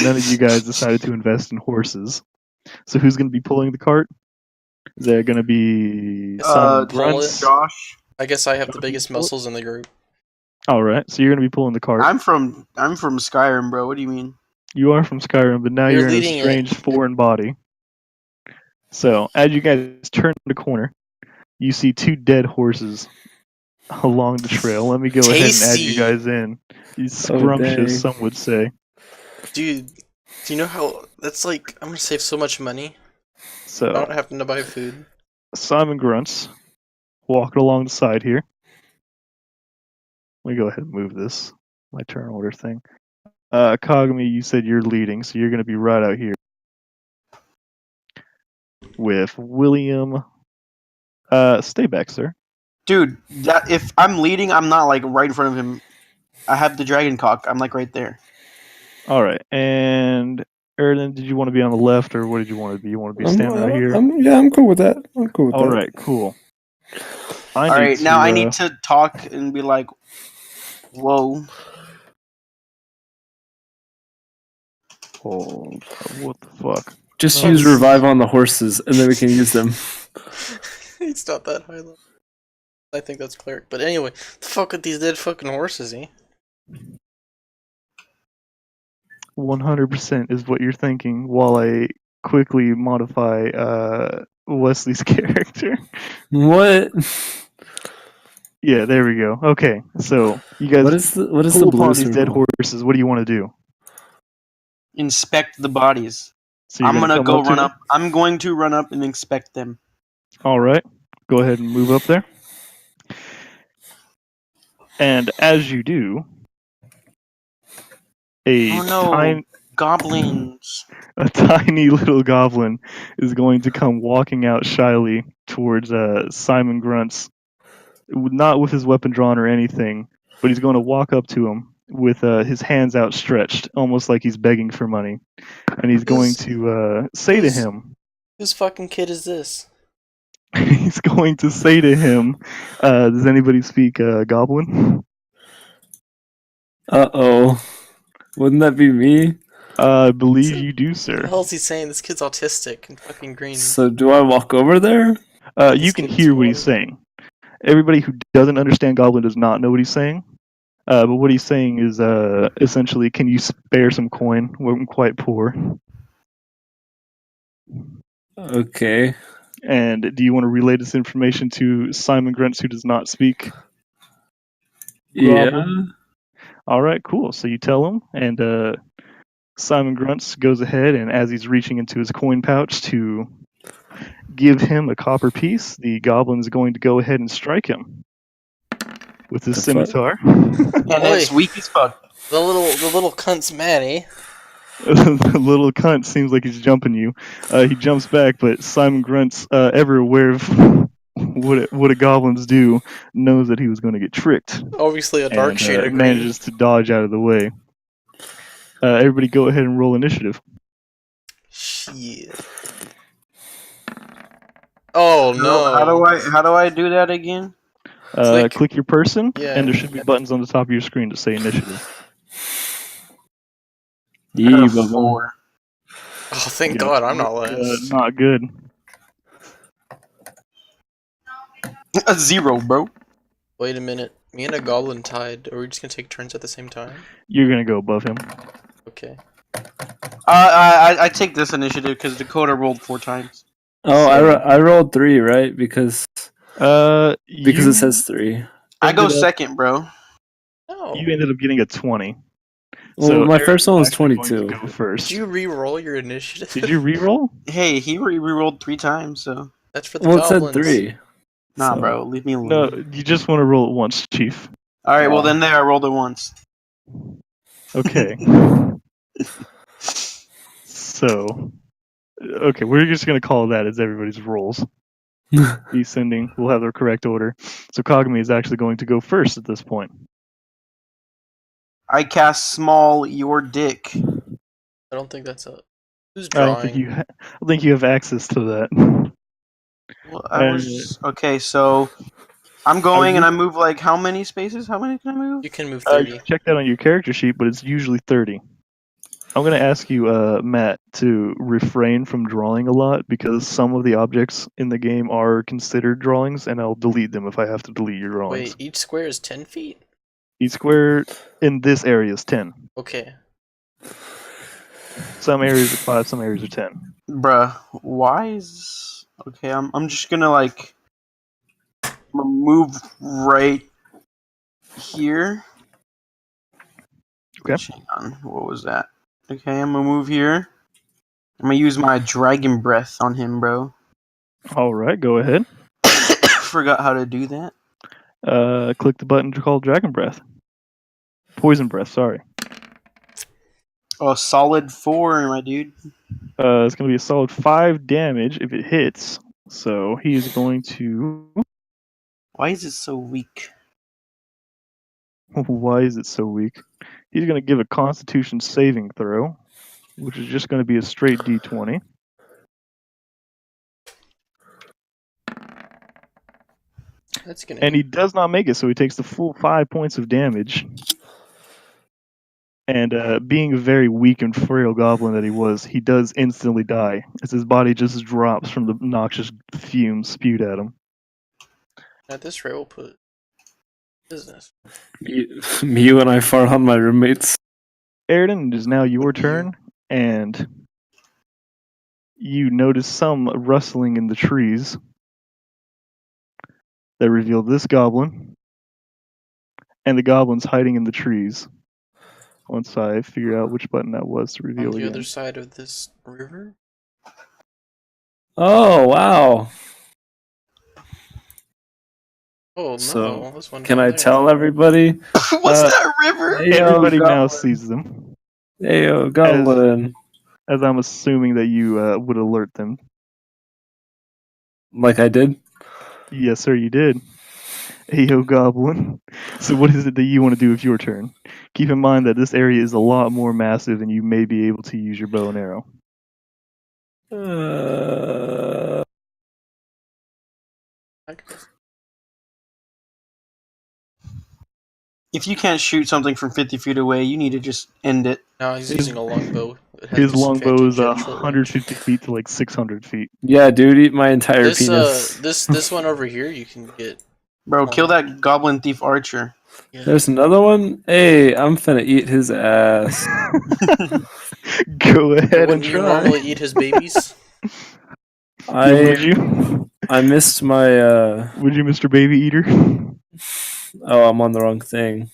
none of you guys decided to invest in horses. So who's going to be pulling the cart? Is there going to be Simon Pull Grunts? it. Josh. I guess I have the Josh, biggest you pull it? muscles in the group. All right, so you're going to be pulling the cart. I'm from Skyrim, bro. What do you mean? You are from Skyrim, but now You're you're in a leading it. strange foreign body. So as you guys turn the corner, you see two dead horses along the trail. Let me go ahead and add you Tasty. guys in. You scrumptious, dang. some would say. Dude, do you know how that's like? I'm gonna save so much money. So Not having to buy food. Simon Grunts walking along the side here. Let me go ahead and move this, my turn order thing. Kagami, you said you're leading, so you're going to be right out here with William. Stay back, sir. Dude, if I'm leading, I'm not like right in front of him. I have the dragon cock. I'm like right there. All right, and Erden, did you want to be on the left, or what did you want to be? You want to be standing right here? I'm cool with that. I'm cool with that. All right, cool. All right, now I need to talk and be like, "Whoa." Oh, what the fuck? Just Oh, use revive on the horses, and then we can use them. It's not that high level. I think that's cleric. But anyway, the fuck with these dead fucking horses, eh? 100% is what you're thinking. While I quickly modify Wesley's character. What? Yeah, there we go. Okay, so you guys What is the pull upon blue these dead circle? horses. What do you want to do? Inspect the bodies. So you're I'm gonna come go to run them? up. I'm going to run up and inspect them. All right, go ahead and move up there. And as you do, Oh no, goblins! a tiny little goblin is going to come walking out shyly towards Simon Grunts, not with his weapon drawn or anything, but he's going to walk up to him with his hands outstretched, almost like he's begging for money, and he's going to say to him, Whose fucking kid is this? he's going to say to him, does anybody speak Goblin? Uh-oh. Wouldn't that be me? I believe you do, What the sir. hell is he saying? This kid's autistic and fucking green. So do I walk over there? You This can kid's hear what he's water. saying. Everybody who doesn't understand Goblin does not know what he's saying. But what he's saying is essentially, can you spare some coin? We're quite poor. Okay. And do you want to relay this information to Simon Grunts, who does not speak? Yeah. All right, cool. So you tell him, and Simon Grunts goes ahead, and as he's reaching into his coin pouch to give him a copper piece, the goblin is going to go ahead and strike him with his The fuck? scimitar. And it's Oi. weak as fuck. The little cunt's mad, eh? The little cunt seems like he's jumping you. He jumps back, but Simon Grunts, ever aware of what a goblins do, knows that he was going to get tricked. Obviously a dark And shade of green. manages to dodge out of the way. Everybody go ahead and roll initiative. Shit. Oh no. How do I do that again? Click your person, Yeah. and there should be buttons on the top of your screen to say initiative. Yeah, I got a bubble. 4. Oh, thank Yeah, God I'm not last. Not good. A 0, bro. Wait a minute. Me and a goblin tied. Are we just gonna take turns at the same time? You're gonna go above him. Okay. I take this initiative because Dakota rolled 4 times. Oh, I rolled 3, right? Because it says 3. I go ended up- second, bro. No. You ended up getting a 20. Well, So my Eric's first one was actually going to 22. Go first. Did you re-roll your initiative? Did you re-roll? Hey, he re-rolled 3 times, so That's for the Well, it said goblins. 3. nah, So- bro. Leave me alone. No, you just want to roll it once, Chief. All right, well then there I rolled it once. Okay. So, okay, we're just gonna call that as everybody's rolls. Descending, we'll have the correct order. So Kagami is actually going to go first at this point. I cast small your dick. I don't think that's a. Who's I don't think drawing? I think you have access to that. Well, I was okay. So I'm going and I move like how many spaces? How many can I move? You can move You 30. check that on your character sheet, but it's usually 30. I'm gonna ask you, Matt, to refrain from drawing a lot because some of the objects in the game are considered drawings, and I'll delete them if I have to delete your drawings. Wait, each square is 10 feet? Each square in this area is 10. Okay. Some areas are 5, some areas are 10. Bruh, why is... Okay, I'm just gonna, like... I'm gonna move right here. Okay. Which, hang on, what was that? Okay, I'm gonna move here. I'm gonna use my dragon breath on him, bro. All right, go ahead. Forgot how to do that. Click the button called Dragon Breath. Poison Breath, sorry. Oh, solid 4, my dude. It's going to be a solid 5 damage if it hits. So he is going to... Why is it so weak? Why is it so weak? He's going to give a Constitution saving throw, which is just going to be a straight D20. That's gonna And he does not make it, so he takes the full 5 points of damage. And being a very weak and frail goblin that he was, he does instantly die as his body just drops from the noxious fumes spewed at him. At this rate, we'll put business. You and I fart on my roommates. Airden, it is now your turn, and you notice some rustling in the trees that reveal this goblin, and the goblin's hiding in the trees. Once I figure out which button that was to reveal On the again. other side of this river? Oh wow! Oh no, So, this one can down I there. tell everybody? What's that river? Hey, Everybody now goblin. sees them, Hey, yo, goblin. as I'm assuming that you would alert them. Like I did. Yes, sir, you did. Ayo, goblin. So what is it that you want to do with your turn? Keep in mind that this area is a lot more massive, and you may be able to use your bow and arrow. If you can't shoot something from 50 feet away, you need to just end it. No, he's using a longbow. It has His longbow is disadvantage at short 150 range. feet to like 600 feet. Yeah, dude, eat my entire penis. This one over here you can get. Bro, kill that goblin thief archer. Yeah. There's another one. Hey, I'm finna eat his ass. Go ahead and Wouldn't you try. normally eat his babies? Would you? I missed my Would you, Mr. Baby Eater? Oh, I'm on the wrong thing.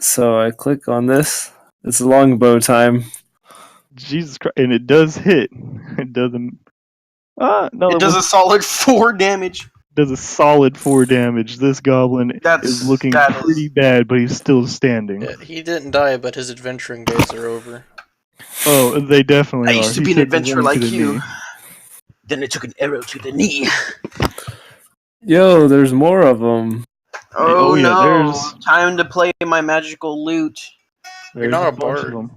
So I click on this. It's longbow time. Jesus Christ! And it does hit. It doesn't. No, It does a solid 4 damage. does a solid 4 damage. This goblin is looking pretty bad, but he's still standing. Yeah, he didn't die, but his adventuring days are over. Oh, they definitely I are. used to He be an took one adventurer to like the you. knee. Then it took an arrow to the knee. Yo, there's more of them. Oh, yeah, no. there's Time to play my magical loot. there's not a bunch of bard. them.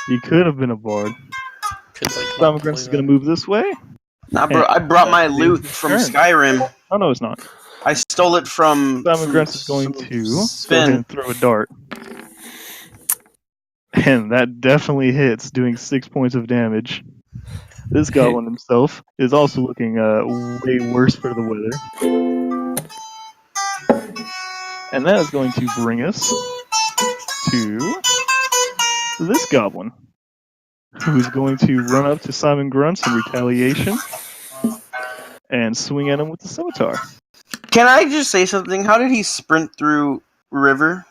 He could have been a bard. Could like not Simon play Grunts is going that. to move this way. Nah, bro, I brought my loot from Turn. Skyrim. Oh, no, it's not. I stole it from Simon Grunts is going to go ahead Sven. and throw a dart. And that definitely hits, doing 6 points of damage. This goblin himself is also looking way worse for the weather. And that is going to bring us to this goblin, who's going to run up to Simon Grunts in retaliation and swing at him with the scimitar. Can I just say something? How did he sprint through river?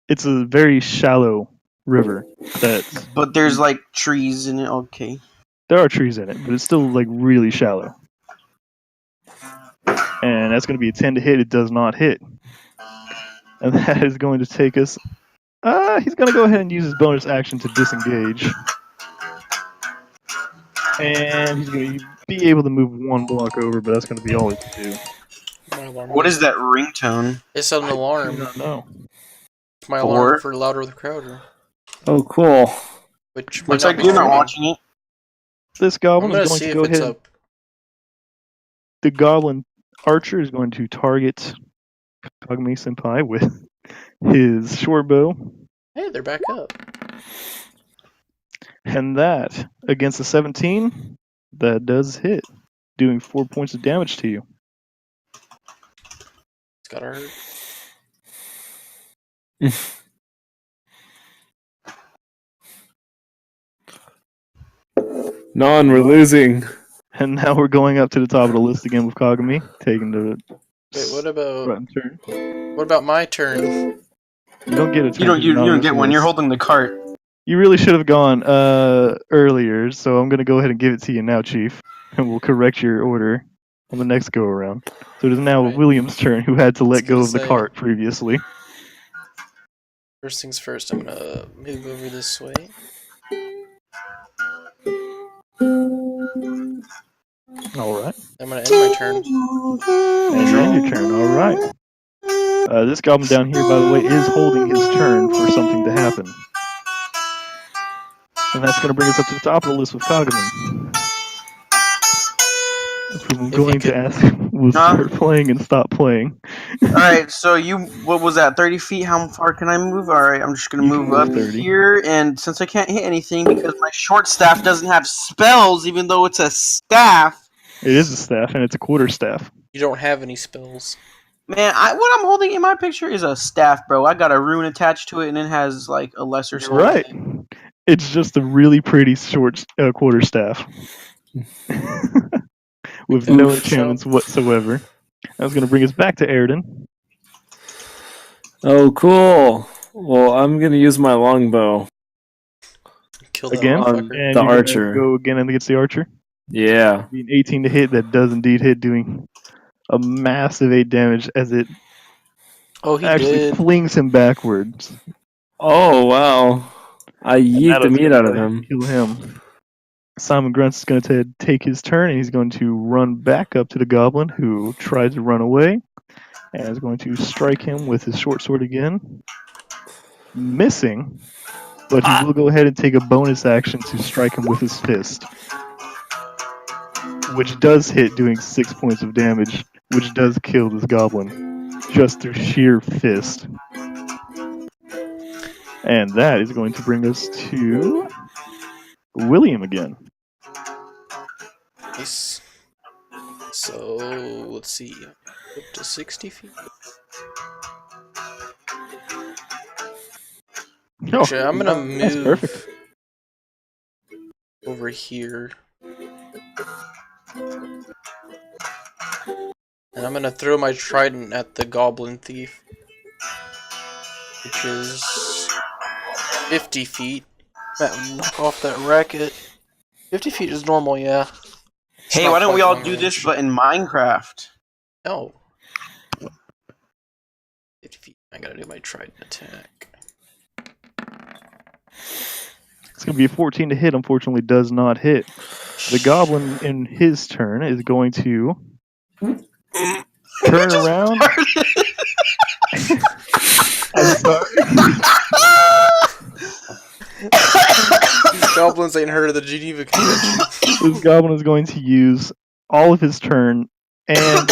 It's a very shallow river But there's like trees in it. Okay. There are trees in it, but it's still like really shallow. And that's going to be a 10 to hit. It does not hit. And that is going to take us... he's going to go ahead and use his bonus action to disengage. And he's going to be able to move one block over, but that's going to be all he can do. What is that ringtone? It's an alarm. I don't know. It's my alarm for Louder the Crowder. Oh, cool. Which Looks like you're not watching it. This I'm goblin gonna is going see to if go it's ahead. up. The goblin archer is going to target Kagami Senpai with his short bow Hey, they're back up. And that, against a 17, that does hit, doing 4 points of damage to you. It's gotta hurt. Non, we're losing. And now we're going up to the top of the list again with Kagami, taking the Wait, what about front turn. what about my turn? You don't get a turn. You don't get one. You're holding. holding the cart. You really should have gone earlier, so I'm gonna go ahead and give it to you now, Chief, and we'll correct your order on the next go around. So it is now Right. William's turn, who had to I was let go gonna of the say- cart previously. First things first, I'm gonna move over this way. All right, I'm gonna end my turn. and you end your turn. All right. This goblin down here, by the way, is holding his turn for something to happen, and that's gonna bring us up to the top of the list with Kagami. I'm If you going to could- ask him, we'll start playing and stop playing. Alright, so what was that, 30 feet? How far can I move? Alright, I'm just gonna You can move move up 30. here, and since I can't hit anything because my short staff doesn't have spells, even though it's a staff, It is a staff, and it's a quarter staff. You don't have any spells. man, what I'm holding in my picture is a staff, bro. I got a rune attached to it, and it has, like, a lesser You're soul. right. It's just a really pretty short quarter staff. With no Oof. enchantments whatsoever. That's going to bring us back to Airden. Oh, cool. Well, I'm gonna use my longbow. Kill that Again? motherfucker. And The you're gonna archer. go again and against the archer. Yeah. Being 18 to hit, that does indeed hit, doing a massive 8 damage as it Oh, he actually did. flings him backwards. Oh, wow. I And yeet that the is meat gonna out of him. Kill him. Simon Grunt's is going to take his turn, and he's going to run back up to the goblin, who tries to run away, and is going to strike him with his short sword again. Missing, but he will go ahead and take a bonus action to strike him with his fist, which does hit, doing 6 points of damage, which does kill this goblin, just through sheer fist. And that is going to bring us to William again. Nice. So let's see, up to 60 feet. Actually, I'm gonna that's move perfect. over here, and I'm gonna throw my trident at the goblin thief, which is 50 feet. Knock off that racket. 50 feet is normal, yeah. It's Hey, not why don't we quite all long do range. this, but in Minecraft? No. 50 feet. I gotta do my trident attack. It's going to be a 14 to hit, unfortunately does not hit. The goblin in his turn is going to turn around. I'm sorry. These goblins ain't heard of the Geneva Convention. This goblin is going to use all of his turn and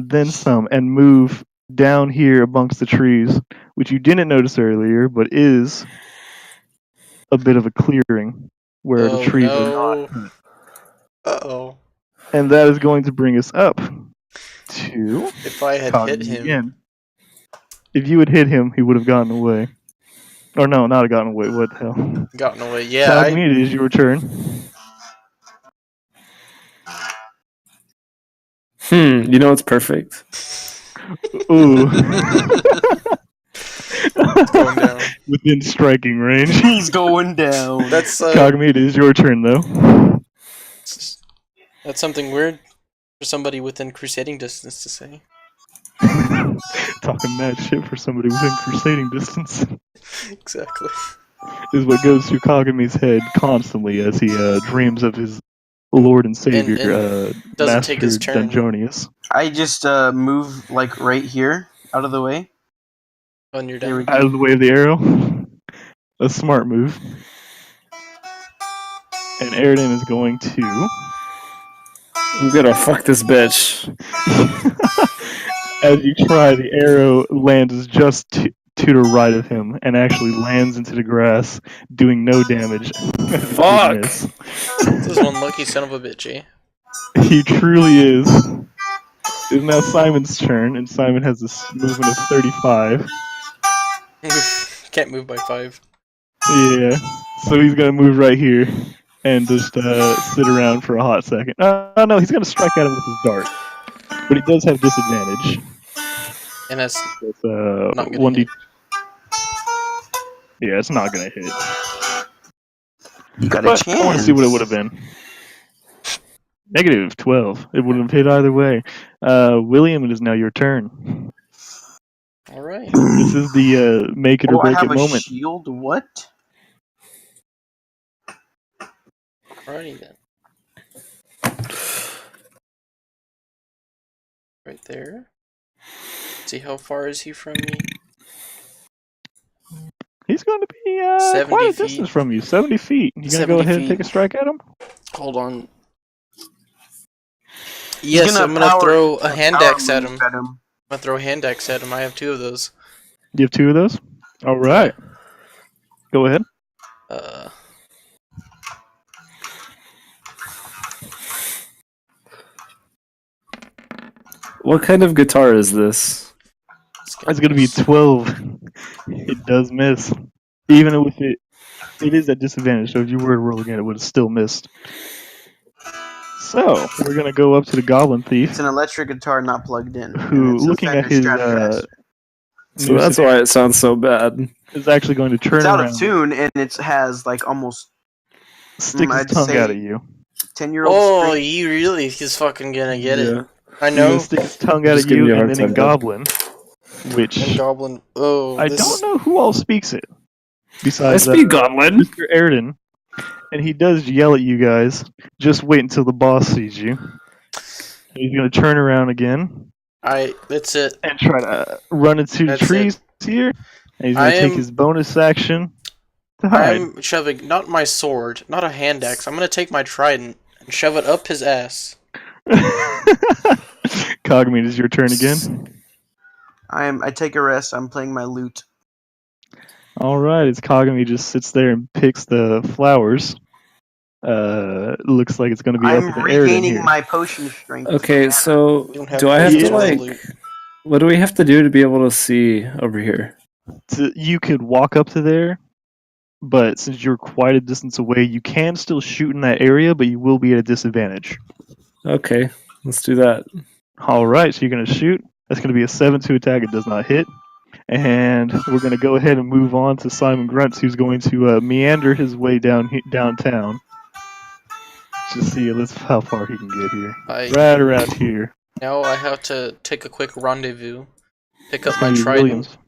then some, and move down here amongst the trees, which you didn't notice earlier, but is a bit of a clearing where the trees are not. Uh-oh. And that is going to bring us up to If I had hit Cogni him... again. If you had hit him, he would have gotten away. Or no, not have gotten away. What the hell? Gotten away. Yeah, Cogni, it is your turn. You know what's perfect? Ooh. going down. Within striking range. He's going down. That's Cogni, it is your turn, though. that's something weird for somebody within crusading distance to say. Talking mad shit for somebody within crusading distance. Exactly. Is what goes through Kagami's head constantly as he dreams of his Lord and Savior, doesn't Master take his turn. Dunjonius. I just move, like, right here, out of the way. On your There we down. go. Out of the way of the arrow. A smart move. And Airden is going to... I'm gonna fuck this bitch. As you try, the arrow lands just to the right of him and actually lands into the grass, doing no damage. Fuck! This is one lucky son of a bitch, eh? He truly is. It's now Simon's turn, and Simon has a movement of 35. Can't move by 5. Yeah, so he's gonna move right here and just sit around for a hot second. Oh no, he's gonna strike at him with his dart, but he does have disadvantage. And that's It's not gonna 1d. hit. Yeah, it's not gonna hit. You got a But chance. I want to see what it would have been. Negative 12. It wouldn't have hit either way. William, it is now your turn. Alright. This is the make it or Oh, I break have it a moment. shield. What? Alrighty then. Right there. See, how far is he from me? He's going to be 70 quite a feet. distance from you. 70 feet. You going to 70 go ahead and feet. take a strike at him? Hold on. Yes, gonna I'm gonna power- throw a hand Power axe at move him. I'm gonna throw a hand axe at him. I have 2 of those. You have 2 of those? All right. Go ahead. What kind of guitar is this? It's going to be 12. It does miss. Even with it, it is at disadvantage, so if you were to roll again, it would have still missed. So, we're going to go up to the Goblin Thief, It's an electric guitar not plugged in. who, and it's a looking at Fender his Stratocaster. So that's why it sounds so bad. is actually going to turn It's out around, of tune, and it has like almost stick his I'd tongue say- out at you. 10-year-old Oh, string. he really is fucking gonna get Yeah. it. I He's know. gonna stick his tongue out Just at giving you, you a and hard then in time, bud. Goblin, which And Goblin. Oh, I this. don't know who all speaks it. I Besides speak Goblin. Mr. Airden, and he does yell at you guys. Just wait until the boss sees you. He's gonna turn around again That's it. and try to run into the That's trees here. And he's gonna I take am- his bonus action to hide. I'm shoving not my sword, not a hand axe. I'm gonna take my trident and shove it up his ass. Cogmeat, is your turn again. I take a rest. I'm playing my lute. All right, it's Kagami just sits there and picks the flowers. Looks like it's going to be I'm up to Airden regaining here. my potion strength. Okay, so You don't have do I have Yeah. to like? What do we have to do to be able to see over here? You could walk up to there, but since you're quite a distance away, you can still shoot in that area, but you will be at a disadvantage. Okay, let's do that. All right, so you're going to shoot. That's going to be a 7-2 attack. It does not hit. And we're going to go ahead and move on to Simon Grunts, who's going to meander his way downtown. Just see how far he can get here. Right around here. Now I have to take a quick rendezvous. Pick up That's my gonna be trident. Williams.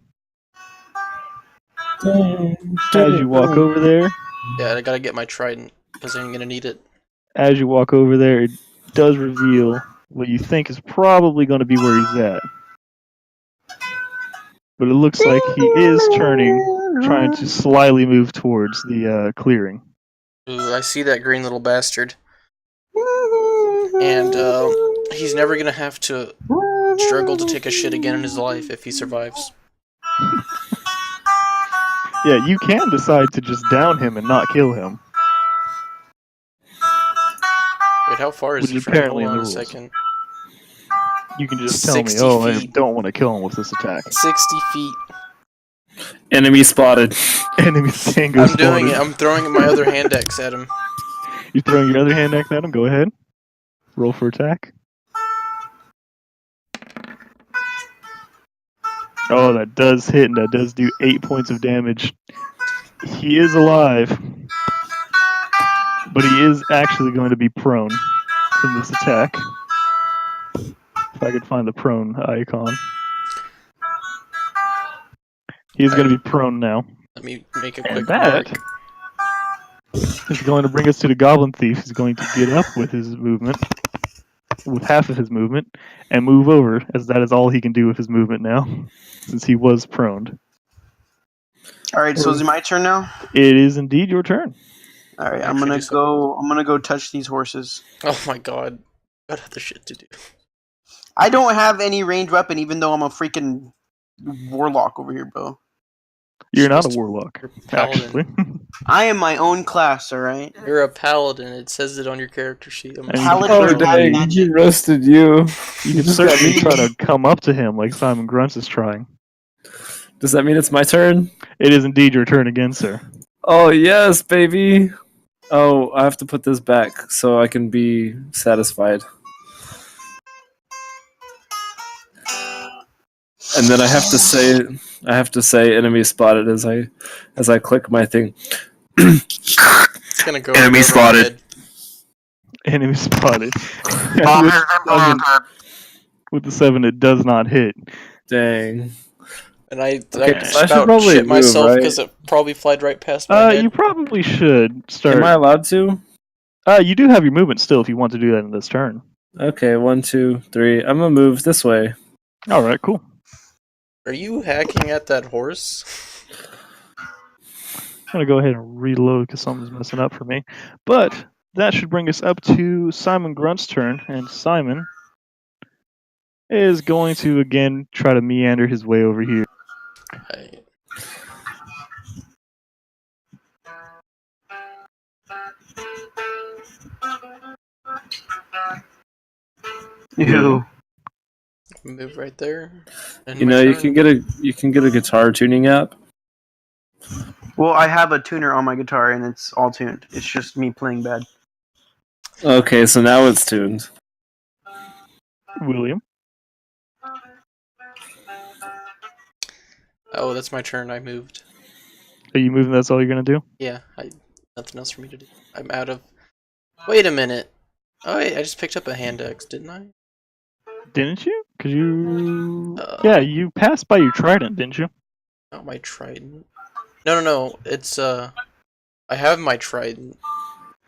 As you walk over there, Yeah, I gotta get my trident because I'm gonna need it. as you walk over there, it does reveal what you think is probably going to be where he's at. But it looks like he is turning, trying to slyly move towards the clearing. Ooh, I see that green little bastard. And he's never gonna have to struggle to take a shit again in his life if he survives. Yeah, you can decide to just down him and not kill him. Wait, how far is Which he is from me? apparently Hold in on the a rules. second. You can just tell me, 60 oh, I feet. don't want to kill him with this attack. 60 feet. Enemy spotted. Enemy tango I'm doing spotted. it. I'm throwing my other hand axe at him. You're throwing your other hand axe at him? Go ahead. Roll for attack. Oh, that does hit, and that does do 8 points of damage. He is alive, but he is actually going to be prone from this attack. If I could find the prone icon. He's going to be prone now. Let me make a And quick mark. that is going to bring us to the Goblin Thief. He's going to get up with his movement, with half of his movement, and move over, as that is all he can do with his movement now, since he was prone. All right, so is it my turn now? It is indeed your turn. All right, Actually, I'm gonna do something. I'm gonna go touch these horses. Oh my god. Got other shit to do. I don't have any ranged weapon, even though I'm a freaking warlock over here, bro. You're not a supposed to- warlock, You're a paladin. actually. I am my own class, alright? You're a paladin. It says it on your character sheet. I'm And you Paladin can Oh is certainly- bad dang, magic. he roasted you. You can Does that certainly mean- try to come up to him like Simon Grunts is trying. Does that mean it's my turn? It is indeed your turn again, sir. Oh yes, baby. Oh, I have to put this back so I can be satisfied. And then I have to say enemy spotted as I click my thing. It's gonna go Enemy over spotted. my head. Enemy spotted. Bomb with, has been seven, planted. with the 7, it does not hit. Dang. And I Okay, just so I should about probably shit move, myself right? because it probably flied right past my head. You probably should start. Am I allowed to? You do have your movement still if you want to do that in this turn. Okay, 1, 2, 3. I'm gonna move this way. All right, cool. Are you hacking at that horse? I'm gonna go ahead and reload because something's messing up for me. But that should bring us up to Simon Grunt's turn, and Simon is going to again try to meander his way over here. Right. Ew. Move right there. And You my know, you turn. can get a guitar tuning app. Well, I have a tuner on my guitar and it's all tuned. It's just me playing bad. Okay, so now it's tuned. William. Oh, that's my turn. I moved. Are you moving? That's all you're gonna do? Yeah, nothing else for me to do. I'm out of. Wait a minute. Oh wait, I just picked up a hand axe, didn't I? Didn't you? Cause you. Uh, Yeah, you passed by your trident, didn't you? Not my trident. No. It's I have my trident.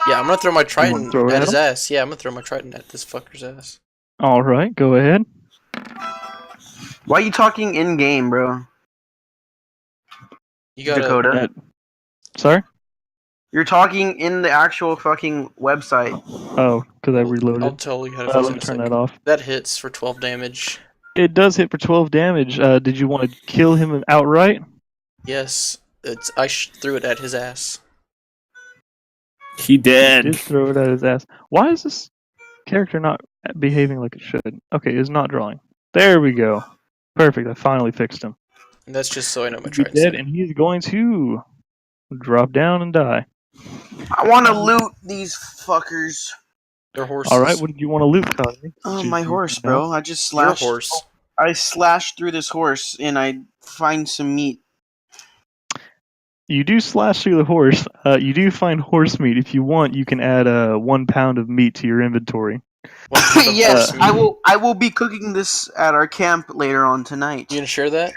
Yeah, I'm gonna throw my trident throw it at at his him? ass. Yeah, I'm gonna throw my trident at this fucker's ass. All right, go ahead. Why are you talking in game, bro? You gotta. Dakota? Sorry. You're talking in the actual fucking website. Oh, because I I'll reloaded. tell you how to fix Let it me in a turn sec. that off. That hits for 12 damage. It does hit for 12 damage. Did you want to kill him outright? Yes, I threw it at his ass. He dead. Did throw it at his ass. Why is this character not behaving like it should? Okay, it's not drawing. There we go. Perfect. I finally fixed him. And that's just so I know my He's trident's dead, dead. and he's going to drop down and die. I want to loot these fuckers. They're horses. All right, what did you want to loot, Cosby? Oh, Did my you horse, know? bro. I just Your slashed. horse. I slashed through this horse and I find some meat. You do slash through the horse. You do find horse meat. If you want, you can add 1 pound of meat to your inventory. 1 pound of Yes, horse meat. I will be cooking this at our camp later on tonight. You gonna share that?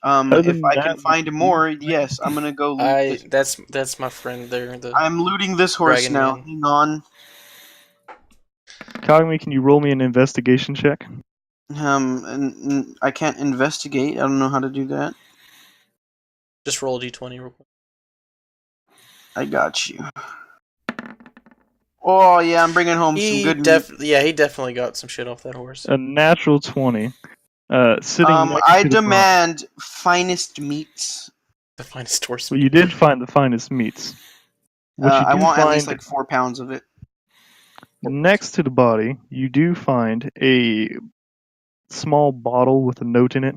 Other If than I that, can find more, yes, I'm gonna go loot this. That's my friend there. I'm looting this horse Dragon now. Man. Hang on. Cogme, can you roll me an investigation check? I can't investigate. I don't know how to do that. Just roll a d20 real quick. I got you. Oh yeah, I'm bringing home some He good meat. definitely got some shit off that horse. A natural 20. Sitting next I to the demand finest meats. The finest horse Well, meat. you did find the finest meats. What you I do want at find least like 4 pounds of it. next to the body, you do find a small bottle with a note in it.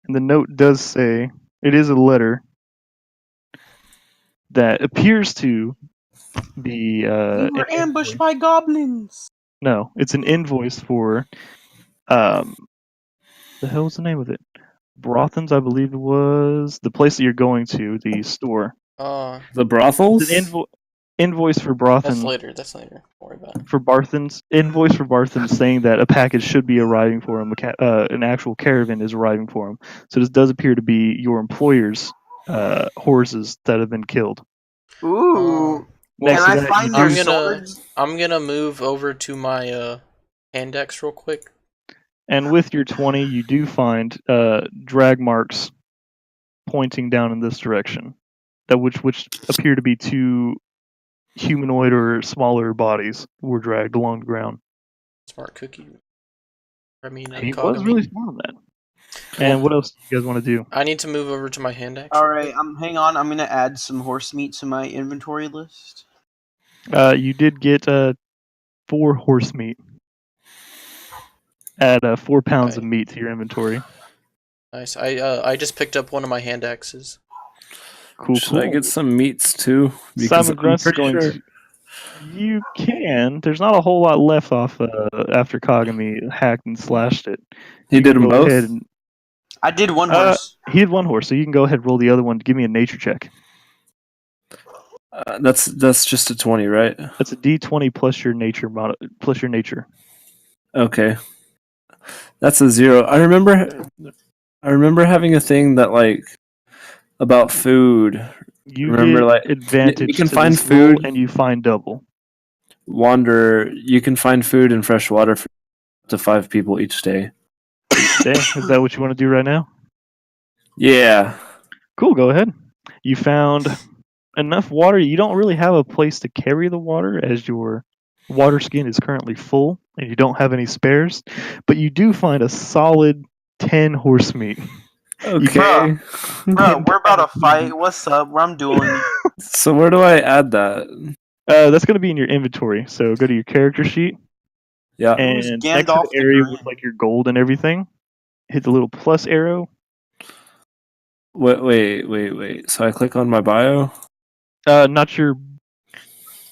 And the note does say, it is a letter that appears to be We were an ambushed by goblins. no, it's an invoice for the hell was the name of it? Brothen's, I believe it was the place that you're going to, the store. The brothels? It's an invoice for That's Brothen. later. Don't worry about it. For Barthen's invoice for Barthen saying that a package should be arriving for him. An actual caravan is arriving for him. So this does appear to be your employer's horses that have been killed. Ooh. Next Can to I that, find you their do- swords? I'm gonna move over to my hand axe real quick. And with your 20, you do find drag marks pointing down in this direction, that which appear to be 2 humanoid or smaller bodies were dragged along the ground. Smart cookie. I mean, He cog was of really meat. smart on that. And what else do you guys want to do? I need to move over to my hand action. All right, hang on. I'm gonna add some horse meat to my inventory list. You did get 4 horse meat. Add 4 pounds of Okay. meat to your inventory. Nice. I just picked up one of my hand axes. Cool, Should I cool. get some meats too? Because Simon I'm Grunt's pretty going sure. to. You can. There's not a whole lot left off after Kagami hacked and slashed it. He You did can them go both. ahead and I did one horse. he had 1 horse, so you can go ahead and roll the other one. Give me a nature check. That's just a 20, right? That's a D20 plus your nature plus your nature. Okay, that's a 0. I remember having a thing that like about food. You Remember, get like, advantage you can to find this roll, food. and you find double. Wander. You can find food and fresh water for up to 5 people each day. Okay, is that what you want to do right now? Yeah. Cool, go ahead. You found enough water. You don't really have a place to carry the water as your water skin is currently full and you don't have any spares, but you do find a solid 10 horse meat. Okay. Bro, we're about to fight. What's up? I'm dueling. So where do I add that? That's going to be in your inventory. So go to your character sheet Yeah. Who's and next to Gandalf the the area Green? with like your gold and everything, hit the little plus arrow. Wait. So I click on my bio. Not your.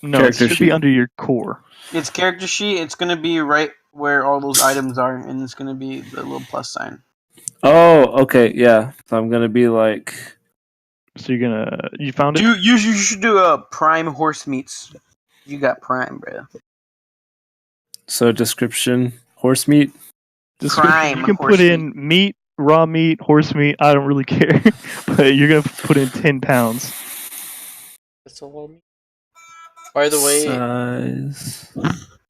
No, Character it should sheet. be under your core. It's character sheet. It's gonna be right where all those items are, and it's gonna be the little plus sign. Oh, okay, yeah. So I'm gonna be like, So you found it? You should do a prime horse meats. You got prime, bro. so description, horse meat. Description. Prime You can horse put in meat, raw meat, horse meat. I don't really care, but you're gonna put in 10 pounds. That's all of me. By the way, Size.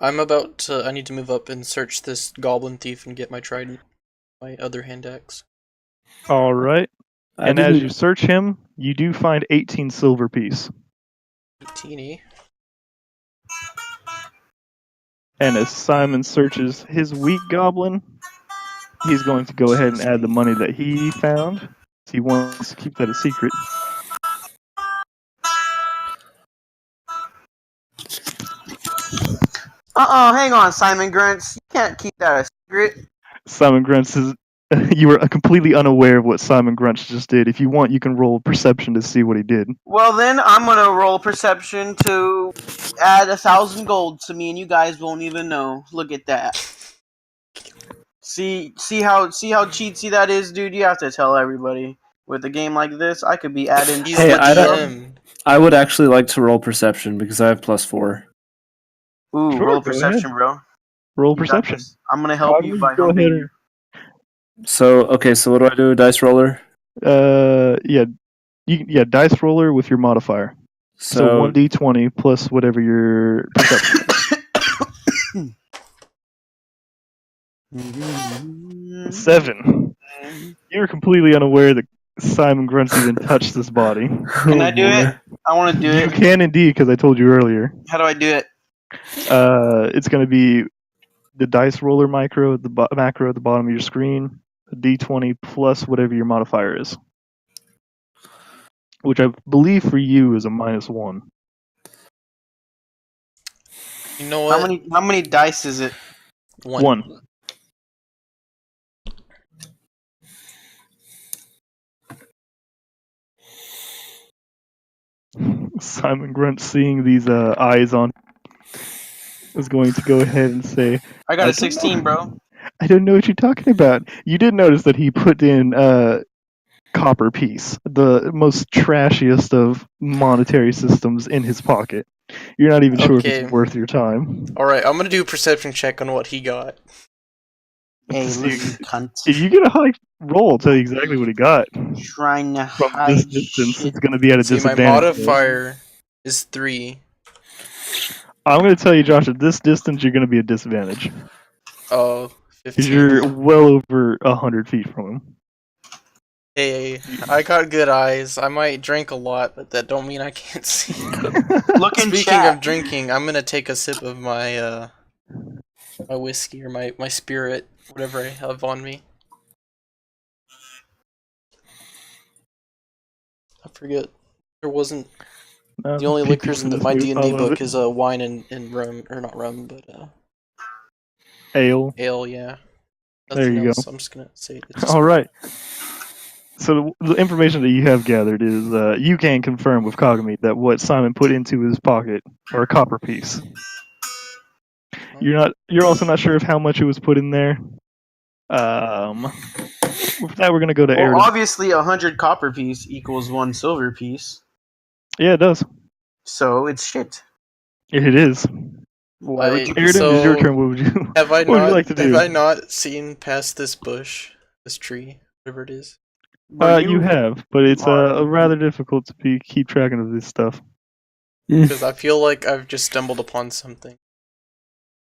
I need to move up and search this goblin thief and get my trident, my other hand axe. All right. I And as didn't. you search him, you do find 18 silver piece. Teeny. And as Simon searches his weak goblin, he's going to go ahead and add the money that he found. He wants to keep that a secret. Hang on, Simon Grunts. You can't keep that a secret. Simon Grunts is. You were completely unaware of what Simon Grunts just did. If you want, you can roll perception to see what he did. Well, then I'm gonna roll perception to add 1,000 gold to me, and you guys won't even know. Look at that. See how cheatsy that is, dude. You have to tell everybody. With a game like this, I could be adding. He's Hey, the I don't- DM. I would actually like to roll perception because I have +4. Ooh, Sure, roll go perception, bro. Roll You got perception. this. I'm gonna help you by Go humping ahead. you. So okay, so what do I do? Dice roller. Yeah, dice roller with your modifier. So So 1d20 plus whatever your perception is. 7. You're completely unaware that Simon Grunt's even touched this body. Can I do it? I want to do You it. can indeed, because I told you earlier. How do I do it? It's going to be the dice roller macro at the bottom of your screen, a d20 plus whatever your modifier is, which I believe for you is a -1. You know what? How many dice is it? One. Simon Grunt, seeing these eyes on, is going to go ahead and say, I got a 16, bro. I don't know what you're talking about. You did notice that he put in copper piece, the most trashiest of monetary systems, in his pocket. You're not even sure if Okay. it's worth your time. Alright, I'm gonna do a perception check on what he got. Hey, See, listen, cunt. If you get a high roll, I'll tell you exactly what he got. Trying to From hide this distance, shit. it's going to be at a See, my disadvantage. modifier is 3. I'm going to tell you, Josh, at this distance, you're going to be at disadvantage. Oh, 'Cause 15. you're well over 100 feet from him. Hey, I got good eyes. I might drink a lot, but that don't mean I can't see. Look in Speaking chat. of drinking, I'm gonna take a sip of my my whiskey or my spirit, whatever I have on me. I forget. There wasn't. No, The only people liquors in just my made D&D fun of book it. is wine and rum, or not rum, but Ale. ale. Yeah, There nothing you else. go. I'm just gonna say it's just All right. So the information that you have gathered is you can confirm with Kagami that what Simon put into his pocket are a copper piece. You're also not sure of how much it was put in there. With that, we're gonna go to Well, Aridon. obviously, 100 copper piece equals 1 silver piece, Yeah, it does. so it's shit. It is. Why would you? Aridon, it's your turn. What would you? Have I What would you not like to do? have I not seen past this bush, this tree, whatever it is? Bro, You have, but it's are- rather difficult to keep track of this stuff. Because I feel like I've just stumbled upon something.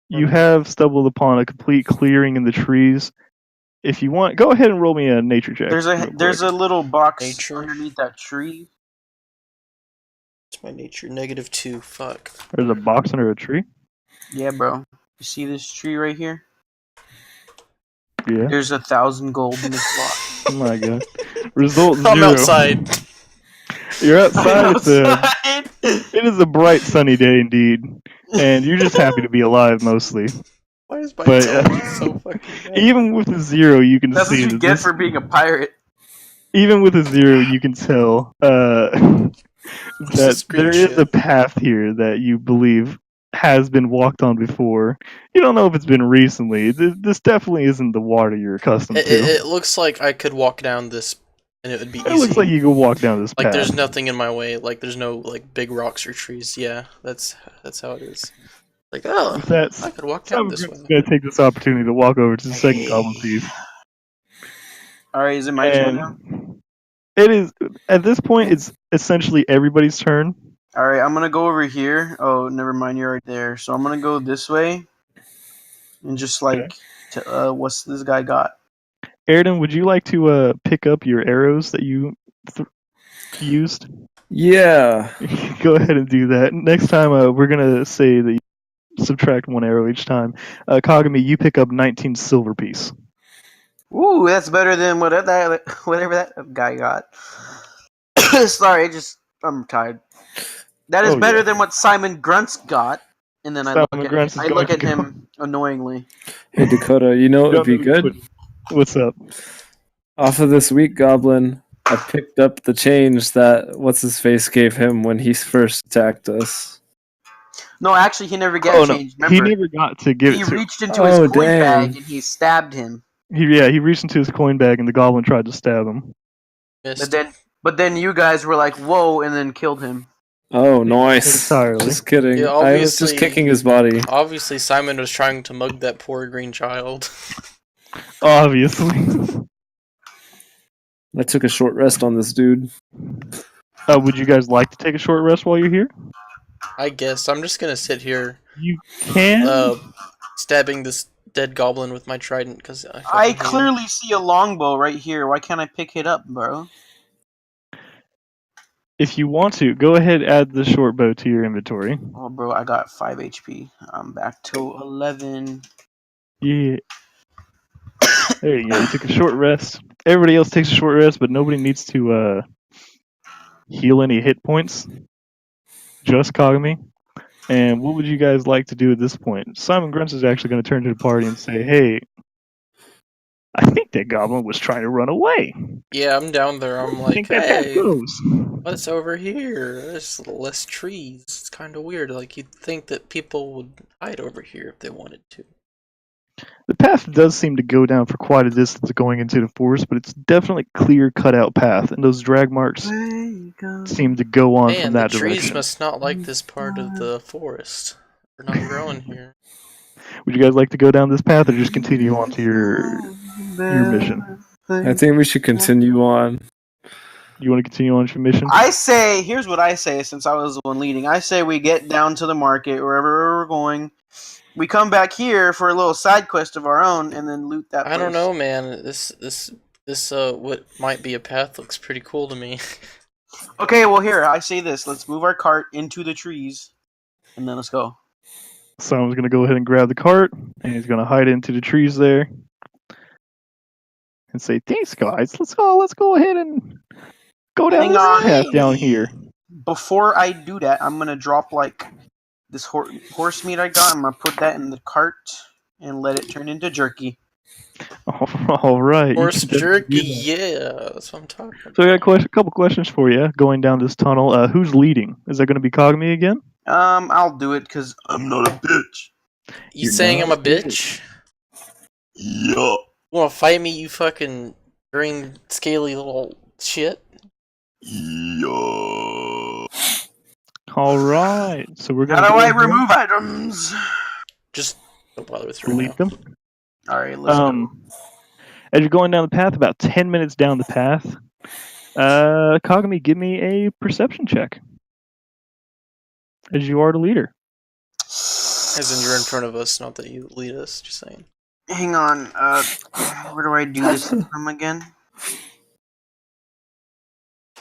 You have stumbled upon a complete clearing in the trees. If you want, go ahead and roll me a nature check. There's real a quick. little box Nature. underneath that tree. It's my nature -2. Fuck. There's a box under a tree. Yeah, bro. You see this tree right here? Yeah. There's 1,000 gold in this block. Oh my god. Result 0. I'm outside. You're outside. outside. It is a bright sunny day indeed, and you're just happy to be alive mostly. Why is my But intelligence so fucking bad? even with a 0, you can That's what see you that get this. for being a pirate. Even with a 0, you can tell that Just there screen is a shit. path here that you believe has been walked on before. You don't know if it's been recently. This definitely isn't the water you're accustomed to. It looks like I could walk down this, and it would be easy. It looks like you could walk down this Like path. there's nothing in my way. Like there's no like big rocks or trees. Yeah, that's how it is. Like oh, With that, I could walk down this Simon's way. going to take this opportunity to walk over to the second Goblin Thief. Alright, is it my turn now? And it is, at this point, it's essentially everybody's turn. Alright, I'm gonna go over here. Oh, never mind, you're right there. So I'm gonna go this way. And just like, what's this guy got? Aridon, would you like to pick up your arrows that you used? Yeah. Go ahead and do that. Next time, we're gonna say that you subtract 1 arrow each time. Kagami, you pick up 19 silver piece. Ooh, that's better than whatever that guy got. Sorry, I'm tired. That is better than what Simon Grunt's got. And then I Simon Grunt's is going look to at go- him annoyingly. Hey Dakota, you know what would be good? What's up? Off of this week, Goblin, I picked up the change that what's his face gave him when he first attacked us. No, actually, he never got changed. He Remember, never got to give he it to him. reached into his coin bag and he stabbed him. He reached into his coin bag and the goblin tried to stab him. Missed. But then you guys were like, "Whoa!" and then killed him. Oh, nice. Entirely. Just kidding. Yeah, I was just obviously- kicking his body. Obviously, Simon was trying to mug that poor green child. Obviously. I took a short rest on this dude. Would you guys like to take a short rest while you're here? I guess I'm just gonna sit here, You can. stabbing this dead goblin with my trident because I clearly see a longbow right here. Why can't I pick it up, bro? If you want to, go ahead and add the short bow to your inventory. Oh, bro, I got 5 HP. I'm back to 11. Yeah. There you go. You took a short rest. Everybody else takes a short rest, but nobody needs to heal any hit points. Just Kagami. And what would you guys like to do at this point? Simon Grunts is actually going to turn to the party and say, "Hey, I think that goblin was trying to run away. Yeah, I'm down there. I'm I like, think that path hey, goes." what's over here? There's less trees. It's kind of weird. Like you'd think that people would hide over here if they wanted to. The path does seem to go down for quite a distance going into the forest, but it's definitely clear cut out path, and those drag marks seem to go on Man, from the that trees direction. must not like this part of the forest. They're not growing here. Would you guys like to go down this path or just continue on to your mission? I think we should continue on. You want to continue on your mission? Here's what I say since I was the one leading. I say we get down to the market, wherever we're going. We come back here for a little side quest of our own and then loot that place. I don't know, man. This what might be a path looks pretty cool to me. Okay, well, here, I say this. Let's move our cart into the trees, and then let's go. Someone's going to go ahead and grab the cart, and he's going to hide into the trees there and say, "Thanks, guys. Let's go ahead and Go down Hang this on. path down here. Before I do that, I'm gonna drop like this horse meat I got. I'm gonna put that in the cart and let it turn into jerky. All right. you Horse can definitely jerky, do that. yeah, that's what I'm talking about. So I got a couple questions for you. Going down this tunnel, who's leading? Is that going to be Kagami again? I'll do it because I'm not a bitch. You You're saying I'm not a bitch? Yeah. Wanna fight me, you fucking green, scaly little shit? Yeah. All right. So we're How going do to I remove items? Just don't bother with it right delete now. them. All right, let's go. As you're going down the path, about 10 minutes down the path, Kagami, give me a perception check. As you are the leader. As in you're in front of us, not that you lead us, just saying. Hang on. Where do I do this from again?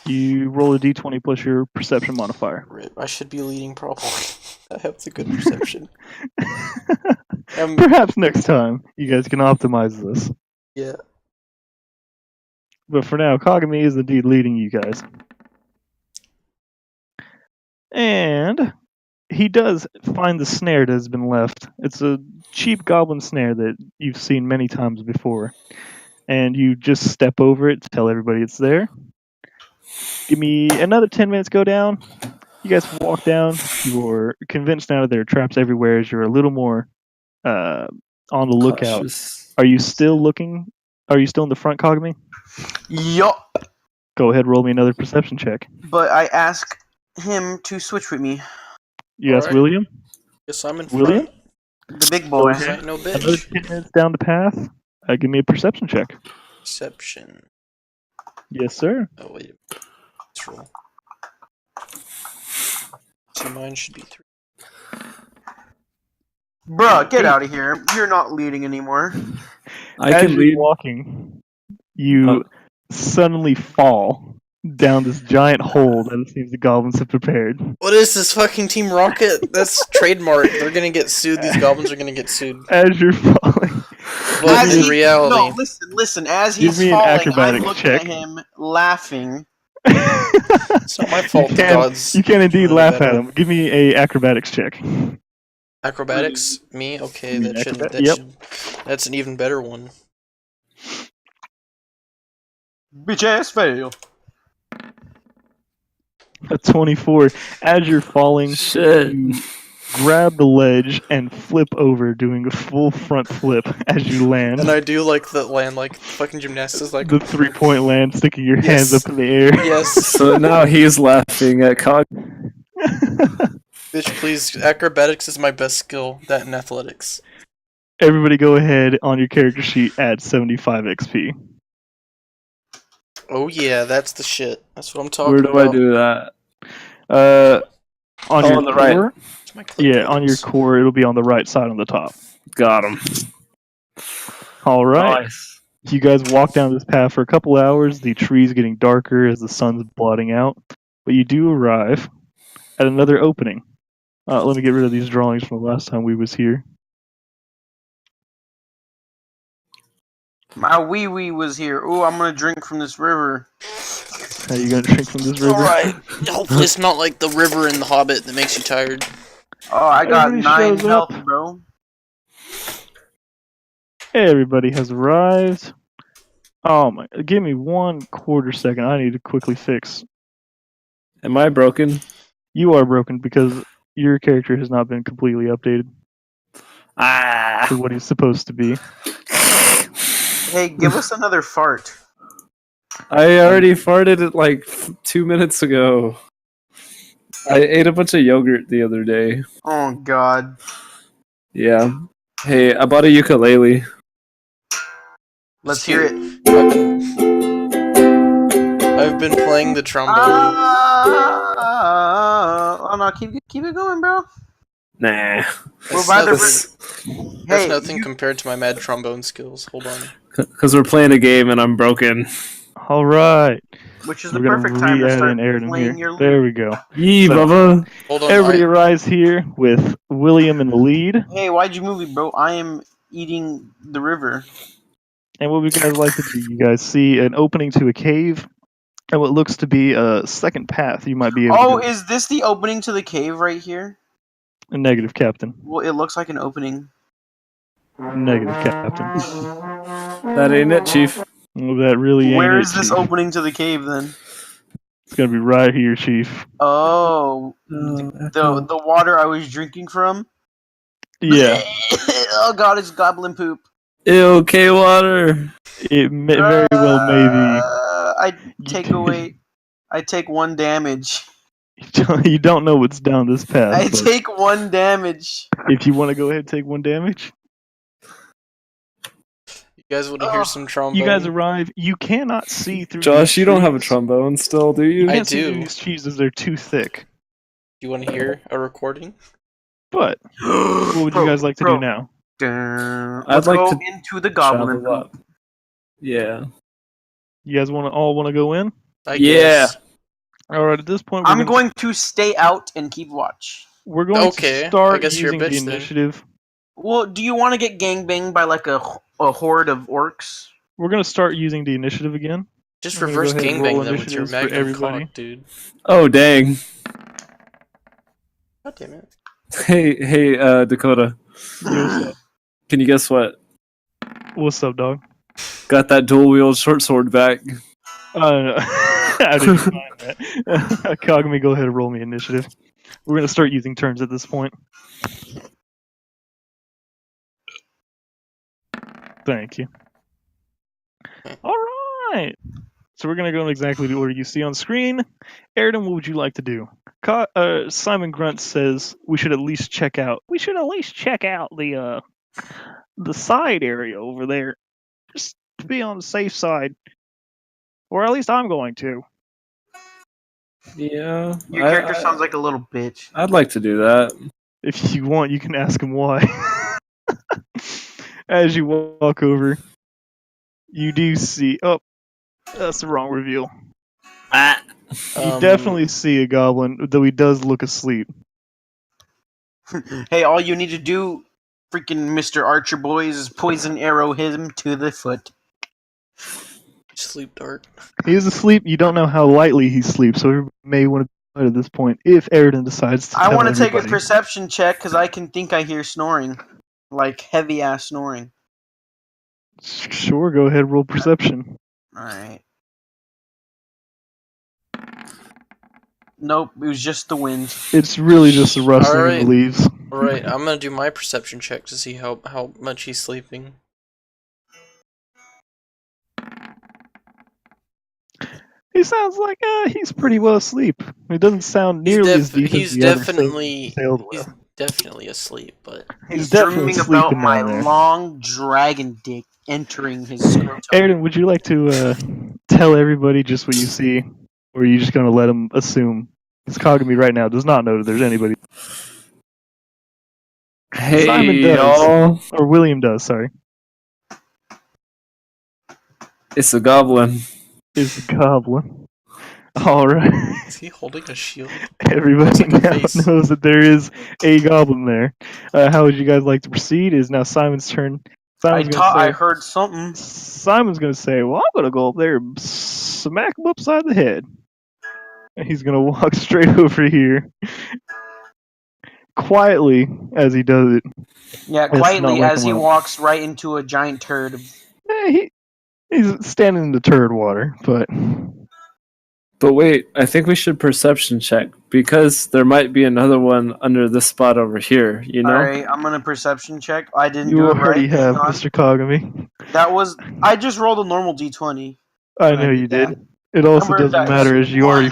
You roll a d20 plus your perception modifier. Rip, I should be leading probably. I have the good perception. Perhaps next time you guys can optimize this. Yeah. But for now, Kagami is indeed leading you guys. And he does find the snare that has been left. It's a cheap goblin snare that you've seen many times before. And you just step over it to tell everybody it's there. Give me another 10 minutes, go down. You guys walk down. You're convinced now that there are traps everywhere as you're a little more on the lookout. Cautious. Are you still looking? Are you still in the front, Kagami? Yup. Go ahead, roll me another perception check. But I ask him to switch with me. You ask Alright. William? Guess I'm in William? front. The big boy. I ain't no Another bitch. 10 minutes down the path. Give me a perception check. Perception. Yes, sir. Oh, wait. Let's roll. So mine should be 3. Bruh, get out of here. You're not leading anymore. I As can you're lead. walking, you suddenly fall down this giant hole that it seems the goblins have prepared. What is this fucking Team Rocket? That's trademark. They're gonna get sued. These goblins are gonna get sued. As you're falling, But As in he- reality, No, listen. As Give he's me an falling, I'm acrobatics looking check. at him, laughing. it's not my fault. The gods. you can indeed really laugh better. at him. Give me a acrobatics check. Acrobatics? Me? Okay, You mean that shouldn't. acrobat- That's an even better one. Bitch ass fail. A 24. As you're falling, Shit. you grab the ledge and flip over, doing a full front flip as you land. And I do like the land, like fucking gymnastics, like the 3-point land, sticking your hands Yes. up in the air. yes. So now he's laughing at Cog. Bitch, please. Acrobatics is my best skill. That and athletics. Everybody go ahead on your character sheet, add 75 XP. Oh yeah, that's the shit. That's what I'm talking Where do about. I do that? On Oh, your on the right. core, It's my clip yeah, on your notes. core, it'll be on the right side on the top. Got him. All right. Nice. You guys walk down this path for a couple hours. The tree's getting darker as the sun's blotting out. But you do arrive at another opening. Let me get rid of these drawings from the last time we was here. My wee wee was here. Ooh, I'm gonna drink from this river. How you gonna drink from this river? Alright. Hopefully it's not like the river in The Hobbit that makes you tired. Oh, I got Everybody 9 shows health, up. bro. Everybody has arrived. Oh my! Give me 1/4 second. I need to quickly fix. Am I broken? You are broken because your character has not been completely updated Ah. for what he's supposed to be. Hey, give us another fart. I already farted it like 2 minutes ago. I ate a bunch of yogurt the other day. Oh god. Yeah. Hey, I bought a ukulele. Let's hear it. I've been playing the trombone. Oh no, keep it going, bro. Nah. We're by the That's Hey, nothing compared to my mad trombone skills. Hold on. Because we're playing a game and I'm broken. All right. which is the We're gonna perfect time to re-add start in Airden playing here. your There we go. Yee, So- Bubba. Hold on. Everybody arrives here with William in the lead. Hey, why'd you move me, bro? I am eating the river. And what we guys like to do, you guys see an opening to a cave. and what looks to be a second path you might be able Oh, to. is this the opening to the cave right here? A negative, Captain. Well, it looks like an opening. Negative, Captain. That ain't it, Chief. Well, that really ain't Where it, is this Chief. opening to the cave then? It's gonna be right here, Chief. Oh, Echo. the water I was drinking from. Yeah, Oh god, it's goblin poop. Ew, K-Water. it very well may be. I You take 1 damage. you don't know what's down this path. I but take 1 damage. if you want to go ahead and take 1 damage, You guys want to hear some trombone? you guys arrive. You cannot see through. Josh, these you don't have a trees. trombone still, do you? You I can't see through do. these trees as they're too thick. You want to hear a recording? But what would you guys like to do now? Let's like go to into the goblin Travel poop. up. Yeah. You guys all want to go in? I Yeah. guess. All right. At this point, I'm going to stay out and keep watch. we're going Okay, to I start guess you're a using the bitch then. initiative. Well, do you want to get gangbanged by like a horde of orcs? We're going to start using the initiative again. Just I'm gonna reverse go ahead and roll gangbang them with your initiatives for magnum everybody. cock, dude. Oh, dang. God damn it. Hey, Dakota. Yo, what's up? Can you guess what? What's up, dog? Got that dual-wield short sword back. No. I didn't find that. Kagami, go ahead and roll me initiative. We're going to start using turns at this point. Thank you. All right. So we're going to go in exactly the order you see on screen. Airden, what would you like to do? Simon Grunt says we should at least check out. We should at least check out the side area over there, just to be on the safe side. Or at least I'm going to. Yeah. Your character sounds like a little bitch. I'd like to do that. If you want, you can ask him why. As you walk over, you do see. Oh, that's the wrong reveal. You definitely see a goblin, though he does look asleep. Hey, all you need to do, freaking Mr. Archer Boys, is poison arrow him to the foot. Sleep dart. He is asleep. You don't know how lightly he sleeps, so everybody may want to at this point if Airden decides to. I want to take a everybody. perception check because I can think I hear snoring, like heavy ass snoring. Sure, go ahead, roll perception. All right. Nope, it was just the wind. It's really just the rustling of the leaves. Alright, I'm gonna do my perception check to see how much he's sleeping. He sounds like he's pretty well asleep. It doesn't sound nearly as deep as the other he's with. definitely asleep, but He's definitely dreaming about sleeping my down there. long dragon dick entering his scrotum. Airden, would you like to tell everybody just what you see, or are you just gonna let him assume? Because Kagami right now does not know that there's anybody. Hey, Simon does. y'all. Or William does, sorry. It's a goblin. Is a goblin. Alright. is he holding a shield? Everybody Looks like a now face. knows that there is a goblin there. How would you guys like to proceed? It is now Simon's turn. I heard something. Simon's gonna say, well, I'm gonna go up there and smack him upside the head. And he's gonna walk straight over here. Quietly as he does it. Yeah, It's quietly not like as he walks right into a giant turd. He's standing in the turd water, but But wait, I think we should perception check because there might be another one under this spot over here, you know? Alright, I'm gonna perception check. I didn't you do it already right. have, Hang on. Mr. Kagami. I just rolled a normal d20. I When I know did you that. did. It also Number of doesn't dice. matter as you already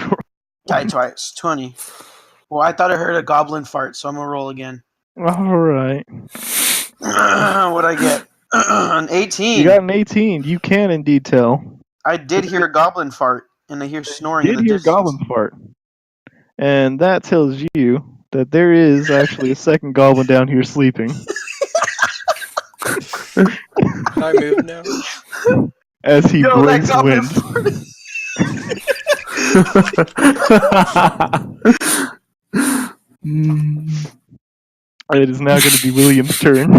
Die twice. 20. Well, I thought I heard a goblin fart, so I'm gonna roll again. Alright. What'd I get? An 18. You got an 18. You can indeed tell. I did hear a goblin fart, and I hear snoring in Did the hear distance. goblin fart. And that tells you that there is actually a second goblin down here sleeping. Can I move now? As he Yo, that breaks goblin wind. It is now going to be William's turn.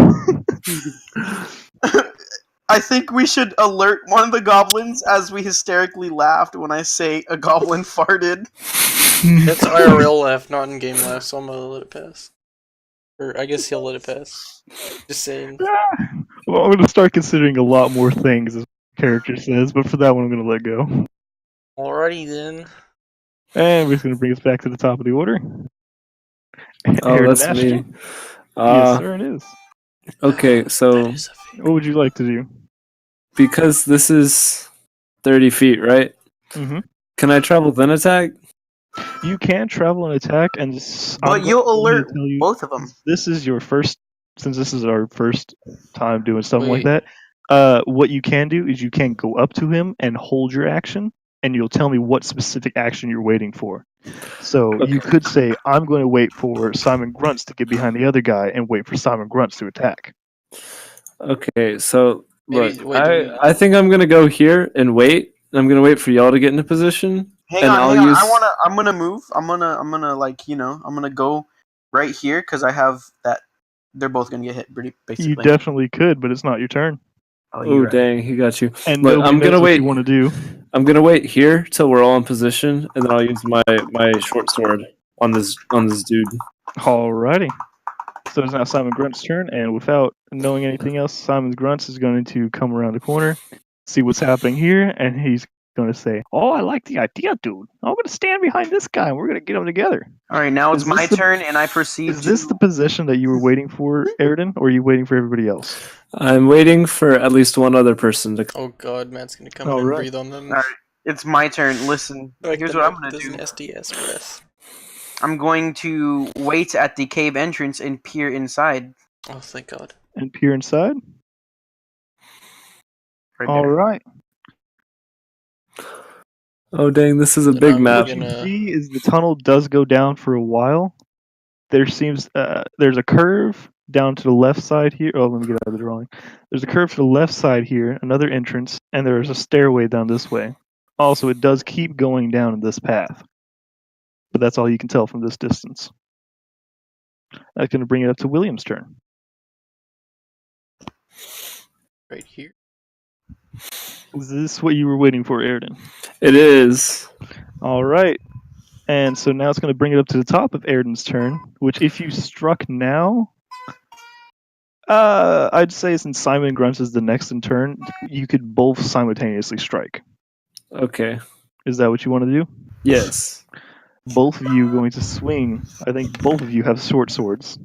I think we should alert one of the goblins as we hysterically laughed when I say a goblin farted. It's IRL laugh, not in game laugh, so I'm gonna let it pass. Or I guess he'll let it pass. Just saying. Well, I'm going to start considering a lot more things, as the character says, but for that one, I'm going to let go. Alrighty then. And we're just going to bring us back to the top of the order. Oh, Aaron that's Ashton? me. Yes, sir, it is. Okay, so That is a fake. What would you like to do? because this is 30 feet, right? Mm-hmm. Can I travel then attack? You can travel and attack, and But you'll alert tell you, both of them. this is your first, since this is our first time doing something like Wait. that. What you can do is you can go up to him and hold your action, and you'll tell me what specific action you're waiting for. So you Okay. could say, I'm going to wait for Simon Grunts to get behind the other guy and wait for Simon Grunts to attack. Okay, so Maybe- look, wait, do we- I think I'm gonna go here and wait. I'm gonna wait for y'all to get into position. Hang and on, I'll hang on. use- I'm gonna move. I'm gonna like I'm gonna go right here because I have that. They're both gonna get hit, basically. You definitely could, but it's not your turn. Oh, Oh you're right. dang, he got you. And Look, nobody I'm knows gonna what wait. you want to do. I'm gonna wait here till we're all in position, and then I'll use my short sword on this dude. Alrighty. So it's now Simon Grunt's turn, and without knowing anything else, Simon Grunts is going to come around the corner, see what's happening here, and he's going to say, "Oh, I like the idea, dude. I'm going to stand behind this guy, and we're going to get him together." All right, now it's Is this my the- turn, and I proceed. Is this the position that you were waiting for, Airden, or are you waiting for everybody else? I'm waiting for at least one other person to. Oh god, Matt's gonna come in and Alright. breathe on them. Alright. It's my turn. Listen, Like here's the what I'm Mac gonna does do. an SDS breath. I'm going to wait at the cave entrance and peer inside. Oh, thank god. And peer inside. Right All there. right. Oh dang, this is a Then big I'm map. What you gonna- see is the tunnel does go down for a while. There's a curve down to the left side here. Oh, let me get out of the drawing. There's a curve to the left side here, another entrance, and there's a stairway down this way. Also, it does keep going down in this path, but that's all you can tell from this distance. That's going to bring it up to William's turn. right here. Is this what you were waiting for, Airden? It is. All right. And so now it's going to bring it up to the top of Airden's turn, which if you struck now, I'd say since Simon Grunts is the next in turn, you could both simultaneously strike. Okay. Is that what you want to do? Yes. Both of you going to swing. I think both of you have short swords.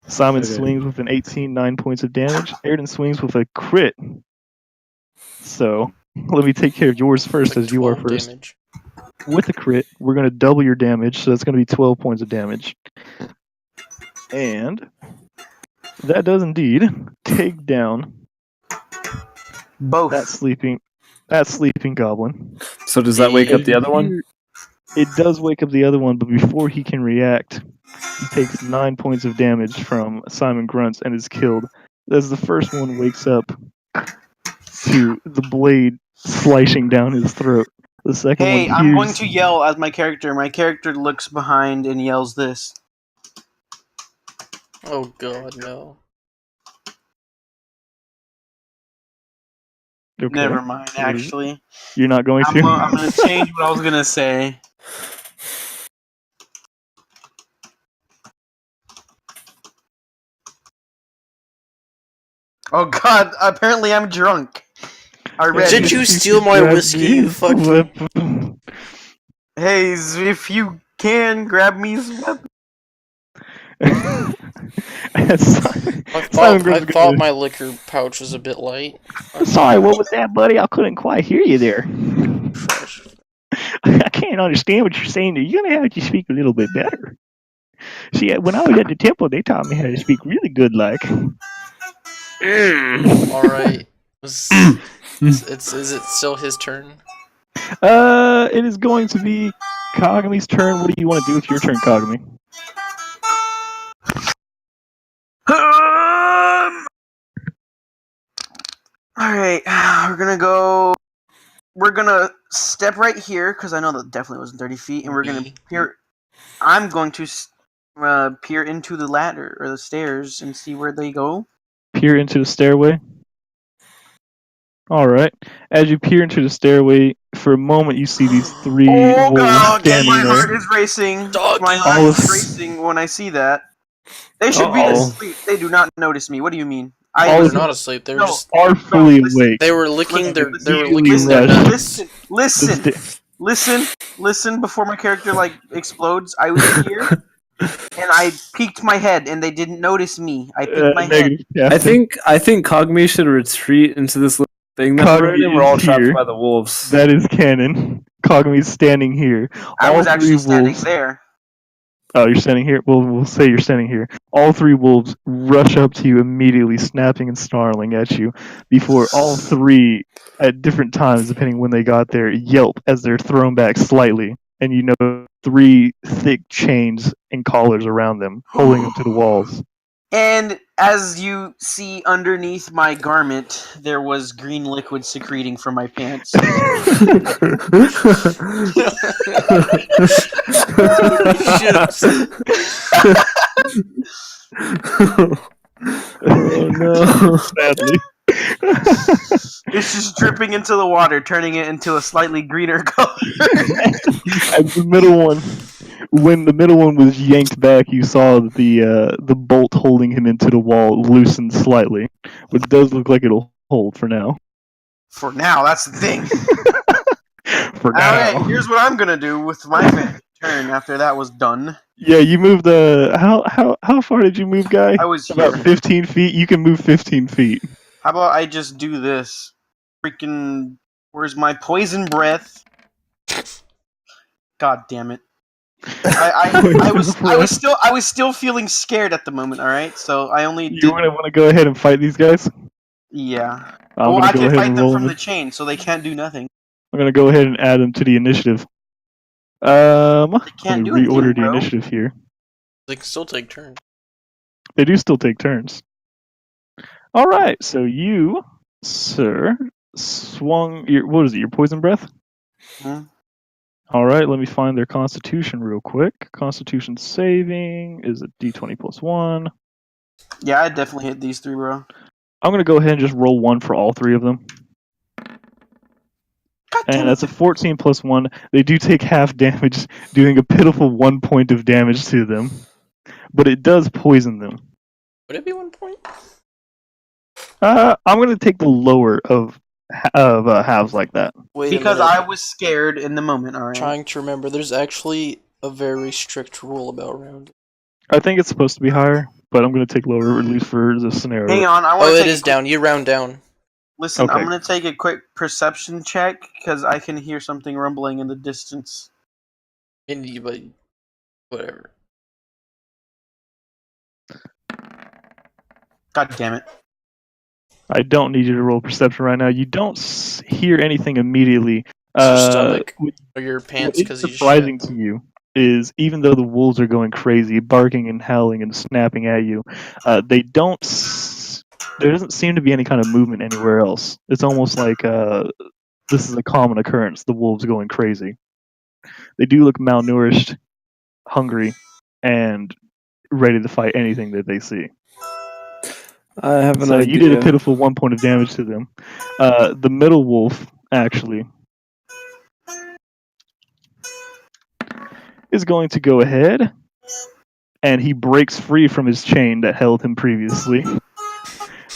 Simon Okay. swings with an 18, 9 points of damage. Airden swings with a crit. So let me take care of yours first, Like as you are 12 first. damage. With a crit, we're going to double your damage, so that's going to be 12 points of damage. And that does indeed take down Both. that sleeping goblin. So does that wake up the other one? It does wake up the other one, but before he can react, he takes 9 points of damage from Simon Grunts and is killed. As the first one wakes up to the blade slicing down his throat. The second Hey, one I'm going hears- to yell at my character. My character looks behind and yells this. Oh god, no. Okay. Never mind, What is it? actually. You're not going to? I'm going to change what I was going to say. Oh god, apparently I'm drunk. I read Did you steal my Grab whiskey, me you fucking- weapon. Hey, if you can, grab me some weapon. I Simon thought Grunts gonna- my liquor pouch was a bit light. Sorry, what was that, buddy? I couldn't quite hear you there. Fresh. I can't understand what you're saying. You're gonna have to speak a little bit better. See, when I was at the temple, they taught me how to speak really good, like. Alright. Is it still his turn? It is going to be Kagami's turn. What do you want to do with your turn, Kagami? Alright, we're gonna go. We're gonna step right here, because I know that definitely wasn't 30 feet, and we're gonna peer. I'm going to peer into the ladder, or the stairs, and see where they go. Peer into the stairway. All right. As you peer into the stairway, for a moment you see these three Oh wolves god, standing my there. heart is racing. Doggy. My heart All is of racing when I see that. They should be Uh-oh. asleep. They do not notice me. What do you mean? I All They're of was them not asleep. They were no, just are no. fully Listen, awake. they were licking listen, their they listen, were Immediately licking their rushed. nuts. listen, The listen. Before my character like explodes, I was here and I peeked my head, and they didn't notice me. I peeked my head. negative, I Captain. think Cogme should retreat into this little thing that we're in, Kagami and we're is all trapped here. by the wolves. That is canon. Kagami's standing here. I All was three actually standing wolves. there. Oh, you're standing here? Well, we'll say you're standing here. All three wolves rush up to you immediately, snapping and snarling at you, before all three, at different times, depending when they got there, yelp as they're thrown back slightly. And you know, three thick chains and collars around them, holding them to the walls. And as you see underneath my garment, there was green liquid secreting from my pants. Oh no! Sadly. It's just dripping into the water, turning it into a slightly greener color. And the middle one, when the middle one was yanked back, you saw the bolt holding him into the wall loosen slightly, but it does look like it'll hold for now. For now, that's the thing. For now. Alright, here's what I'm gonna do with my fancy turn after that was done. Yeah, you moved the how far did you move, guy? I was About here. 15 feet. You can move 15 feet. How about I just do this? Freaking. Where's my poison breath? God damn it. I was still feeling scared at the moment, alright? So I only You did. want to go ahead and fight these guys? Yeah. I'm Well, gonna I go can ahead fight and them roll from them. the chain, so they can't do nothing. I'm gonna go ahead and add them to the initiative. They Let can't me do anything, reorder the bro. initiative here. They can still take turns. They do still take turns. All right, so you, sir, swung your what is it? Your poison breath. Hmm? All right, let me find their Constitution real quick. Constitution saving is a D20 plus one. Yeah, I definitely hit these three, bro. I'm gonna go ahead and just roll one for all three of them, God damn and it. that's a 14 plus one. They do take half damage, doing a pitiful 1 point of damage to them, but it does poison them. Would it be 1 point? I'm gonna take the lower of halves like that. Wait Because a minute. I was scared in the moment, alright? Trying to remember. There's actually a very strict rule about round. I think it's supposed to be higher, but I'm gonna take lower at least for the scenario. Hang on, I want Oh, to it take is down. You round down. Listen, Okay. I'm gonna take a quick perception check because I can hear something rumbling in the distance. But whatever. God damn it. I don't need you to roll perception right now. You don't hear anything immediately. It's your stomach What or your pants is because you surprising shit. to you is even though the wolves are going crazy, barking and howling and snapping at you, they don't. There doesn't seem to be any kind of movement anywhere else. It's almost like this is a common occurrence. The wolves going crazy. They do look malnourished, hungry, and ready to fight anything that they see. I have an So idea. you did a pitiful 1 point of damage to them. The middle wolf actually is going to go ahead and he breaks free from his chain that held him previously.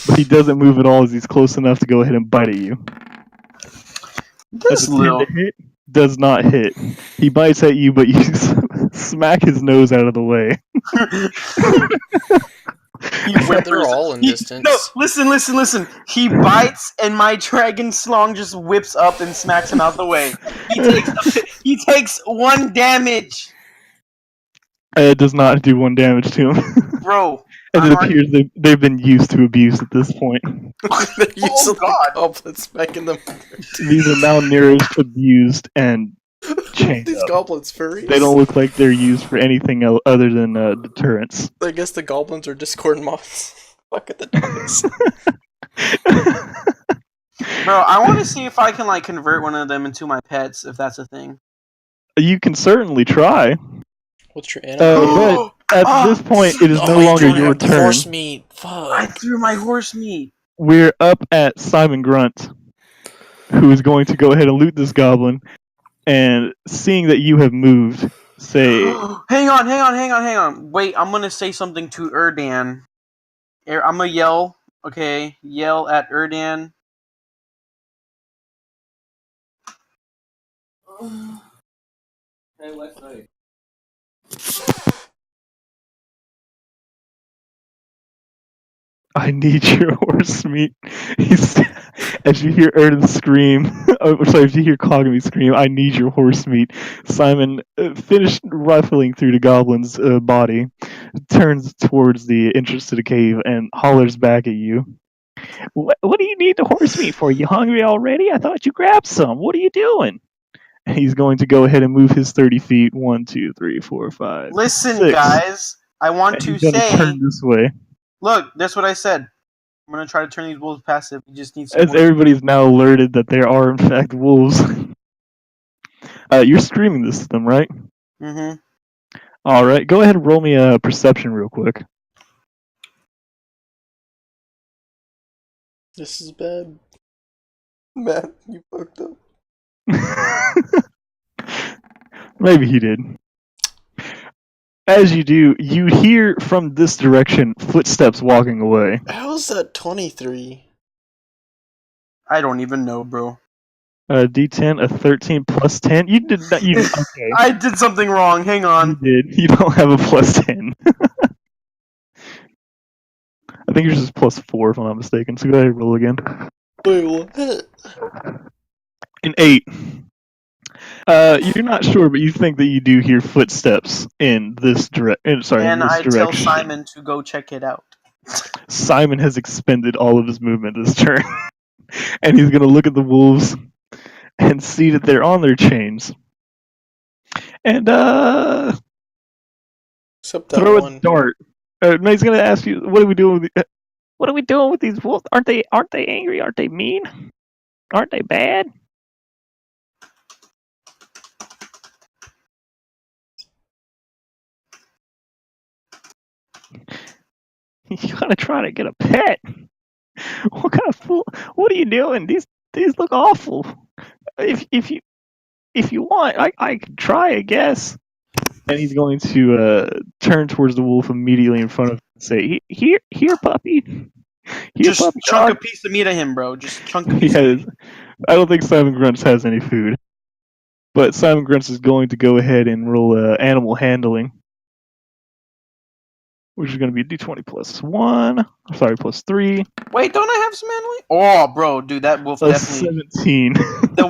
But he doesn't move at all as he's close enough to go ahead and bite at you. This That's a 10 little. to hit. Does not hit. He bites at you, but you smack his nose out of the way. They're all in distance. No, listen. He bites, and my dragon slong just whips up and smacks him out the way. He takes 1 damage, It does not do 1 damage to him. bro. As it appears they've been used to abuse at this point. They're using God. the goblins smacking them. These are malnourished, abused, and chained These up. goblins furries. They don't look like they're used for anything other than deterrence. I guess the goblins are Discord mods. Fuck at the dogs. Bro, I want to see if I can like convert one of them into my pets, if that's a thing. You can certainly try. What's your animal? But at this point, it is no longer your turn. Horse meat. Fuck. I threw my horse meat. We're up at Simon Grunt. who is going to go ahead and loot this goblin. And seeing that you have moved, say, hang on. Wait, I'm gonna say something to Erdan. I'm gonna yell. Okay, yell at Erdan. Hey, Wesley. I need your horse meat. As you hear Erden scream, as you hear Kogami scream, I need your horse meat. Simon, finished rifling through the goblin's body, turns towards the entrance to the cave and hollers back at you. What do you need the horse meat for? You hungry already? I thought you grabbed some. What are you doing? He's going to go ahead and move his 30 feet. 1, 2, 3, 4, 5, Listen, 6. guys. I want And to he's going to say. turn this way. Look, that's what I said. I'm gonna try to turn these wolves passive. We just need some. As everybody's now alerted that there are in fact wolves. You're streaming this to them, right? Mm-hmm. All right. Go ahead and roll me a perception real quick. This is bad. Matt, you fucked up. Maybe he did. As you do, you hear from this direction footsteps walking away. How is that 23? I don't even know, bro. D10, a 13 plus 10. You did not. You okay? I did something wrong. Hang on. You did. You don't have a plus 10. I think yours is plus 4, if I'm not mistaken. So go ahead and roll again. Wait, what? An 8. You're not sure, but you think that you do hear footsteps in this direction. And I tell Simon to go check it out. Simon has expended all of his movement this turn, and he's going to look at the wolves and see that they're on their chains, and Except that throw one. a dart. No, he's going to ask you, "What are we doing? What are we doing with these wolves? Aren't they angry? Aren't they mean? Aren't they bad?" You gotta try to get a pet. What kind of fool? What are you doing? These look awful. If you want, I could try, I guess. And he's going to turn towards the wolf immediately in front of him and say, "Here, puppy. Here, Just puppy chunk dog." a piece of meat at him, bro. Just chunk a piece of meat. I don't think Simon Grunts has any food, but Simon Grunts is going to go ahead and roll animal handling, which is going to be D20 plus 1. Sorry, plus 3. Wait, don't I have some handling? Oh, bro, dude, that wolf A definitely. 17. The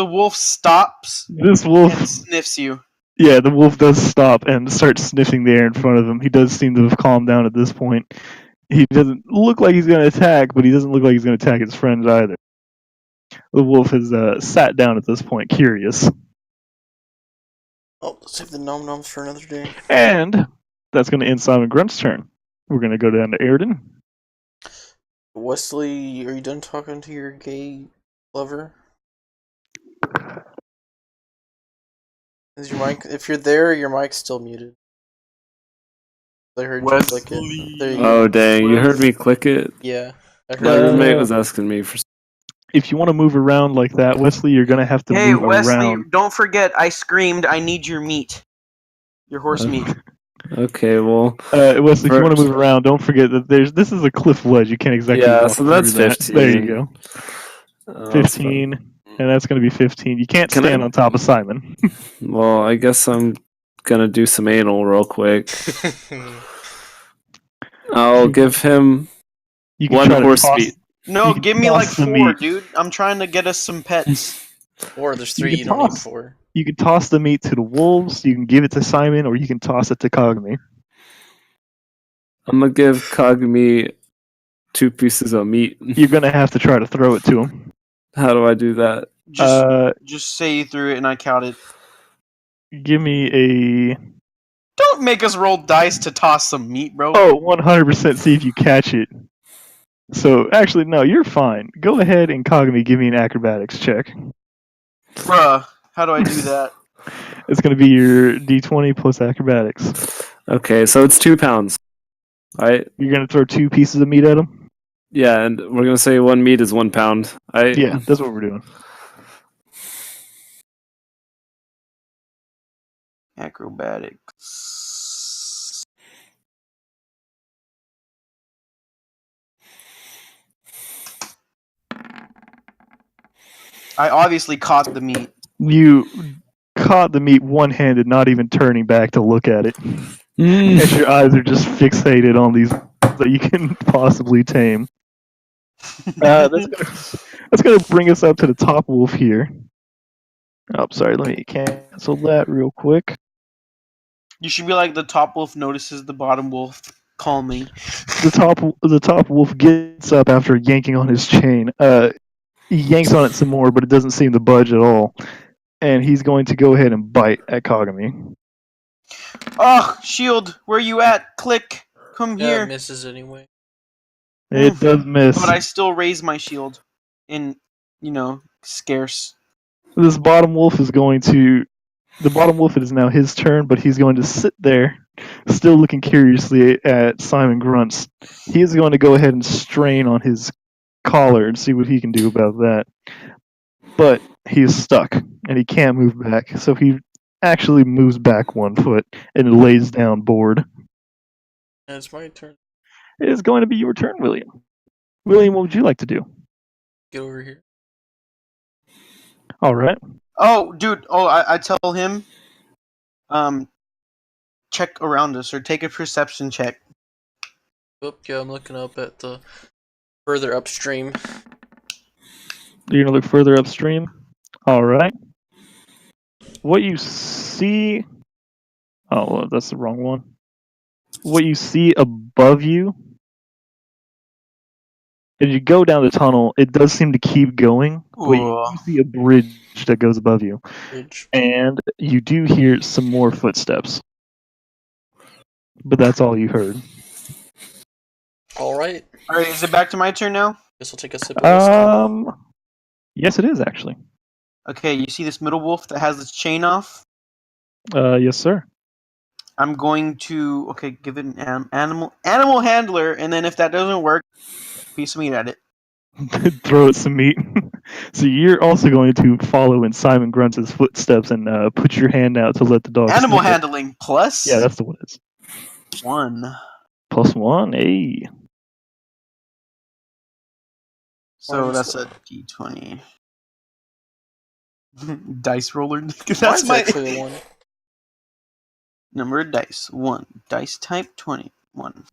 wolf stops This wolf. and sniffs you. Yeah, the wolf does stop and starts sniffing the air in front of him. He does seem to have calmed down at this point. He doesn't look like he's going to attack, but he doesn't look like he's going to attack his friends either. The wolf has sat down at this point, curious. Oh, let's save the nom noms for another day. And that's going to end Simon Grunt's turn. We're going to go down to Airden. Wesley, are you done talking to your gay lover? Is your mic? If you're there, your mic's still muted. I heard you click it. There you go. Oh dang! You heard me click it. Yeah, I heard My you. roommate was asking me for. If you want to move around like that, Wesley, you're going to have to Hey, move Wesley, around. don't forget, I screamed, I need your meat. Your horse meat. Okay, well. Wesley, if you want to move around, don't forget that this is a cliff ledge. You can't exactly walk so that's through that. 15. There you go. 15, and that's going to be 15. You can't stand on top of Simon. Well, I guess I'm gonna do some anal real quick. I'll give him You can one try to horse toss- meat. No, You can give me like toss the 4, meat. dude. I'm trying to get us some pets. Or there's You 3 can you don't need toss. 4. You can toss the meat to the wolves, you can give it to Simon, or you can toss it to Kogami. I'm gonna give Kagami 2 pieces of meat. You're going to have to try to throw it to him. How do I do that? Just say you threw it and I counted. Give me a... Don't make us roll dice to toss some meat, bro. Oh, 100% see if you catch it. So, actually, no, you're fine. Go ahead and Kogami give me an acrobatics check. Bruh, how do I do that? It's going to be your D20 plus acrobatics. Okay, so it's 2 pounds. Right? You're going to throw 2 pieces of meat at him? Yeah, and we're gonna say 1 meat is 1 pound. Yeah, that's what we're doing. Acrobatics. I obviously caught the meat. You caught the meat one-handed, not even turning back to look at it. And your eyes are just fixated on these that you can possibly tame. That's gonna bring us up to the top wolf here. Oh, sorry. Let me cancel that real quick. You should be like the top wolf notices the bottom wolf calmly. The top wolf gets up after yanking on his chain. He yanks on it some more, but it doesn't seem to budge at all. And he's going to go ahead and bite at Kagami. Oh, shield, where you at? Click, come Yeah, here. it misses anyway. It does miss. But I still raise my shield. In, scarce. This bottom wolf is going to. The bottom wolf, it is now his turn, but he's going to sit there, still looking curiously at Simon Grunts. He is going to go ahead and strain on his collar and see what he can do about that. But he is stuck, and he can't move back, so he actually moves back 1 foot and lays down bored. And it's my turn. It is going to be your turn, William. William, what would you like to do? Get over here. All right. Oh, dude. Oh, I tell him, check around us or take a perception check. Oh, yeah, I'm looking up at the further upstream. You're going to look further upstream? All right. What you see... Oh, well, that's the wrong one. What you see above you, as you go down the tunnel, it does seem to keep going, but you see a bridge that goes above you. Bridge. And you do hear some more footsteps. But that's all you heard. Alright. Alright, is it back to my turn now? Guess I'll take a sip of whiskey. Yes, it is, actually. Okay, you see this middle wolf that has its chain off? Yes, sir. I'm going to give it an animal handler, and then if that doesn't work, piece of meat at it. Throw it some meat. So you're also going to follow in Simon Grunts' footsteps and put your hand out to let the dog. Animal sniff it. handling plus. Yeah, that's the one. It is. 1. +1. Hey. So that's a D20. Dice roller. That's Mine's my actually a 1. number of dice. 1. Dice type 21.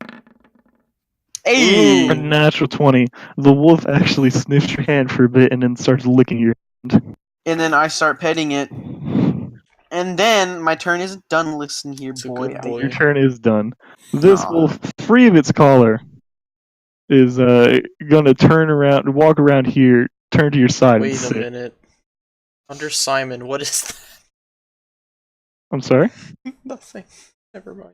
Hey! A natural 20. The wolf actually sniffs your hand for a bit and then starts licking your hand. And then I start petting it. And then my turn isn't done. Listen here, It's a boy. good boy. Your turn is done. This Aw. wolf, free of its collar, is gonna turn around, walk around here, turn to your side, and Wait a sit. minute. Under Simon, what is that? I'm sorry. Nothing. Never mind.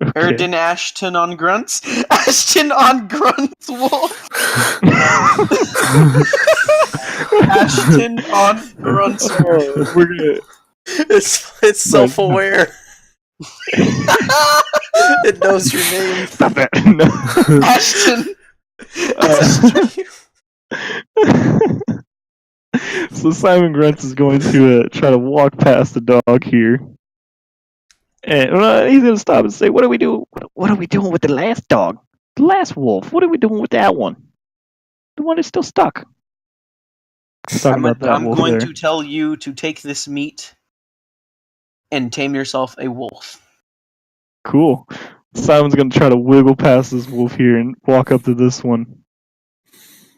Okay. Erden Ashton on grunts. Ashton on grunts wolf. Ashton on grunts. We're gonna. It's self-aware. It knows your name. Stop that. Ashton. So Simon Grunts is going to try to walk past the dog here, and he's going to stop and say, "What are we doing? What are we doing with the last dog? The last wolf? What are we doing with that one? The one is still stuck." Talking about that I'm wolf going there. to tell you to take this meat and tame yourself a wolf. Cool. Simon's going to try to wiggle past this wolf here and walk up to this one.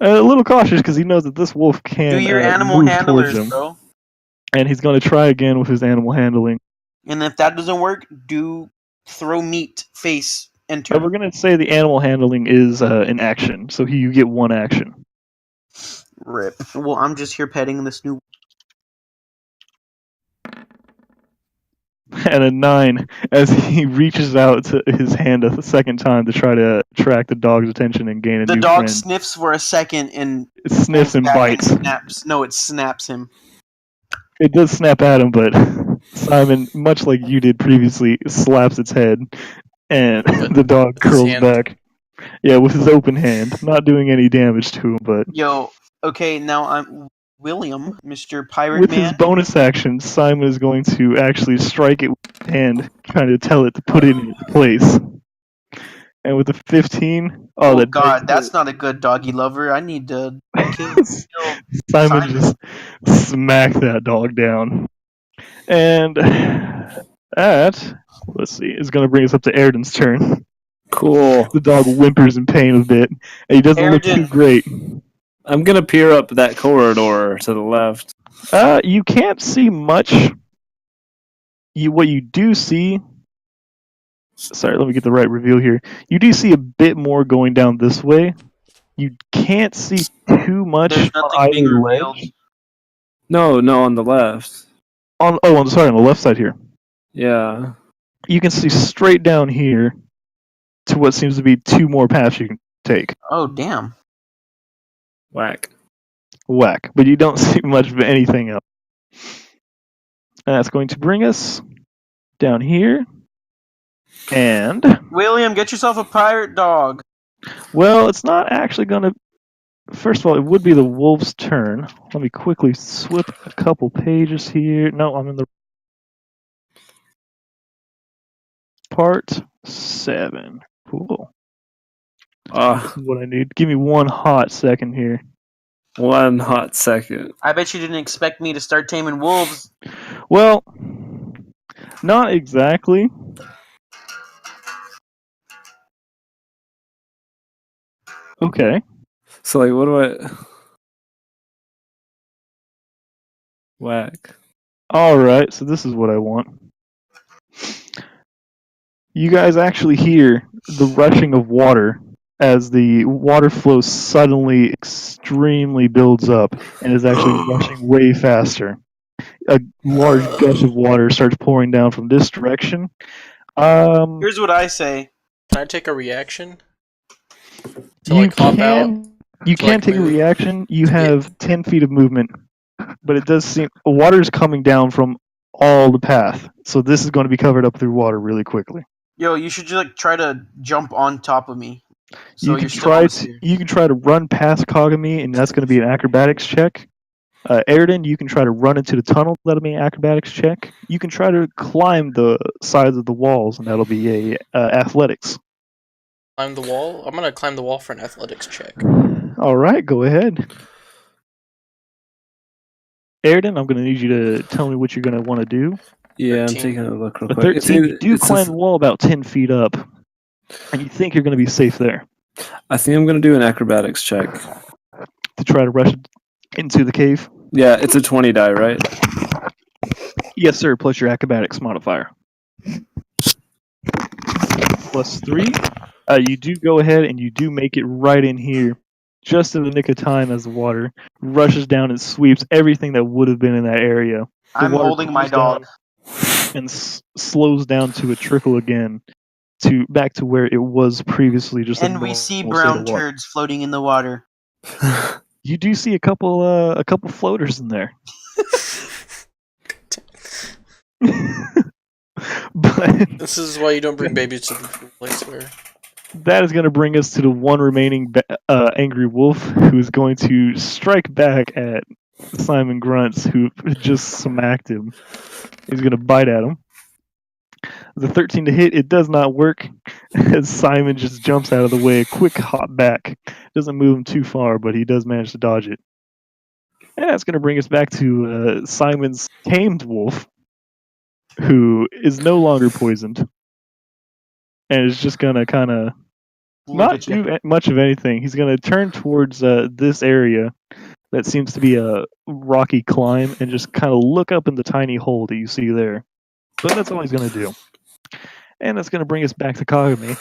A little cautious because he knows that this wolf can Do your animal move towards handlers, him. bro. And he's going to try again with his animal handling. And if that doesn't work, do throw meat, face, enter. We're going to say the animal handling is an action, so you get 1 action. Rip. Well, I'm just here petting this new. And a 9 as he reaches out to his hand a second time to try to attract the dog's attention and gain a The new dog friend. sniffs for a second and It sniffs and back bites. snaps. No, it snaps him. It does snap at him, but Simon, much like you did previously, slaps its head, and the dog with his curls hand? back. Yeah, with his open hand, not doing any damage to him, but Yo, okay, now William, Mr. Pirate With his Man. bonus action, Simon is going to actually strike it with his hand, trying to tell it to put it in its place. And with the 15, Oh that does God, that's not a good doggy lover. I need to kill hit. Simon Simon. just smacked that dog down. And that, let's see, is going to bring us up to Airden's turn. Cool. The dog whimpers in pain a bit, and he doesn't look too Airden. great. I'm gonna peer up that corridor to the left. You can't see much. What you do see, sorry, let me get the right reveal here. You do see a bit more going down this way. You can't see too much There's on nothing being either revealed. ledge. No, on the left. On the left side here. Yeah. You can see straight down here to what seems to be 2 more paths you can take. Oh damn. Whack. Whack. But you don't see much of anything else. And that's going to bring us down here. And, William, get yourself a pirate dog. well, it's not actually going to. First of all, it would be the wolf's turn. Let me quickly flip a couple pages here. No, I'm in the part 7. Cool. This is what I need. Give me one hot second here. 1 hot second. I bet you didn't expect me to start taming wolves. Well, not exactly. Okay. So like, what do I? Whack. Alright, so this is what I want. You guys actually hear the rushing of water as the water flow suddenly extremely builds up and is actually rushing way faster. A large gush of water starts pouring down from this direction. Here's what I say. Can I take a reaction? To You like hop out? can take a move? reaction. You To get- have 10 feet of movement, but it does seem water is coming down from all the path, so this is going to be covered up through water really quickly. Yo, you should just like try to jump on top of me. So You can you're still on the sphere. try to run past Kagami, and that's going to be an acrobatics check. Airden, you can try to run into the tunnel. That'll be an acrobatics check. You can try to climb the sides of the walls, and that'll be a athletics. Climb the wall? I'm gonna climb the wall for an athletics check. All right, go ahead. Airden, I'm going to need you to tell me what you're going to want to do. Yeah, 13. I'm taking a look real A quick. 13, you do climb the wall about 10 feet up, and you think you're going to be safe there I think I'm gonna do an acrobatics check. to try to rush into the cave. Yeah, it's a 20 die, right? Yes, sir, plus your acrobatics modifier. Plus 3. You do go ahead and you do make it right in here, just in the nick of time as the water rushes down and sweeps everything that would have been in that area. I'm water holding my cools dog. down and slows down to a trickle again, to back to where it was previously. Just a And we normal see state brown of water. turds floating in the water. You do see a couple floaters in there. But This is why you don't bring babies to the place where. that is going to bring us to the one remaining angry wolf, who is going to strike back at Simon Grunts, who just smacked him. He's going to bite at him. The 13 to hit, it does not work, as Simon just jumps out of the way. A quick hop back. Doesn't move him too far, but he does manage to dodge it. And that's going to bring us back to Simon's tamed wolf, who is no longer poisoned, and is just going to kind of not do much of anything. He's going to turn towards this area that seems to be a rocky climb and just kind of look up in the tiny hole that you see there. But that's all he's going to do. And that's going to bring us back to Kagami.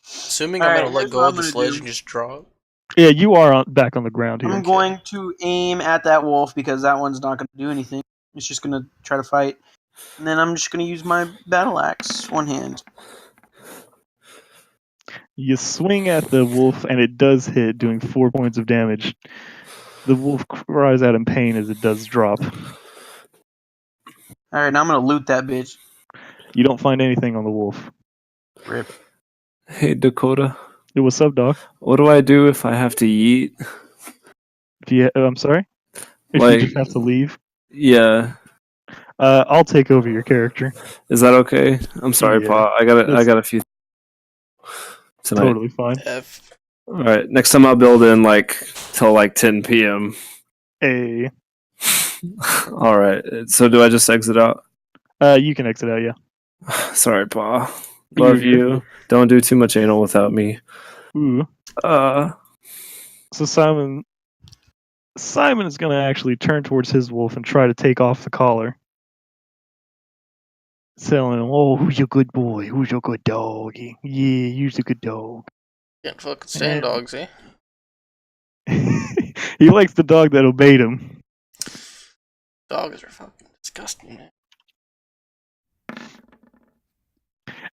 Assuming All I'm right, gonna let here's go what of I'm the gonna sledge do. and just drop. Yeah, you are back on the ground here. I'm going to aim at that wolf because that one's not going to do anything. It's just going to try to fight. And then I'm just going to use my battle axe, one hand. You swing at the wolf, and it does hit, doing 4 points of damage. The wolf cries out in pain as it does drop. Alright, now I'm going to loot that bitch. You don't find anything on the wolf. Rip. Hey, Dakota. What's up, dog? What do I do if I have to yeet? I'm sorry. If you Like, just have to leave, yeah. I'll take over your character. Is that okay? I'm sorry, Yeah, Pa. I got that's a few tonight. totally fine. F. All right. Next time I'll build in like till like 10 p.m. Hey, All right. So do I just exit out? you can exit out. Yeah. Sorry, Pa. You're Love good. you. Don't do too much anal without me. Ooh. Uh, So Simon is gonna actually turn towards his wolf and try to take off the collar, telling him, "Oh, who's your good boy? Who's your good dog? Yeah, you're a good dog." Can't fucking stand And dogs, eh? he likes the dog that obeyed him. Dogs are fucking disgusting, man.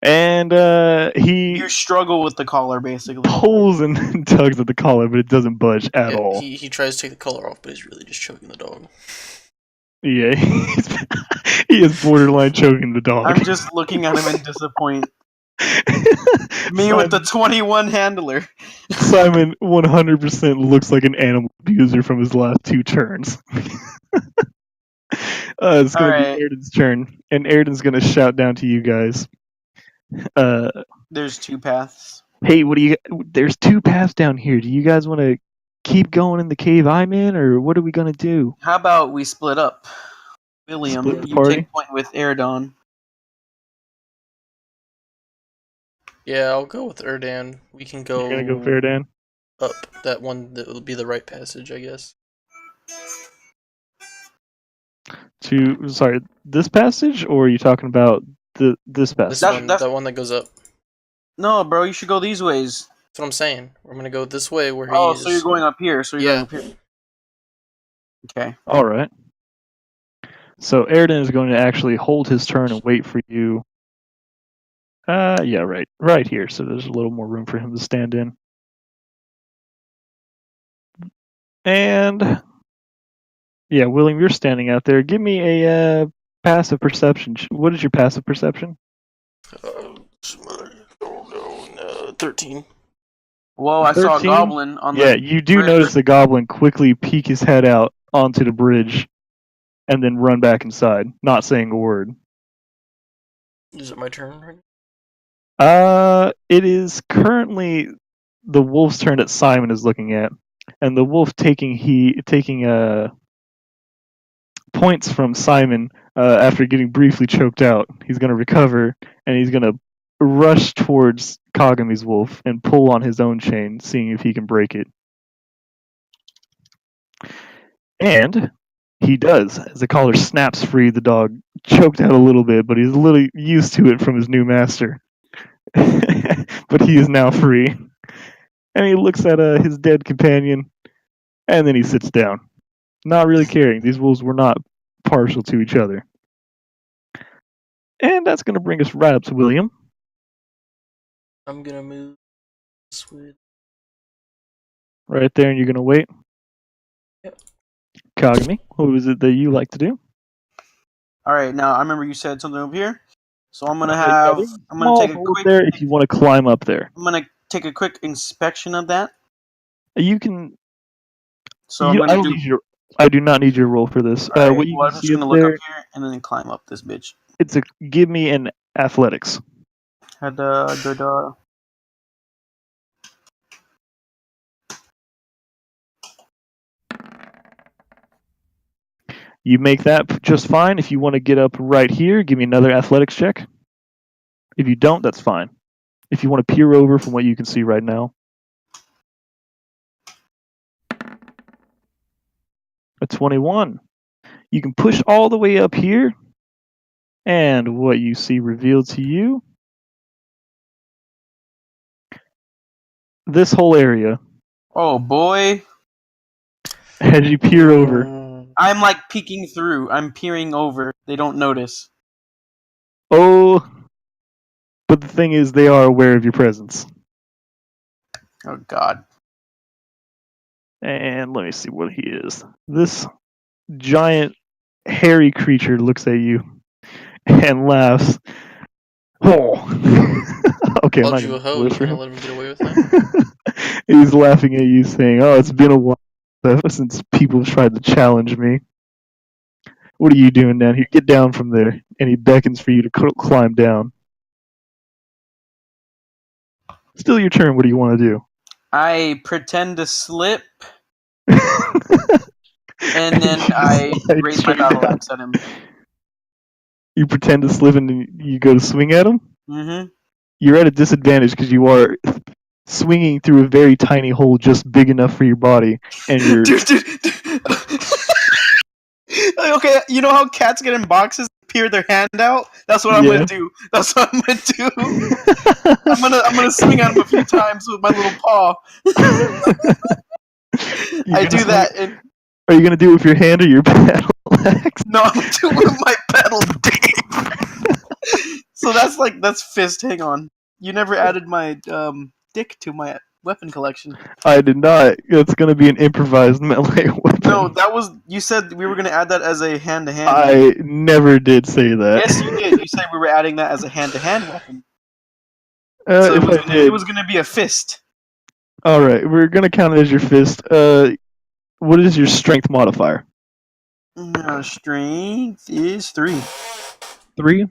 And he You struggle with the collar, basically. pulls and tugs at the collar, but it doesn't budge at Yeah, all. he tries to take the collar off, but he's really just choking the dog. Yeah, he is borderline choking the dog. I'm just looking at him in disappointment. Me with the 21 handler. Simon 100% looks like an animal abuser from his last 2 turns. It's going to Alright. be Airden's turn, and Airden's going to shout down to you guys. There's 2 paths. Hey, there's 2 paths down here. Do you guys want to keep going in the cave I'm in, or what are we going to do? How about we split up? William, Split the you party? take point with Erdon. Yeah, I'll go with Erdan. We can go. You're going to go Fairdan? Up that one. That will be the right passage, I guess. Sorry, this passage, or are you talking about this passage? This one, that one that goes up. No, bro, you should go these ways. That's what I'm saying. We're gonna go this way where he Oh, is. so you're going up here. Yeah. Okay. All right. So Airden is going to actually hold his turn and wait for you. Yeah, right here. So there's a little more room for him to stand in. And yeah, William, you're standing out there. Give me a passive perception. What is your passive perception? 13. Whoa, I saw a 13? goblin on the. Yeah, you do bridge. notice a goblin quickly peek his head out onto the bridge and then run back inside, not saying a word. Is it my turn right It is currently the wolf's turn that Simon is looking at, and the wolf taking points from Simon after getting briefly choked out. He's going to recover, and he's going to rush towards Kagami's wolf and pull on his own chain, seeing if he can break it. And he does. As the collar snaps free, the dog choked out a little bit, but he's a little used to it from his new master. But he is now free. And he looks at his dead companion, and then he sits down. Not really caring. These wolves were not partial to each other. And that's going to bring us right up to William. I'm gonna move this way. Right there, and you're going to wait. Yep. Kagami, what is it that you like to do? Alright, now I remember you said something over here. So I'm gonna have. I'm gonna take a quick. There if you want to climb up there. I'm gonna take a quick inspection of that. You can. So I'm gonna do. I do not need your roll for this. Alright, What you well, can I'm see just gonna up look there, up here and then climb up this bitch. give me an athletics. Da-da. You make that just fine. If you want to get up right here, give me another athletics check. If you don't, that's fine. If you want to peer over from what you can see right now. A 21. You can push all the way up here, and what you see revealed to you, this whole area, Oh boy. as you peer over. I'm like peeking through. I'm peering over. They don't notice. Oh, but the thing is, they are aware of your presence. Oh god. And let me see what he is. This giant, hairy creature looks at you and laughs. Oh. Okay, I'm Called not you going a to hoe. spoil You for gonna him. let him get away with that? He's laughing at you, saying, "Oh, it's been a while. ever since people tried to challenge me. What are you doing down here? Get down from there. And he beckons for you to climb down. Still your turn. What do you want to do? I pretend to slip, And and then you I slide raise my straight battle down. axe at him. You pretend to slip and you go to swing at him? Mm-hmm. You're at a disadvantage because you are swinging through a very tiny hole just big enough for your body. And you're. Dude. Okay, you know how cats get in boxes, peer their hand out? That's what I'm Yeah. gonna do. That's what I'm gonna do. I'm gonna swing at him a few times with my little paw. I do that, and Are you gonna do it with your hand or your battle axe? no, I'm doing with my pedal dick. So that's fist. Hang on, you never added my dick to my weapon collection. I did not. It's gonna be an improvised melee weapon. No, that was you said we were gonna add that as a hand-to-hand. I never did say that. Yes, you did. You said we were adding that as a hand-to-hand weapon. So If I did, it was gonna be a fist. all right, we're gonna count it as your fist. What is your strength modifier? Strength is 3. 3.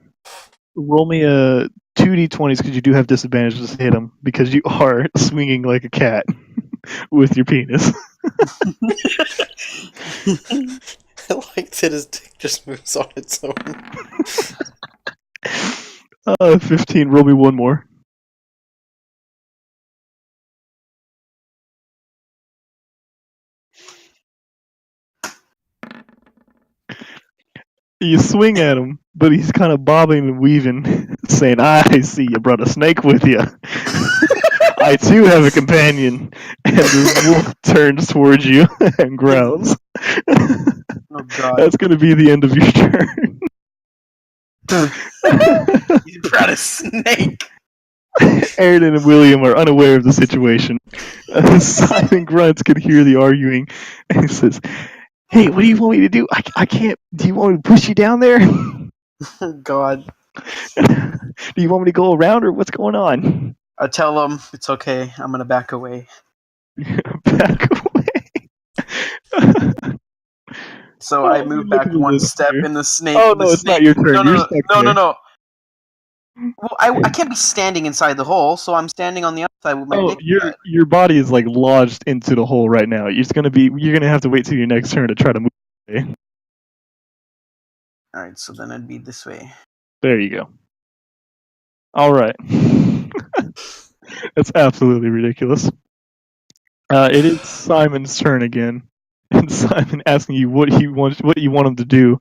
Roll me a 2d20s because you do have disadvantages to hit him because you are swinging like a cat with your penis. I like that his dick just moves on its own. 15. Roll me one more. You swing at him, but he's kind of bobbing and weaving, saying, I see you brought a snake with you. I too have a companion. And the wolf turns towards you and growls. Oh god. That's going to be the end of your turn. You brought a snake. Airden and William are unaware of the situation. Simon Grunts can hear the arguing, and he says, Hey, what do you want me to do? I can't. Do you want me to push you down there? Oh god. Do you want me to go around, or what's going on? I tell him it's okay. I'm gonna back away. Back away. So Oh, I let me move look back at the one list step, here. and the snake. Oh, the no, it's snake, not your turn. No, You're no, stuck no, there. no. Well, I can't be standing inside the hole, so I'm standing on the outside with my Oh, dick. your body is like lodged into the hole right now. You're gonna have to wait till your next turn to try to move away. All right, so then I'd be this way. There you go. All right. That's absolutely ridiculous. It is Simon's turn again, and Simon asking you what you want him to do.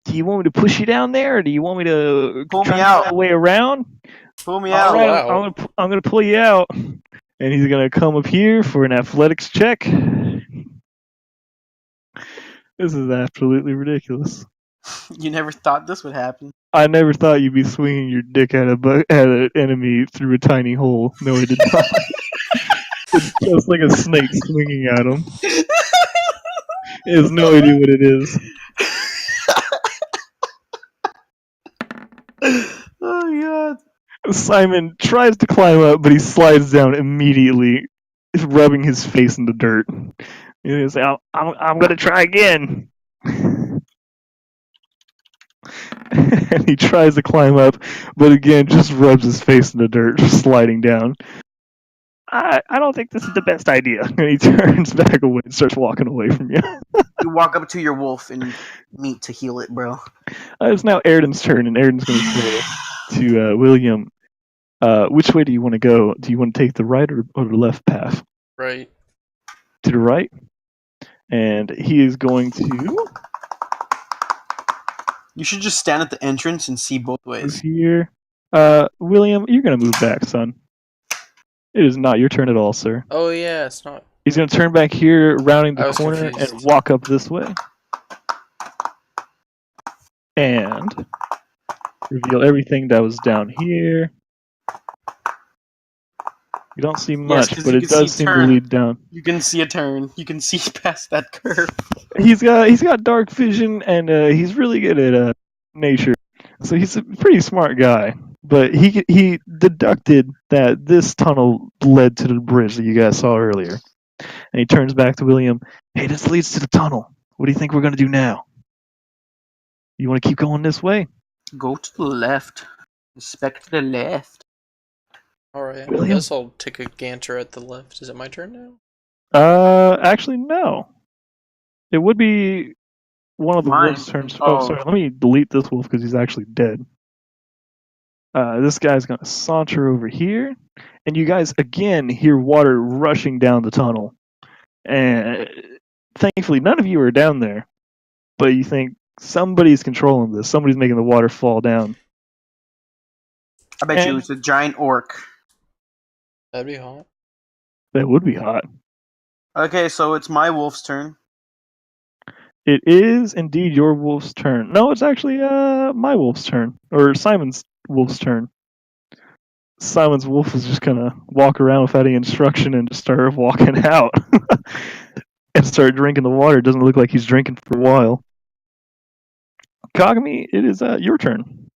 Do you want me to push you down there, or do you want me to Pull try me to go out. all the way around? Pull me All out. right, Wow. I'm gonna pull you out, and he's gonna come up here for an athletics check. This is absolutely ridiculous. You never thought this would happen. I never thought you'd be swinging your dick at an enemy through a tiny hole. No, I did not. It's just like a snake swinging at him. He has no idea what it is. Oh god. Simon tries to climb up, but he slides down immediately, rubbing his face in the dirt. He's like, I'm gonna try again. And he tries to climb up, but again, just rubs his face in the dirt, sliding down. I don't think this is the best idea. And he turns back away and starts walking away from you. You walk up to your wolf and meet to heal it, bro. It's now Airden's turn, and Airden's going to say to William, which way do you want to go? Do you want to take the right or the left path? Right. To the right. And he is going to... You should just stand at the entrance and see both move ways. here. William, you're going to move back, son. It is not your turn at all, sir. Oh yeah, it's not. He's going to turn back here, rounding I the was corner, confused. and walk up this way. And reveal everything that was down here. You don't see much, 'cause but you it can does see seem to turn. lead down. You can see a turn. You can see past that curve. He's got dark vision, and he's really good at nature. So he's a pretty smart guy. But he deducted that this tunnel led to the bridge that you guys saw earlier. And he turns back to William. Hey, this leads to the tunnel. What do you think we're going to do now? You want to keep going this way? Go to the left. Inspect the left. Alright, I William? guess I'll take a ganter at the left. Is it my turn now? Actually, no. It would be one of the Mine. wolf's turns. Oh. Oh, sorry. Let me delete this wolf because he's actually dead. This guy's going to saunter over here. And you guys, again, hear water rushing down the tunnel. And thankfully, none of you are down there. But you think somebody's controlling this. Somebody's making the water fall down. I bet you it's a giant orc. That'd be hot. That would be hot. Okay, so it's my wolf's turn. It is indeed your wolf's turn. No, it's actually my wolf's turn. Or Simon's wolf's turn. Simon's wolf is just gonna walk around without any instruction and just start walking out. And start drinking the water. It doesn't look like he's drinking for a while. Kagami, it is your turn.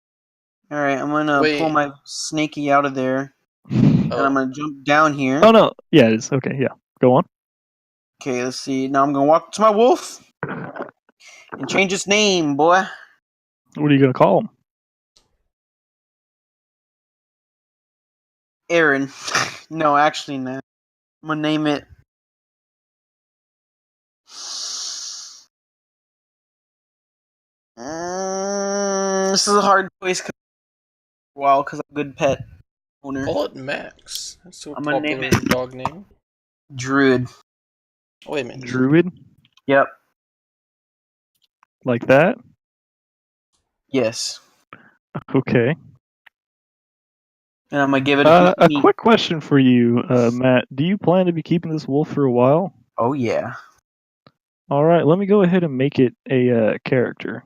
Alright, I'm gonna pull my snaky out of there. And I'm gonna jump down here. Oh no. Yeah, it is. Okay, yeah. Go on. Okay, let's see. Now I'm gonna walk to my wolf and change its name, boy. What are you gonna call him? Aaron. No, actually, no. I'm gonna name it. This is a hard choice for a while because I'm a good pet owner. Call it Max. That's so I'm gonna name popular it dog name. Druid. Oh, wait a minute. Druid? Yep. Like that? Yes. Okay. And I'm gonna give it a quick question for you, Matt. Do you plan to be keeping this wolf for a while? Oh yeah. All right, let me go ahead and make it a character.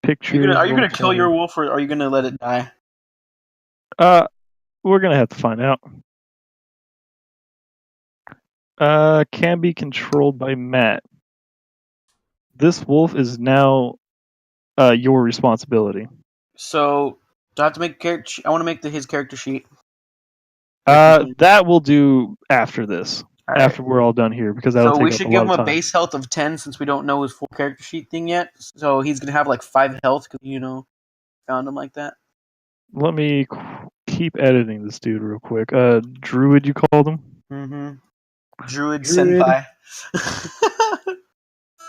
Picture. Are you gonna kill your wolf or are you gonna let it die? We're gonna have to find out. Can be controlled by Matt. This wolf is now your responsibility. So, do I have to make a character? I want to make his character sheet. That we'll do after this. All after we're all done here, because that'll so take we up should a give lot him of a time. base health of 10 since we don't know his full character sheet thing yet. So he's gonna have like 5 health because found him like that. Let me keep editing this dude real quick. Druid, you called him? Mm-hmm. Druid Senpai.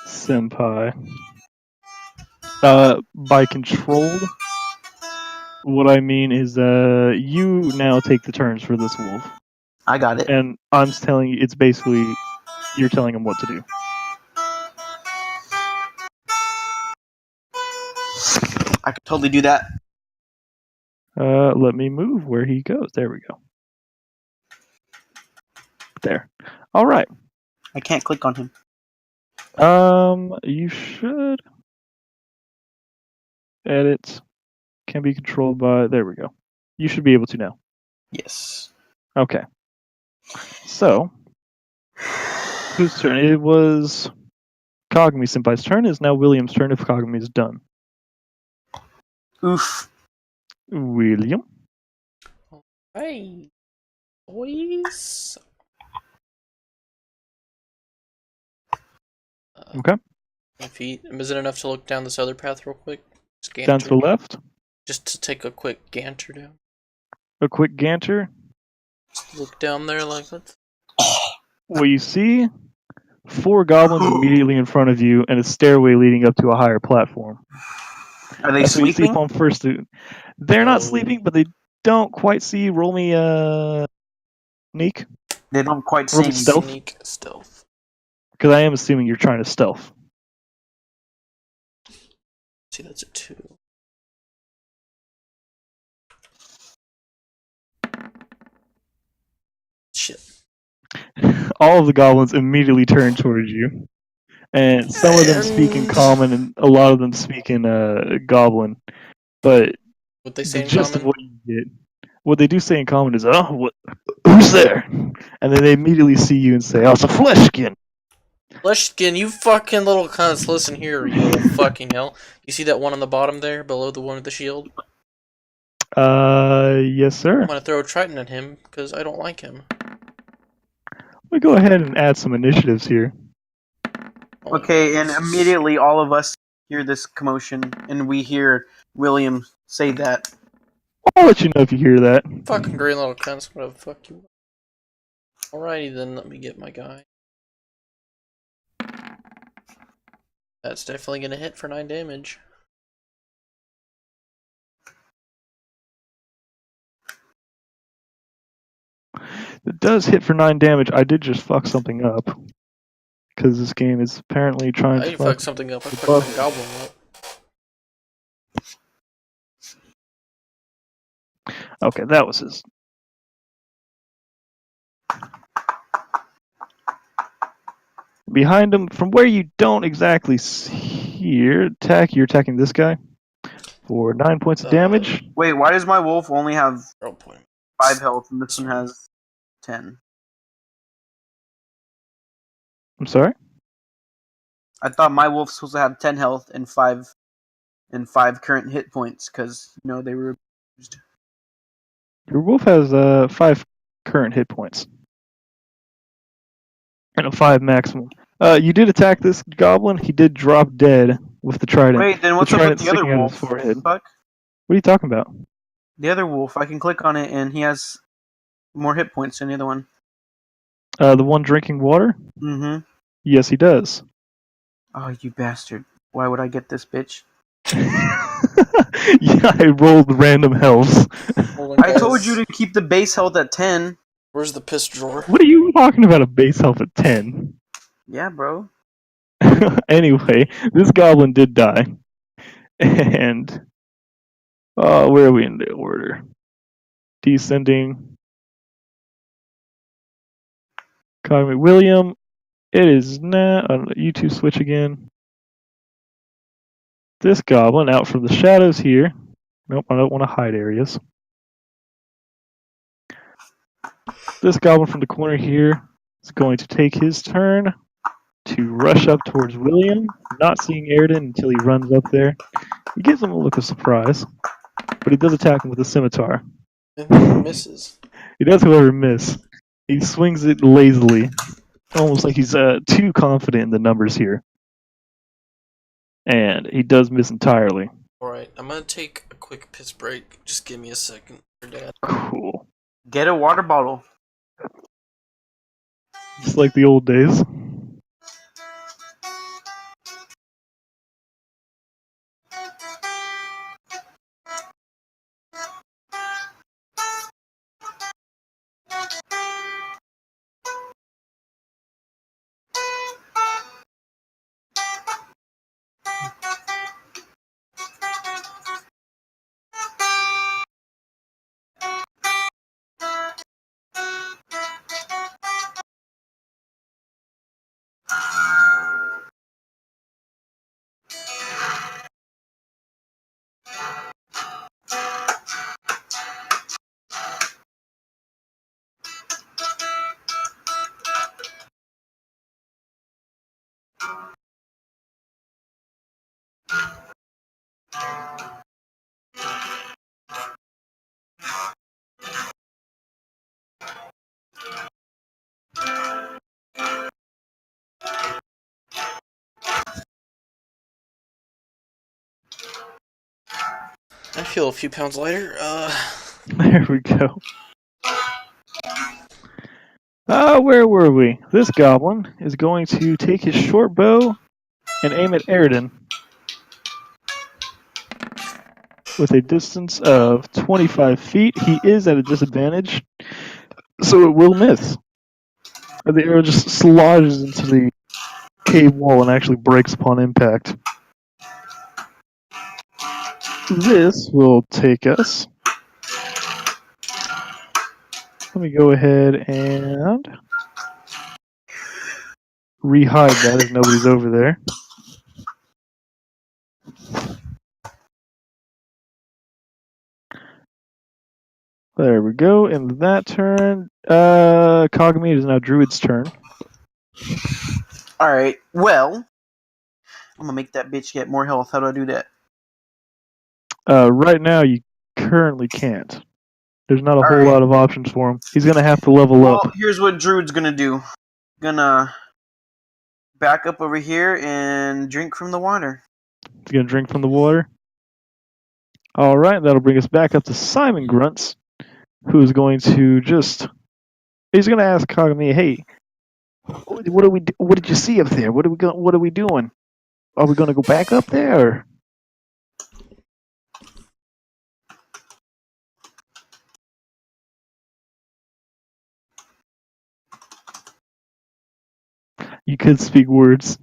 Senpai. By controlled, what I mean is you now take the turns for this wolf. I got it. And I'm telling you, it's basically you're telling him what to do. I could totally do that. Let me move where he goes. There we go. There. All right. I can't click on him. You should edit. Can be controlled by. There we go. You should be able to now. Yes. Okay. So, whose turn? It was Kagami Senpai's turn. It's now William's turn if Kagami is done. Oof. William. Hey, boys. Okay. 10 feet. Is it enough to look down this other path real quick? Down to the left. Just to take a quick ganter down. A quick ganter. Just look down there like that. Well, you see 4 goblins immediately in front of you and a stairway leading up to a higher platform. Are they sleeping? First, they're not sleeping, but they don't quite see. Roll me sneak. They don't quite see stealth. Sneak stealth. Because I am assuming you're trying to stealth. See, that's a 2. Shit. All of the goblins immediately turn towards you. And some of them speak in common and a lot of them speak in goblin. But what they say the in gist common? of what you get, what they do say in common is, who's there? And then they immediately see you and say, oh, it's a flesh skin. Flesh skin, you fucking little cunts. Listen here, you little fucking hell. You see that one on the bottom there, below the one with the shield? Yes, sir. I'm gonna throw a trident at him, because I don't like him. me go ahead and add some initiatives here. Okay, and immediately all of us hear this commotion, and we hear William say that. I'll let you know if you hear that. Fucking green little cunts, whatever the fuck you. Alrighty then, let me get my guy. That's definitely gonna hit for 9 damage. It does hit for 9 damage. I did just fuck something up. Because this game is apparently trying I to didn't fuck fuck something up, I the fucked buff. my goblin up. Okay, that was his. Behind him, from where you don't exactly hear attack, you're attacking this guy for 9 points of damage. Wait, why does my wolf only have 0 point. 5 health and this one has 10? I'm sorry? I thought my wolf's supposed to have 10 health and 5 current hit points because they were abused. Your wolf has 5 current hit points. And a 5 maximum. You did attack this goblin. He did drop dead with the trident. Wait, then what's the up with trident the other sticking out of wolf? his forehead. Fuck. What are you talking about? The other wolf, I can click on it and he has more hit points than the other one. The one drinking water? Mm-hmm. Yes, he does. Oh, you bastard. Why would I get this bitch? Yeah, I rolled random healths. I told you to keep the base health at 10. Where's the piss drawer? What are you talking about a base health at 10? Yeah, bro. Anyway, this goblin did die. And where are we in the order? Descending. Cognitive William. It is now. You two switch again. This goblin out from the shadows here. Nope, I don't want to hide areas. This goblin from the corner here is going to take his turn to rush up towards William, not seeing Airden until he runs up there. He gives him a look of surprise, but he does attack him with a scimitar. And whoever misses. He does, however, miss. He swings it lazily, almost like he's too confident in the numbers here. And he does miss entirely. Alright, I'm gonna take a quick piss break. Just give me a second, Dad. Cool. Get a water bottle. Just like the old days. I feel a few pounds lighter. There we go. Where were we? This goblin is going to take his short bow and aim at Airden with a distance of 25 feet. He is at a disadvantage, so it will miss. The arrow just lodges into the cave wall and actually breaks upon impact. This will take us. Let me go ahead and re-hide that if nobody's over there. There we go. And that turn, Kagami, it is now Druid's turn. Alright, well, I'm gonna make that bitch get more health. How do I do that? Right now, you currently can't. There's not a whole Alright. lot of options for him. He's gonna have to level Well, up. here's what Druid's gonna do. Gonna back up over here and drink from the water. He's gonna drink from the water. All right, that'll bring us back up to Simon Grunts, who is going to just. He's gonna ask Kagami, "Hey, what are we? What did you see up there? What are we doing? Are we gonna go back up there?" Or? You could speak words.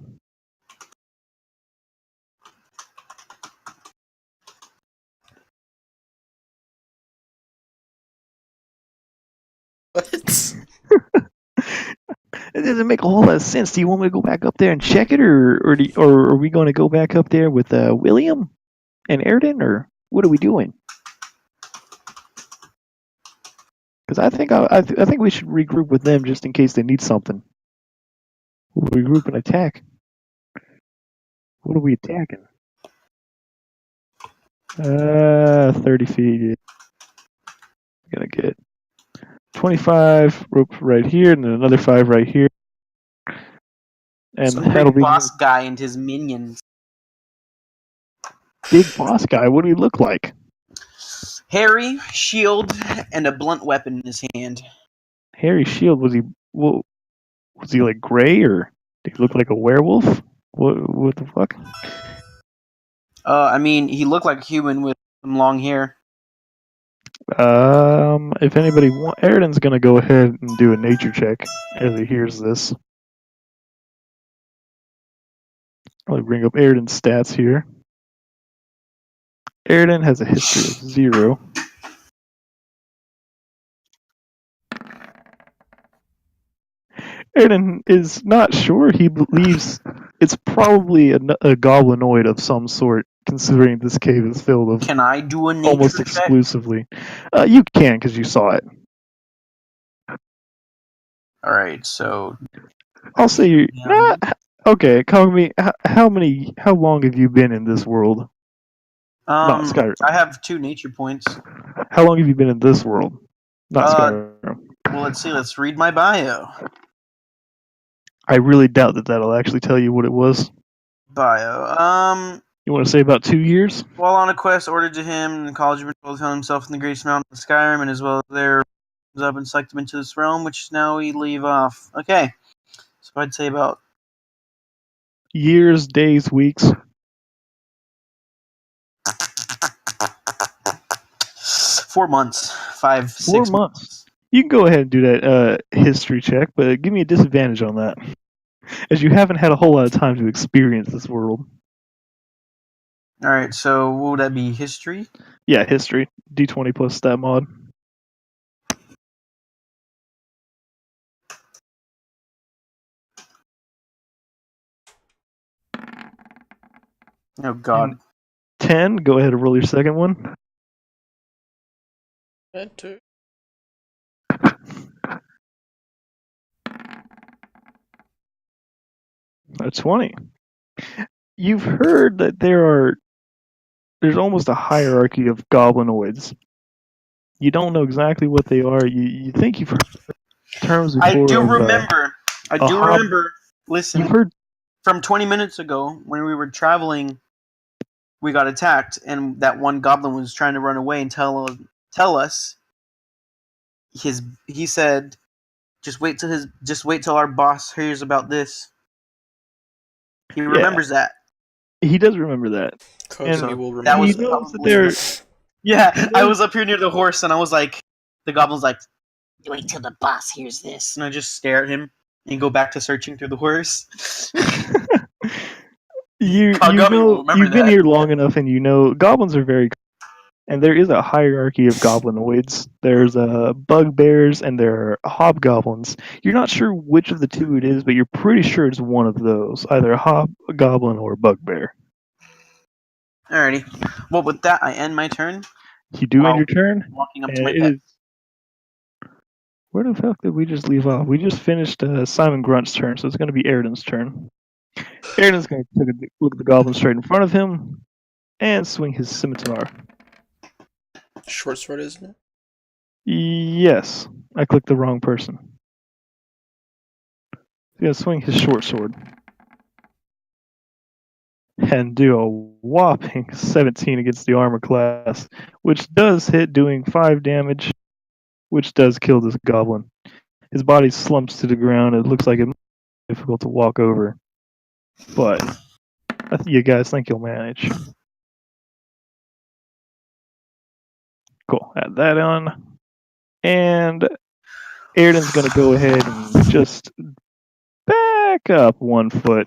What? It doesn't make a whole lot of sense. Do you want me to go back up there and check it, or are we going to go back up there with William and Airden, or what are we doing? Because I think we should regroup with them just in case they need something. We'll regroup and attack. What are we attacking? 30 feet. Yeah. Gonna get 25 rope right here, and then another 5 right here. And Some that'll big be boss guy and his minions. big boss guy. What do he look like? Hairy, shield, and a blunt weapon in his hand. Harry Shield, was he like gray, or did he look like a werewolf? What the fuck? I mean, he looked like a human with some long hair. If anybody Eridan's gonna go ahead and do a nature check as he hears this. I'll bring up Eridan's stats here. Eridan has a history of 0. Eridan is not sure. He believes it's probably a goblinoid of some sort, considering this cave is filled of Can I do a nature almost check? exclusively. You can, because you saw it. Alright, so I'll say you. Yeah. Okay, Kagami, how long have you been in this world? Not Skyrim. I have 2 nature points. How long have you been in this world? Not Skyrim. Well, let's see. Let's read my bio. I really doubt that that'll actually tell you what it was. Bio. You want to say about 2 years? While on a quest ordered to him, the college of Control found himself in the greatest mountain of Skyrim, and as well as there was up and sucked him into this realm, which now we leave off. Okay, so I'd say about Years, days, weeks. 4 months, 5, 6 4 months. You can go ahead and do that history check, but give me a disadvantage on that, as you haven't had a whole lot of time to experience this world. All right, so what would that be? History? Yeah, history. D20 plus stat mod. Oh God. 10. Go ahead and roll your second one. Enter. A 20. You've heard that there's almost a hierarchy of goblinoids. You don't know exactly what they are. You think you've heard terms before. I do of, remember. I do remember. Listen, You've heard. from 20 minutes ago when we were traveling, we got attacked, and that one goblin was trying to run away and tell us. He said, just wait till our boss hears about this. He remembers that. He does remember that. Kagami will that remember was he knows that probably they're. Yeah, I was up here near the horse, and I was like, the goblin's like, wait till the boss hears this, and I just stare at him and go back to searching through the horse. You've been here long enough, and you know goblins are very. And there is a hierarchy of goblinoids. There's bugbears and there are hobgoblins. You're not sure which of the two it is, but you're pretty sure it's one of those, either a hobgoblin or a bugbear. Alrighty. Well, with that, I end my turn. You do end your turn. Walking up to my pet. Where the fuck did we just leave off? We just finished Simon Grunt's turn, so it's going to be Eridan's turn. Eridan's going to take a look at the goblin straight in front of him and swing his scimitar. Short sword, isn't it? Yes, I clicked the wrong person. He's gonna swing his short sword and do a whopping 17 against the armor class, which does hit, doing 5 damage, which does kill this goblin. His body slumps to the ground. It looks like it's difficult to walk over, but I think you guys think you'll manage. Cool. Add that on. And Airden's going to go ahead and just back up 1 foot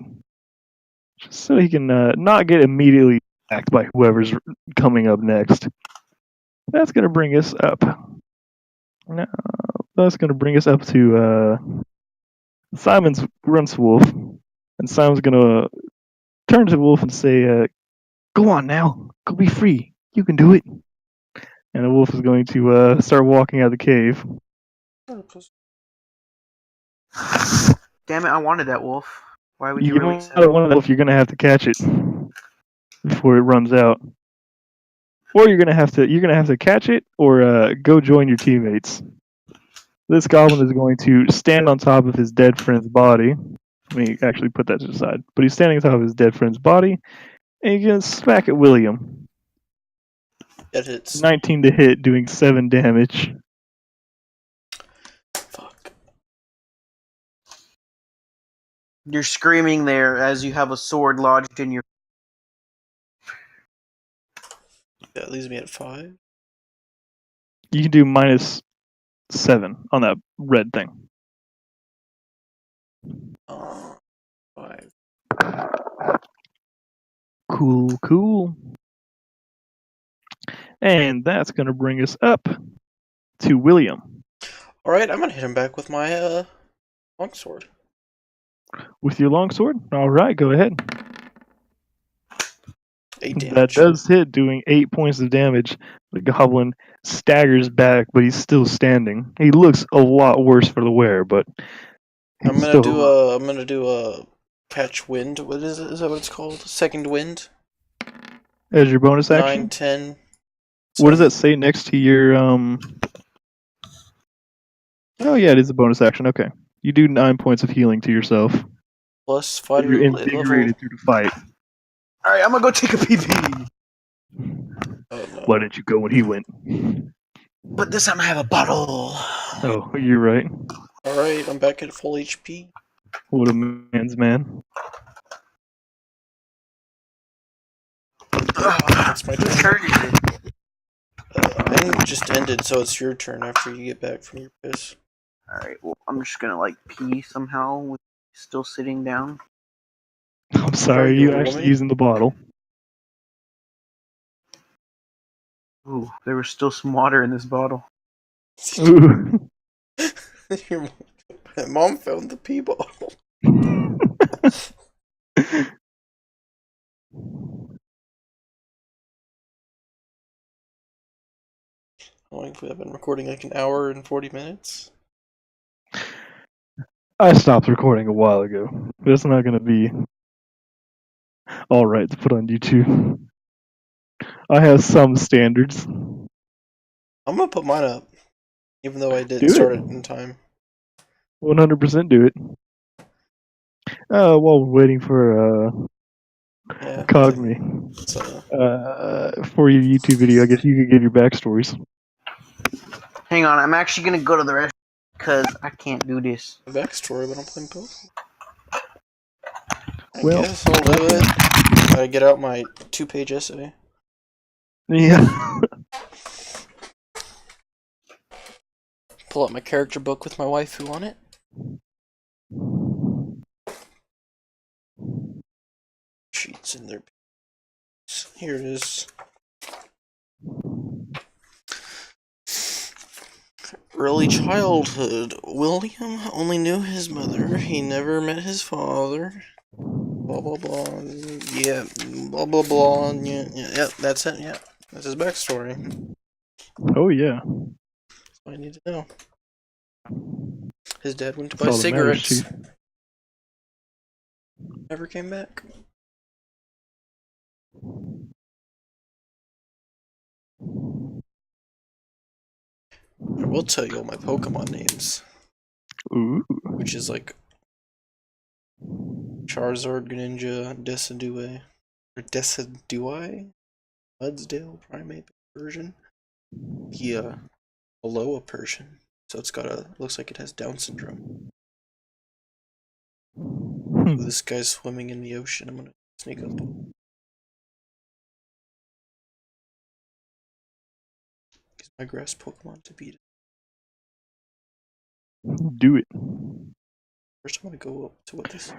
just so he can not get immediately attacked by whoever's coming up next. That's going to bring us up. No, that's going to bring us up to Simon's grunts wolf. And Simon's going to turn to the wolf and say, go on now. Go be free. You can do it. And the wolf is going to start walking out of the cave. Damn it! I wanted that wolf. Why would you You release don't it? want the wolf, you're going to have to catch it before it runs out. Or you're gonna have to catch it or go join your teammates. This goblin is going to stand on top of his dead friend's body. Let me actually put that to the side. But he's standing on top of his dead friend's body, and he's gonna smack at William. That hits. 19 to hit, doing 7 damage. Fuck. You're screaming there as you have a sword lodged in your. That leaves me at 5. You can do -7 on that red thing. 5. Cool. And that's gonna bring us up to William. Alright, I'm gonna hit him back with my longsword. With your longsword? Alright, go ahead. 8 damage. That does hit, doing 8 points of damage. The goblin staggers back, but he's still standing. He looks a lot worse for the wear, but he's I'm still gonna do a catch wind. What is it? Is that what it's called? Second wind? as your bonus 9, action. 10. What does that say next to your Oh yeah, it is a bonus action. Okay, you do 9 points of healing to yourself. Plus fighter You're level. invigorated through the fight. All right, I'm gonna go take a pee. Oh no. Why didn't you go when he went? But this time I have a bottle. Oh, you're right. Alright, I'm back at full HP. What a man's man. That's my Whose turn. turn is it? Mine just ended, so it's your turn after you get back from your piss. All right, well, I'm just gonna like pee somehow with still sitting down. I'm sorry, Sorry, you you a actually woman? using the bottle. Ooh, there was still some water in this bottle. Ooh. Your mom found the pee bottle. How long have we been recording? Like an hour and 40 minutes? I stopped recording a while ago. It's not going to be alright to put on YouTube. I have some standards. I'm gonna put mine up, even though I didn't Do start it. it in time. 100% do it. While we're waiting for Yeah. Cogme So, for your YouTube video, I guess you could give your backstories. Hang on, I'm actually gonna go to the restroom because I can't do this. a backstory, but I'm playing Pokemon. I Well, guess I'll do it. Gotta get out my 2-page essay. Yeah. Pull out my character book with my waifu on it. Sheets in there. Here it is. Early childhood. William only knew his mother. He never met his father. Blah blah blah. Yeah. Blah blah blah. Yeah. That's it. Yeah. That's his backstory. Oh, yeah. That's all I need to know. His dad went to That's buy all that matters, cigarettes. Chief. Never came back. I will tell you all my Pokemon names. Ooh. Which is like Charizard, Greninja, Decidueye, or Decidueye, Mudsdale Primate version, the Alola Persian. So it's got looks like it has Down syndrome. Ooh, this guy's swimming in the ocean. I'm gonna sneak up. Use my grass Pokemon to beat it. Do it. First, I'm gonna go up to what this.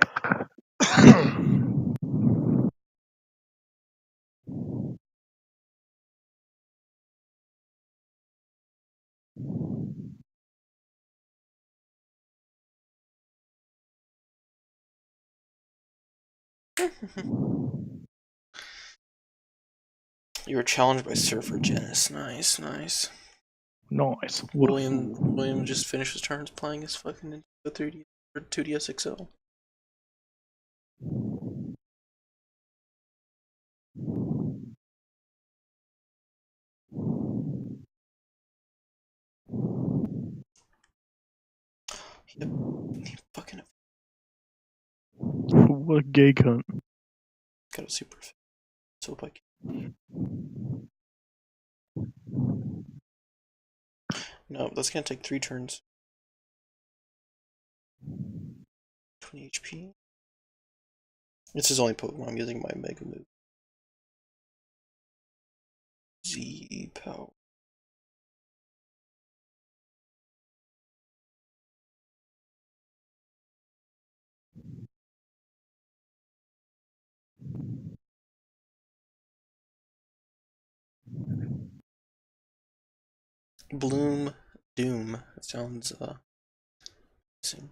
You were challenged by Surfer Genis. Nice, nice. Nice. William just finished his turns playing his fucking Nintendo 3D or 2DS XL. Yep. Fucking What gay cunt. got a super fit. So if I can. No, that's gonna take 3 turns. 20 HP. This is only Pokemon. I'm using my Mega Move. Z Power. Bloom Doom. That sounds interesting.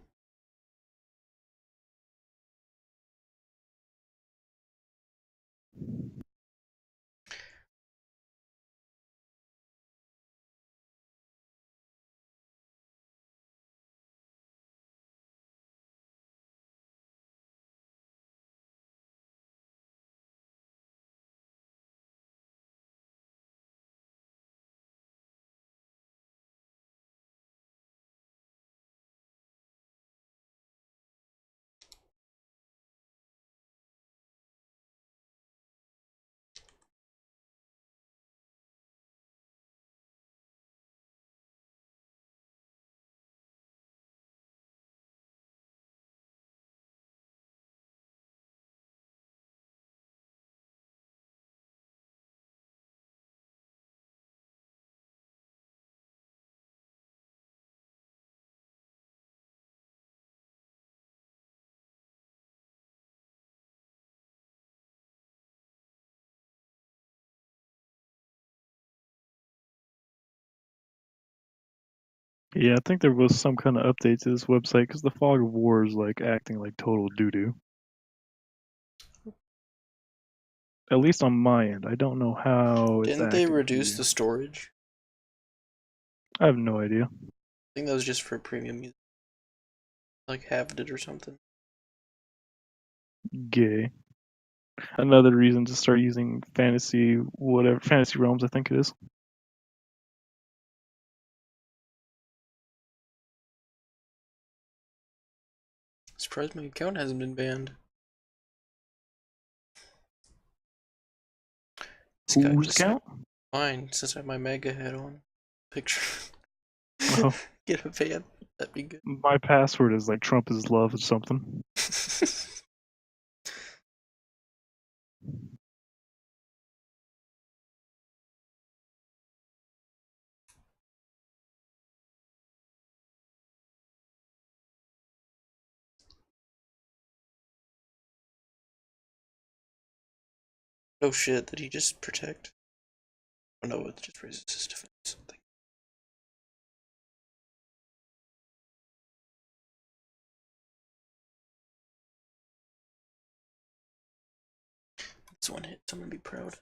Yeah, I think there was some kind of update to this website because the Fog of War is like acting like total doo doo. At least on my end. I don't know how it's Didn't they acting. reduce the storage? I have no idea. I think that was just for premium music. Like halved it or something. Gay. Another reason to start using fantasy realms, I think it is. Surprised my account hasn't been banned. This guy Whose just account? mine since I have my mega head on. Picture. Oh, Get a ban. That'd be good. my password is like Trump is love or something. Oh shit, did he just protect? Oh no, it just raises his defense. Something. This one hit, so I'm gonna be proud.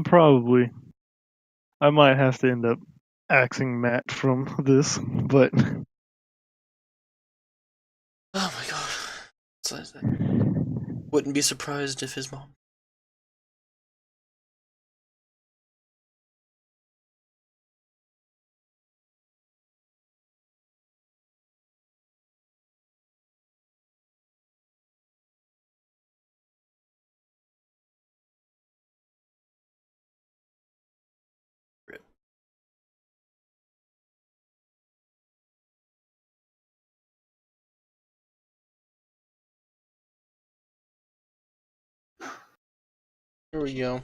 Probably. I might have to end up axing Matt from this, but Oh my god. Wouldn't be surprised if his mom. Here we go.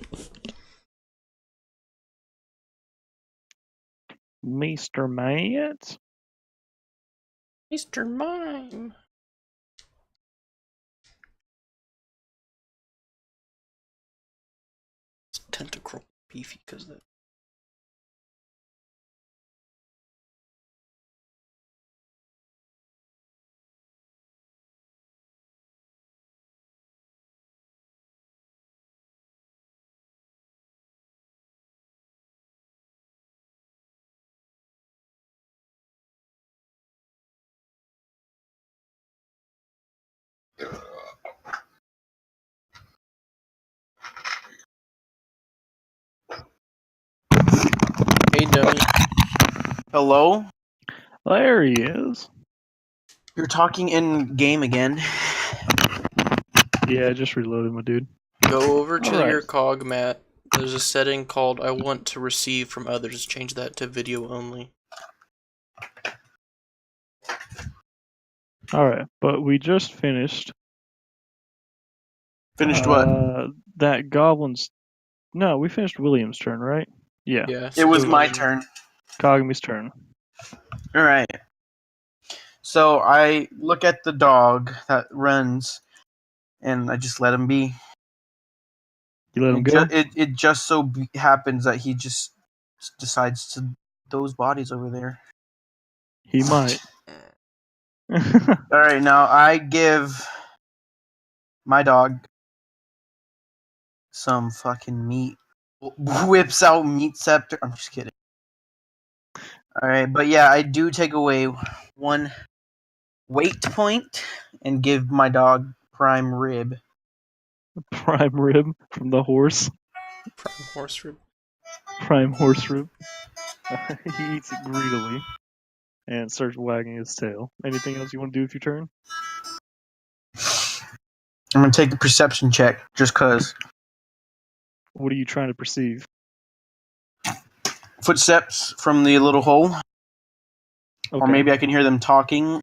Mr. Matt? Mr. Mime. It's tentacle beefy because that. Hey, dummy. Hello? There he is. You're talking in game again. Yeah, I just reloaded, my dude. Go over to Alright. your cog, Matt. There's a setting called I want to receive from others. Change that to video only. Alright, but we just finished. Finished what? That goblin's. No, we finished William's turn, right? Yeah. Yeah. It was go my over. turn. Kagami's turn. Alright. So I look at the dog that runs, and I just let him be. You let him go? It just so happens that he just decides to those bodies over there. He might. Alright, now I give my dog some fucking meat. Whips out meat scepter. I'm just kidding. Alright, but yeah, I do take away 1 weight point and give my dog prime rib. Prime rib from the horse. Prime horse rib. Prime horse rib. He eats it greedily and starts wagging his tail. Anything else you want to do with your turn? I'm gonna take a perception check just cause. What are you trying to perceive? Footsteps from the little hole. Okay. Or maybe I can hear them talking.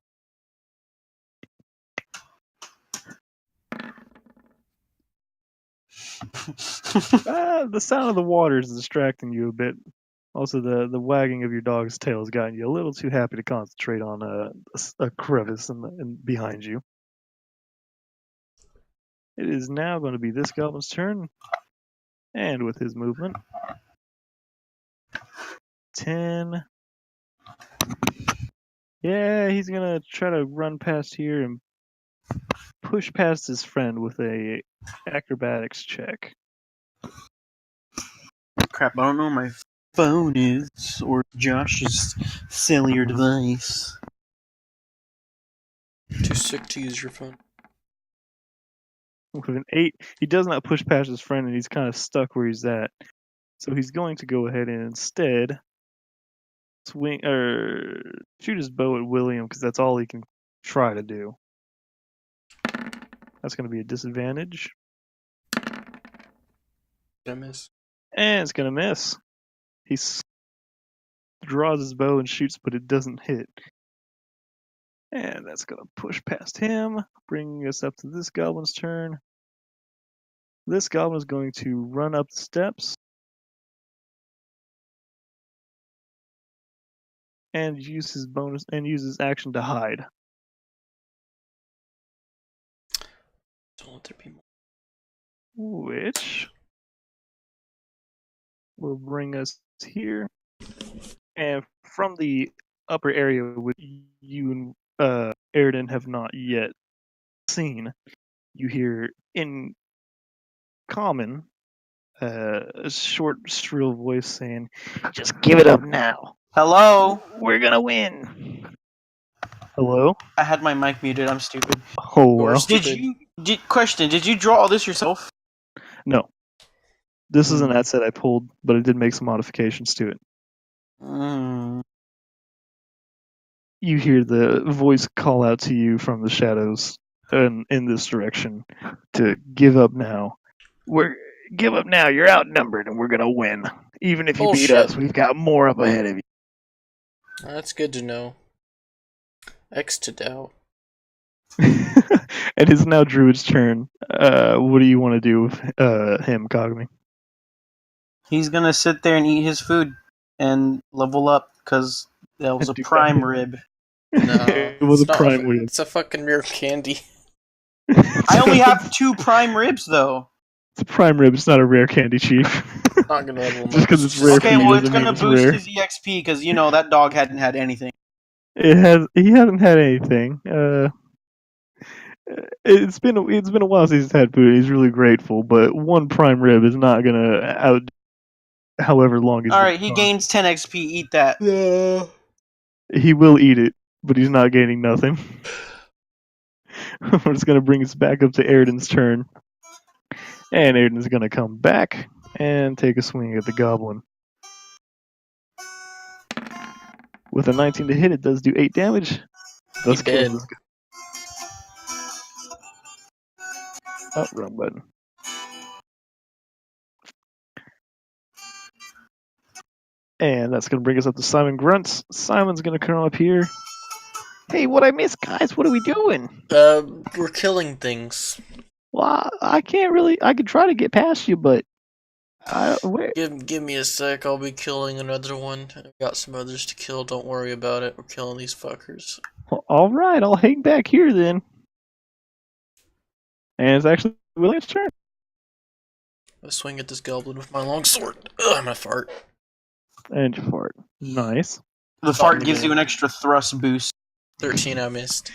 The sound of the water is distracting you a bit. Also, the wagging of your dog's tail has gotten you a little too happy to concentrate on a crevice in behind you. It is now going to be this goblin's turn, and with his movement, 10. Yeah, he's gonna try to run past here and push past his friend with a acrobatics check. Crap, I don't know where my phone is or Josh's cellular device. Too sick to use your phone. With an 8, he does not push past his friend, and he's kind of stuck where he's at. So he's going to go ahead and instead shoot his bow at William because that's all he can try to do. That's going to be a disadvantage, Did I miss? and it's going to miss. He draws his bow and shoots, but it doesn't hit. And that's going to push past him, bringing us up to this goblin's turn. This goblin is going to run up the steps and use his bonus and use his action to hide. Don't let there be more. Which will bring us here. And from the upper area, which you and Airden have not yet seen, you hear in common a short, shrill voice saying, "Just give it up now. Hello? We're gonna win. Hello? I had my mic muted. I'm stupid. Oh You're well. stupid. Did you draw all this yourself? No. This is an ad set I pulled, but I did make some modifications to it. Mm. You hear the voice call out to you from the shadows and in this direction to give up now. Give up now. You're outnumbered, and we're gonna win. Even if you beat Bullshit. us, we've got more up ahead of you. That's good to know. X to doubt. And it's now Druid's turn. What do you want to do with him, Cogme? He's gonna sit there and eat his food and level up because that was a Do prime that. rib. No, It was a it's not. prime win. It's a fucking rare candy. I only have 2 prime ribs though. It's a prime rib. It's not a rare candy, Chief. Not gonna level him Just up. because it's rare Okay, for you well it's doesn't mean gonna it's boost rare. his EXP because that dog hadn't had anything. He hasn't had anything. It's been a while since he's had food. He's really grateful, but one prime rib is not gonna out however long he's All been right, he gone. gains 10 XP. Eat that. He will eat it, but he's not gaining nothing. We're just gonna bring us back up to Airden's turn, and Airden's gonna come back and take a swing at the goblin. With a 19 to hit, it does do 8 damage. Thus kills dead. this guy. Oh, wrong button. And that's going to bring us up to Simon Grunts. Simon's going to come up here. Hey, what I missed, guys? What are we doing? We're killing things. Well, I can't really. I could try to get past you, but where? Give me a sec. I'll be killing another one. I've got some others to kill. Don't worry about it. We're killing these fuckers. Well, all right, I'll hang back here then. And it's actually William's turn. I swing at this goblin with my long sword. Ugh, I'm gonna fart. And you fart. Nice. The fart gives you an extra thrust boost. 13 I missed.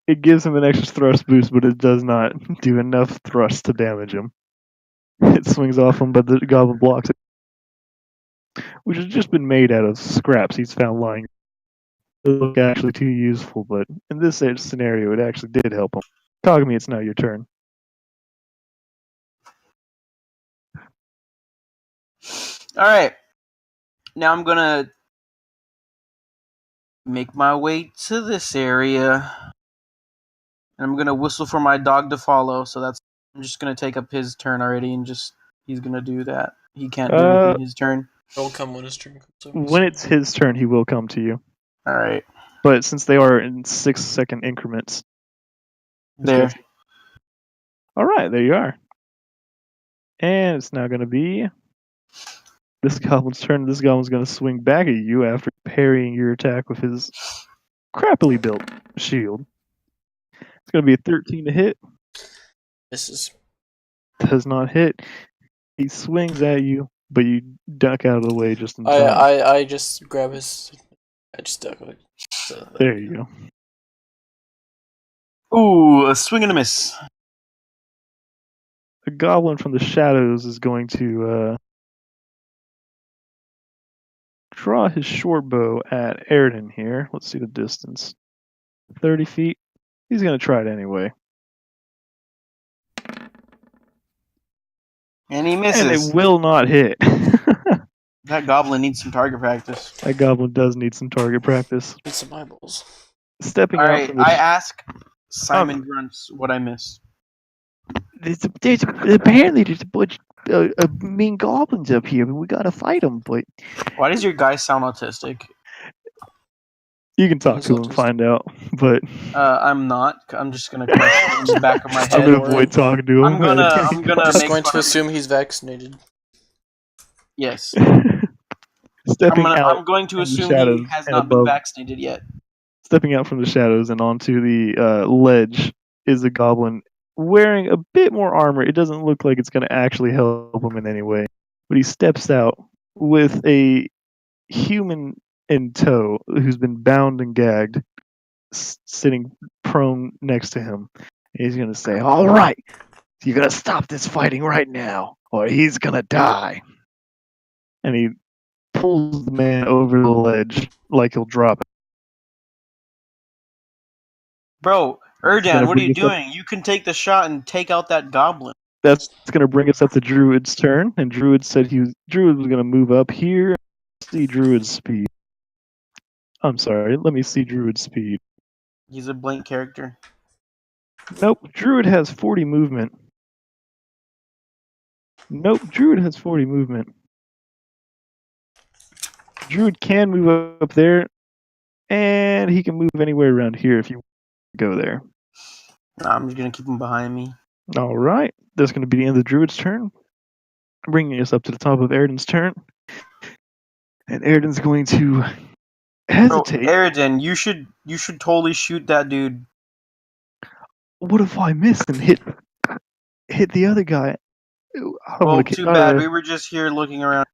It gives him an extra thrust boost, but it does not do enough thrust to damage him. It swings off him, but the goblin blocks it, which has just been made out of scraps he's found lying. It look actually too useful, but in this scenario, it actually did help him. Kagami, it's now your turn. All right. Now I'm gonna make my way to this area, and I'm gonna whistle for my dog to follow. So I'm just gonna take up his turn already, and he's gonna do that. He can't do anything his turn. It'll come when his turn comes. When it's his turn, he will come to you. All right. But since they are in 6-second increments. There. All right, there you are. And it's now going to be this goblin's turn. This goblin's going to swing back at you after parrying your attack with his crappily built shield. It's going to be a 13 to hit. Misses. Does not hit. He swings at you, but you duck out of the way just in time. I just grab his. I just duck it. So, There you go. Ooh, a swing and a miss. The goblin from the shadows is going to draw his short bow at Airden here. Let's see the distance. 30 feet. He's going to try it anyway. And he misses. And it will not hit. That goblin needs some target practice. That goblin does need some target practice. Need some eyeballs. Stepping All out right, from the I ask Simon Grunts what I missed. Apparently there's a bunch of mean goblins up here, but we gotta fight them. But why does your guy sound autistic? You can talk to him and find out. But I'm not. I'm just gonna question in the back of my head. I'm gonna avoid talking to him. I'm gonna just make going to fun assume he's vaccinated. Yes. Stepping out. I'm going to from the assume shadows he has and not been above- vaccinated yet. Stepping out from the shadows and onto the ledge is a goblin wearing a bit more armor. It doesn't look like it's going to actually help him in any way. But he steps out with a human in tow who's been bound and gagged, sitting prone next to him. And he's going to say, "All right, you're going to stop this fighting right now, or he's going to die." And he pulls the man over the ledge like he'll drop it. Bro, Gonna Erdan, what are bring you us up- doing? You can take the shot and take out that goblin. That's going to bring us up to Druid's turn, and Druid said Druid was going to move up here. See Druid's speed. I'm sorry, let me see Druid's speed. He's a blank character. Nope, Druid has 40 movement. Nope, Druid has 40 movement. Druid can move up there, and he can move anywhere around here if you go there. Nah, I'm just gonna keep him behind me. All right, that's going to be the end of Druid's turn, bringing us up to the top of Eridan's turn. And Eridan's going to Bro, hesitate. Erdan, you should totally shoot that dude. What if I miss and hit the other guy? I don't Well, want to. too bad. We were just here looking around.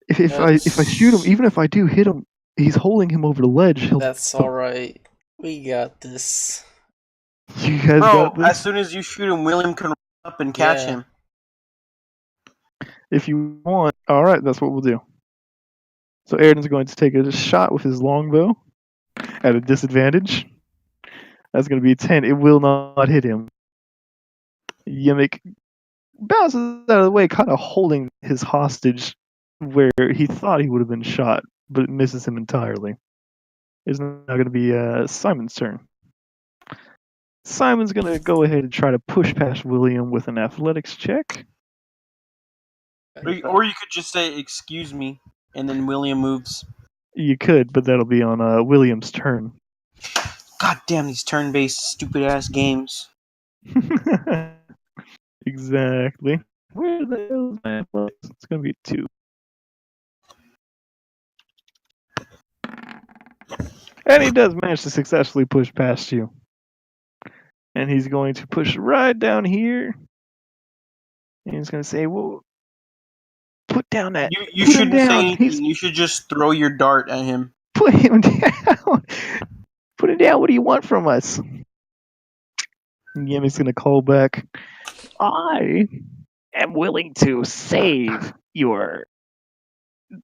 If I shoot him, even if I do hit him, he's holding him over the ledge. That's alright. We got this. You guys Bro, got this? as soon as you shoot him, William can run up and catch Yeah. him. If you want. All right, that's what we'll do. So Eridan's going to take a shot with his longbow at a disadvantage. That's going to be a 10. It will not hit him. Yimmick bounces out of the way, kind of holding his hostage where he thought he would have been shot, but it misses him entirely. It's now going to be Simon's turn. Simon's going to go ahead and try to push past William with an athletics check. Or you could just say, "Excuse me," and then William moves. You could, but that'll be on William's turn. God damn these turn-based stupid ass games. Exactly. Where the hell is my athletics? It's going to be 2. And he does manage to successfully push past you. And he's going to push right down here. And he's going to say, well, put down that. You put him shouldn't say down. anything. You should just throw your dart at him. Put him down. Put him down. What do you want from us? And Yemi's going to call back. I am willing to save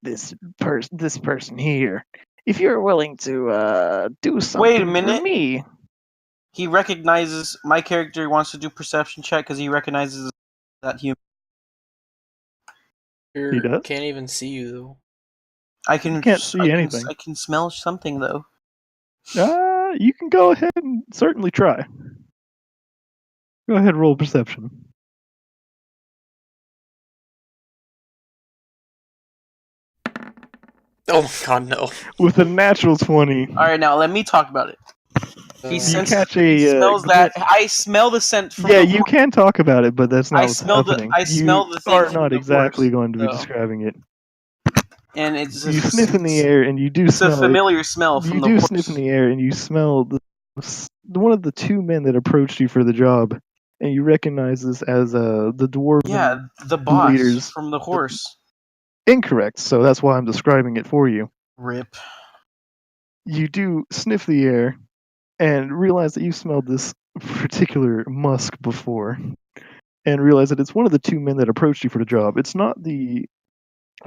this person here. If you're willing to do something Wait a minute. for me. He recognizes my character wants to do perception check because he recognizes that human. He does? Can't even see you though. I can. Can't see anything. I can smell something though. You can go ahead and certainly try. Go ahead, roll perception. Oh my god, no. With a natural 20. All right, now let me talk about it. He You smells that. I smell the scent from. Yeah, you can talk about it, but that's not I what's smell the. happening. I smell the thing. You are from not the exactly horse, going to be though. describing it. And it's You sniff in the air, and you do It's smell a familiar smell it. from You the do horse. sniff in the air, and you smell one of the 2 men that approached you for the job, and you recognize this as the dwarven. Yeah, the boss leaders. from the horse. Incorrect, so that's why I'm describing it for you. Rip. You do sniff the air and realize that you smelled this particular musk before, and realize that it's one of the 2 men that approached you for the job. It's not the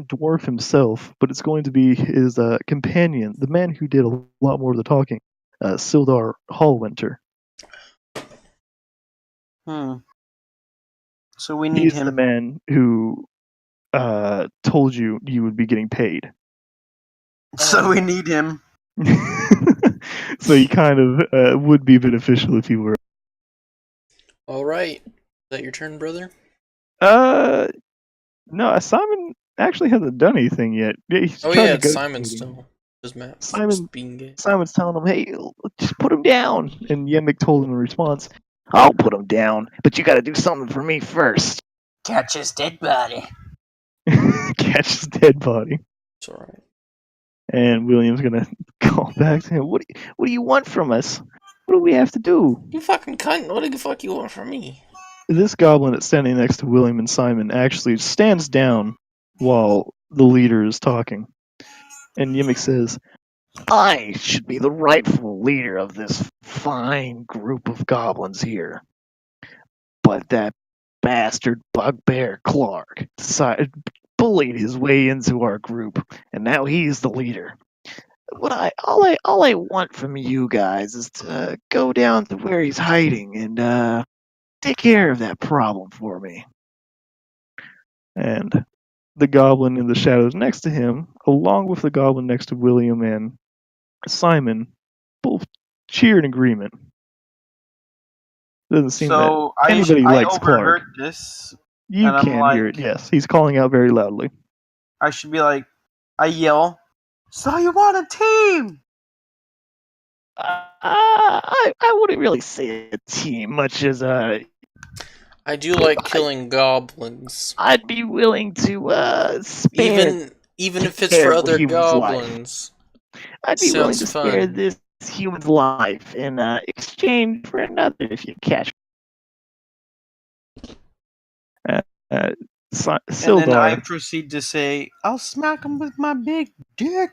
dwarf himself, but it's going to be his companion, the man who did a lot more of the talking, Sildar Hallwinter. So we need He's him. the man who told you would be getting paid. So we need him. So he kind of would be beneficial if you were. Alright. Is that your turn, brother? No, Simon actually hasn't done anything yet. He's trying to it's go Simon's to still. His map. Simon's telling him, hey, just put him down. And Yemik told him in response, I'll put him down, but you gotta do something for me first. Catch his dead body. Catch his dead body. It's alright. And William's gonna call back to him, what do you want from us? What do we have to do? You fucking cunt. What the fuck you want from me? This goblin that's standing next to William and Simon actually stands down while the leader is talking. And Yimmick says, I should be the rightful leader of this fine group of goblins here. But that bastard bugbear Clark decided bullied his way into our group, and now he's the leader. All I want from you guys is to go down to where he's hiding and take care of that problem for me. And the goblin in the shadows next to him, along with the goblin next to William and Simon, both cheer in agreement. Doesn't seem So that anybody I likes overheard Clark. this, You and I'm can hear it, like, yes. He's calling out very loudly. I should be like, I yell, so you want a team? I wouldn't really say a team, much as I do like killing goblins. I'd be willing to spare Even if it's for a other human's life. goblins. I'd be willing Sounds to spare fun. this human's life in exchange for another if you catch me. And then I Sildar. proceed to say, I'll smack him with my big dick.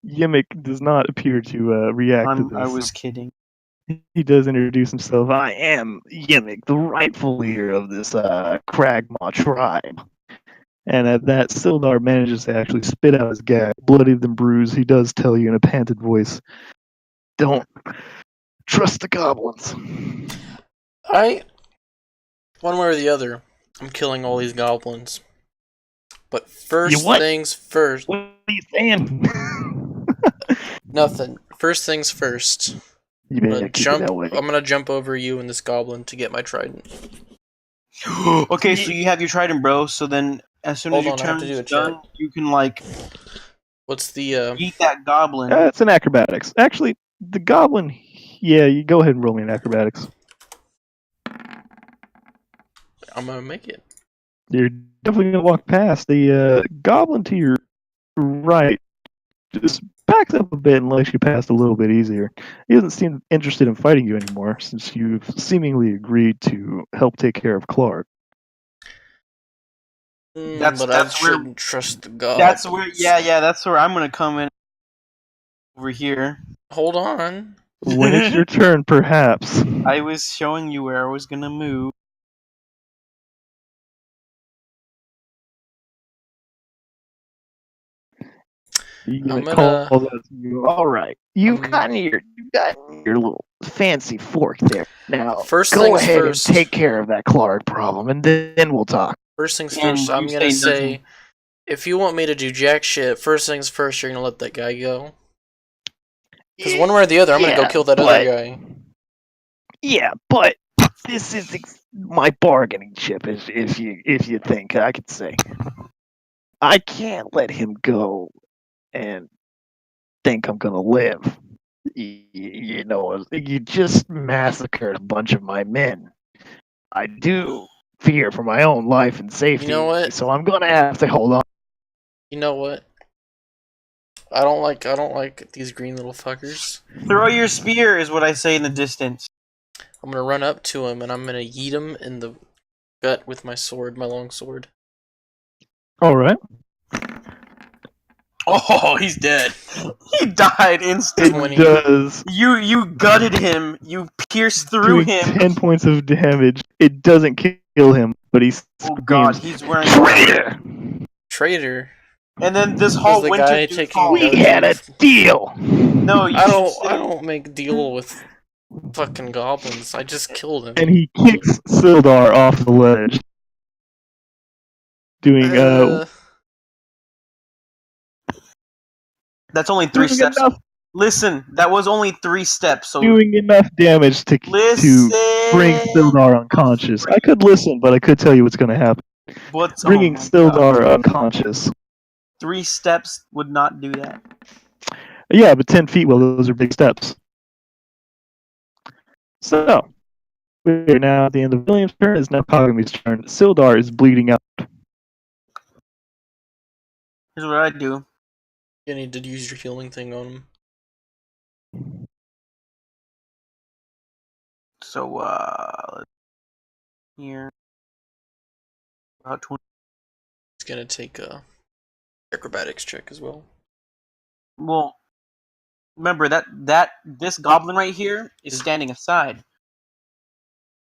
Yimmick does not appear to react to this. I was kidding. He does introduce himself. I am Yimmick, the rightful leader of this Kragmaw tribe. And at that, Sildar manages to actually spit out his gag, bloodied and bruised. He does tell you in a panted voice, don't trust the goblins. One way or the other, I'm killing all these goblins. But things first. What are you saying? Nothing. First things first. You better keep it that way. I'm gonna jump over you and this goblin to get my trident. Okay, so you have your trident, bro. So then, as soon as your turn is done, you can What's the eat that goblin. It's an acrobatics. Actually, the goblin. Yeah, you go ahead and roll me an acrobatics. I'm gonna make it. You're definitely gonna walk past the goblin to your right. Just backs up a bit and lets you pass a little bit easier. He doesn't seem interested in fighting you anymore, since you've seemingly agreed to help take care of Clark. I shouldn't trust the goblins. That's where I'm gonna come in. Over here. Hold on. When it's your turn, perhaps. I was showing you where I was gonna move. All right, you've gotten your little fancy fork there. Now, first go things ahead first. and take care of that Clark problem, and then we'll talk. First things first, I'm gonna say, if you want me to do jack shit, first things first, you're gonna let that guy go. Because one way or the other, I'm gonna go kill that other guy. Yeah, but this is my bargaining chip, if you think I could say. I can't let him go and think I'm gonna live. You know, you just massacred a bunch of my men. I do fear for my own life and safety. You know what? So I'm gonna have to hold on. You know what? I don't like these green little fuckers. Throw your spear is what I say in the distance. I'm gonna run up to him and I'm gonna yeet him in the gut with my sword, my long sword. All right. Oh, he's dead. He died instantly. It does. You gutted him. You pierced through him. 10 points of damage. It doesn't kill him, but he screams, oh god, he's wearing traitor! Traitor. And then this whole winter we had a deal. No, I don't make deal with fucking goblins. I just killed him. And he kicks Sildar off the ledge. Doing That's only 3 steps. Listen, that was only 3 steps. So doing enough damage to bring Sildar unconscious. I could listen, but I could tell you what's going to happen. Bringing Sildar unconscious. 3 steps would not do that. Yeah, but 10 feet, well, those are big steps. So, we're now at the end of William's turn. It's now Kagami's turn. Sildar is bleeding out. Here's what I do. You need to use your healing thing on him. So, here. About 20. It's gonna take a acrobatics check as well. Well, remember that this goblin right here is standing aside.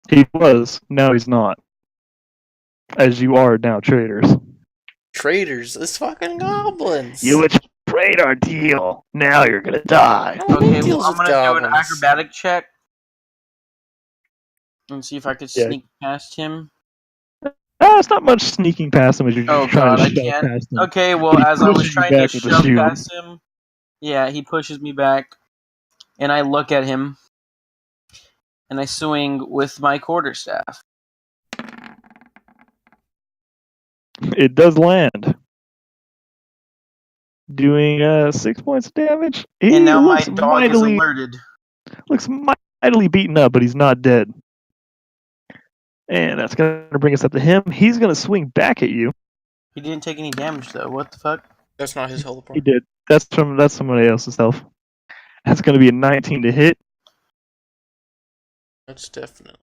He was. Now he's not. as you are now traitors. Traitors, it's fucking goblins. You betrayed our deal. Now you're gonna die. I don't Okay, make well, deals I'm with gonna do an goblins. acrobatic check and see if I could Yeah. sneak past him. It's not much sneaking past him as you're Oh just trying god, to I shove can't. past him. Okay, well, But he as I was pushes you trying to back with a shove shield. past him, yeah, he pushes me back, and I look at him, and I swing with my quarterstaff. It does land, doing 6 points of damage. And He now my dog is alerted. looks mightily beaten up, but he's not dead. And that's gonna bring us up to him. He's gonna swing back at you. He didn't take any damage though. What the fuck? That's not his health He bar. did. That's somebody else's health. That's gonna be a 19 to hit. That's definitely.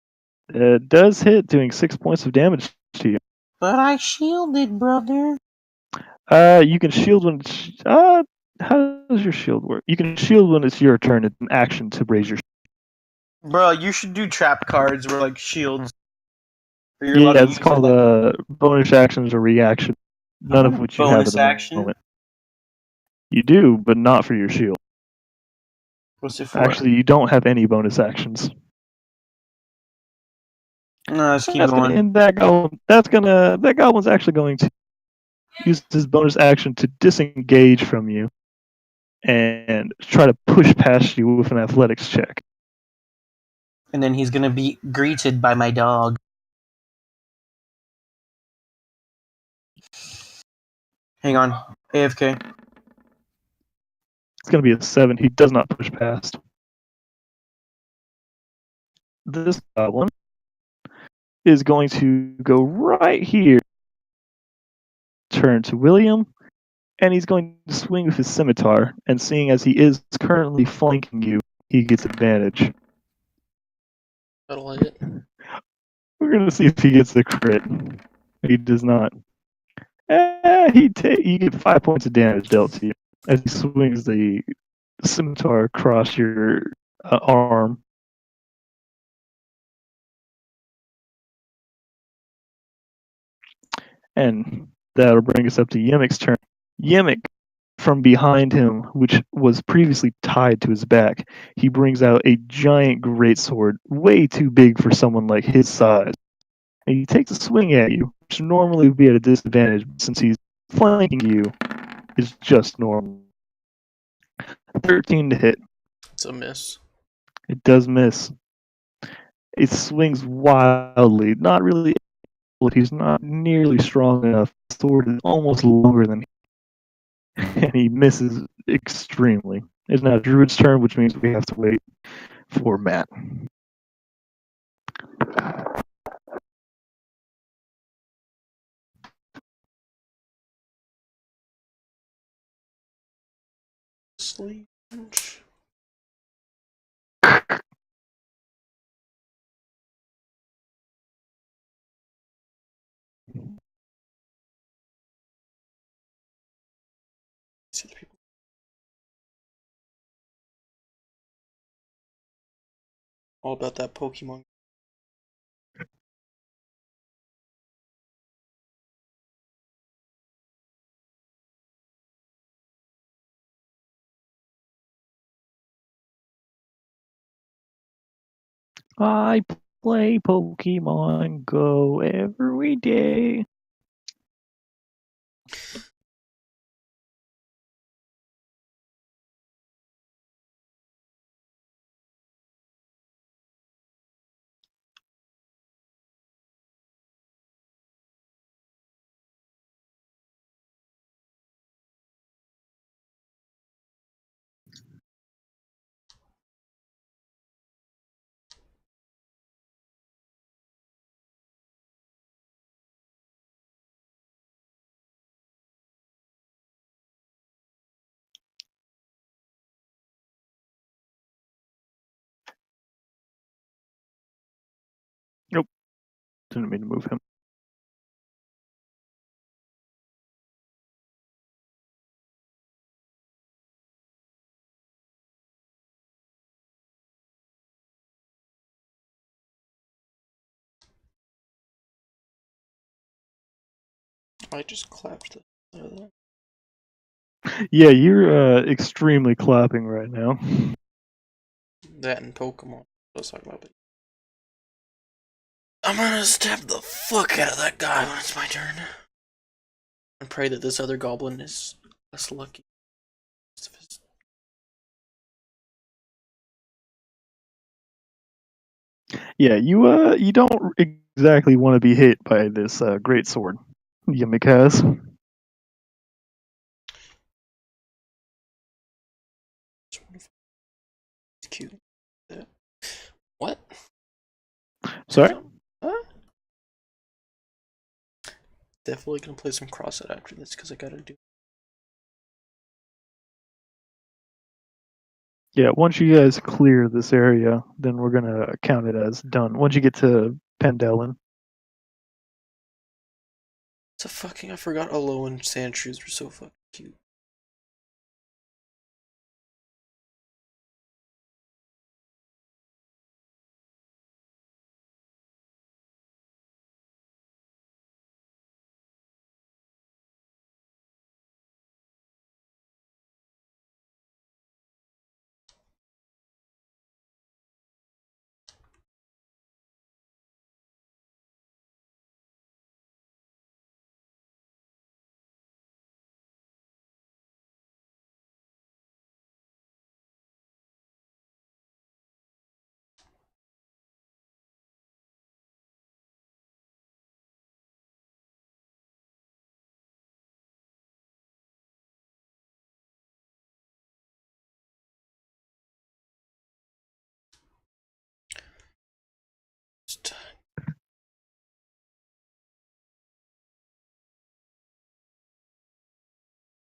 It does hit, doing 6 points of damage to you. But I shielded, brother. You can shield when. How does your shield work? You can shield when it's your turn. It's an action to raise your. Bro, you should do trap cards where like shields. Or you're Yeah, allowed to it's use it called like bonus actions or reaction. None of which you have at bonus the action. moment. You do, but not for your shield. What's it for? Actually, you don't have any bonus actions. No, let's keep That's gonna going. end that goblin. That goblin's actually going to use his bonus action to disengage from you and try to push past you with an athletics check. And then he's gonna be greeted by my dog. Hang on. AFK. It's gonna be a 7. He does not push past. This goblin is going to go right here, turn to William, and he's going to swing with his scimitar. And seeing as he is currently flanking you, he gets advantage. That'll hit. We're gonna see if he gets the crit. He does not. You get 5 points of damage dealt to you as he swings the scimitar across your arm. And that'll bring us up to Yemek's turn. Yemek, from behind him, which was previously tied to his back, he brings out a giant greatsword, way too big for someone like his size. And he takes a swing at you, which normally would be at a disadvantage, but since he's flanking you, is just normal. 13 to hit. It's a miss. It does miss. It swings wildly, not really. He's not nearly strong enough. The sword is almost longer than and he misses extremely. It's now Druid's turn, which means we have to wait for Matt. Sleep. See the people. All about that Pokemon. I play Pokemon Go every day. Nope, didn't mean to move him. I just clapped the. Yeah, you're extremely clapping right now. That and Pokemon. I was talking about. I'm gonna stab the fuck out of that guy when it's my turn. And pray that this other goblin is less lucky. Yeah, you don't exactly want to be hit by this great sword, Yamikaz. It's cute. What? Sorry? Huh? Definitely gonna play some CrossFit after this because I gotta do. Yeah, once you guys clear this area, then we're gonna count it as done. Once you get to Pendelin. It's a fucking. I forgot Alolan and Sandshrews were so fucking cute.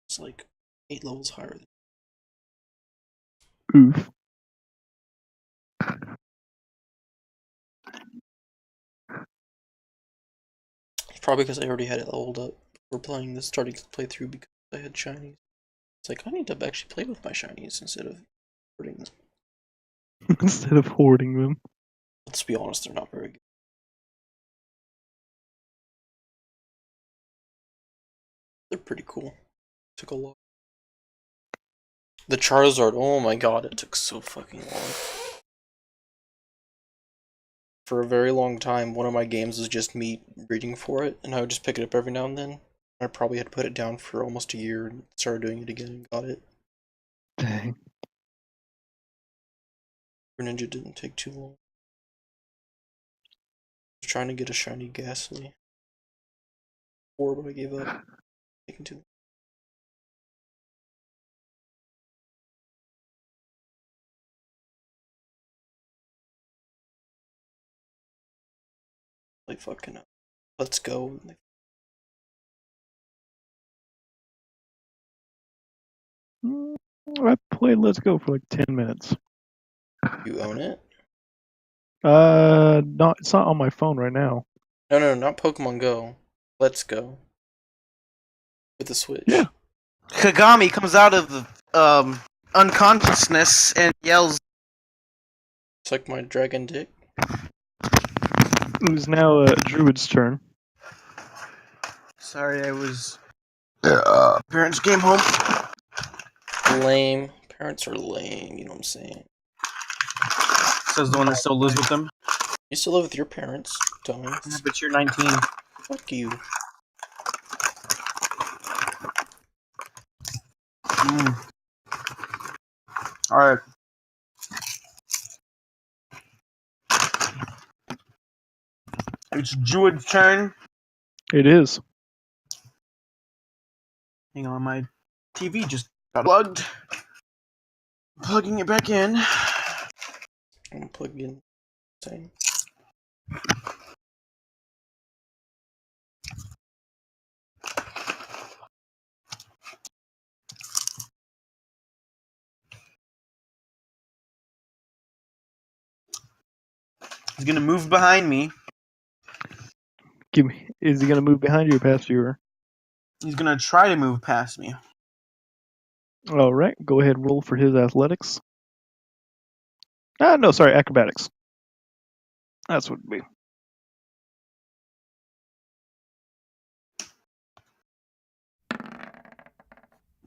It's like 8 levels higher. Oof. It's probably because I already had it leveled up before playing this, starting to play through because I had shinies. It's like I need to actually play with my shinies instead of hurting them. Instead of hoarding them. Let's be honest, they're not very good. They're pretty cool. Took a lot. The Charizard, oh my god, it took so fucking long. For a very long time, one of my games was just me reading for it, and I would just pick it up every now and then. I probably had to put it down for almost a year and started doing it again and got it. Dang. Greninja didn't take too long. I was trying to get a shiny Ghastly. But I gave up. Taking too long. Like fucking up. Let's go. I played Let's Go for like 10 minutes. You own it? It's not on my phone right now. No, not Pokemon Go. Let's Go. With the Switch. Yeah. Kagami comes out of the unconsciousness and yells. It's like my dragon dick. It was now Druid's turn. Sorry, I was. Parents came home. Lame. Parents are lame, you know what I'm saying? Says the one that still lives with them. You still live with your parents, dummy. Yeah, but you're 19. Fuck you. Alright. It's Druid's turn. It is. Hang on, my TV just got plugged. Plugging it back in. I'm gonna plug in. Same. He's gonna move behind me. Is he gonna move behind you or past you? Or? He's gonna try to move past me. All right, go ahead and roll for his athletics. No, sorry, acrobatics. That's what it'd be.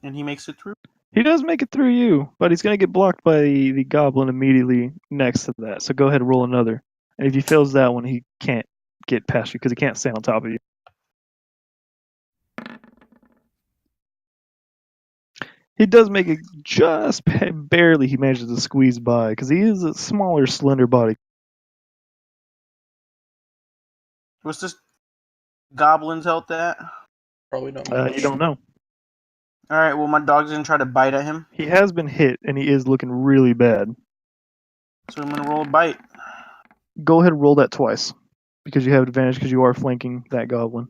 and he makes it through. He does make it through you, but he's going to get blocked by the goblin immediately next to that. So go ahead and roll another. And if he fails that one, he can't get past you because he can't stay on top of you. He does make it just barely. He manages to squeeze by because he is a smaller, slender body. What's this goblin's health at? Probably not much. You don't know. All right. Well, my dog's gonna try to bite at him, He has been hit, and he is looking really bad. so I'm gonna roll a bite. Go ahead and roll that twice because you have advantage because you are flanking that goblin.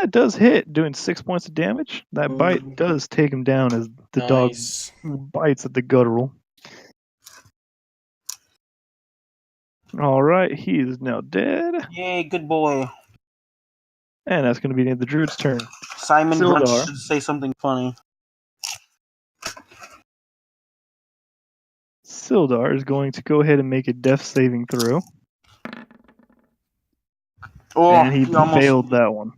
It does hit, doing 6 points of damage. That bite does take him down as the dog bites at the guttural. All right, he is now dead. Yay, good boy. And that's going to be the end of the druid's turn. Simon Grunt Sildar. should say something funny. Sildar is going to go ahead and make a death saving throw. Oh, And he almost failed that one.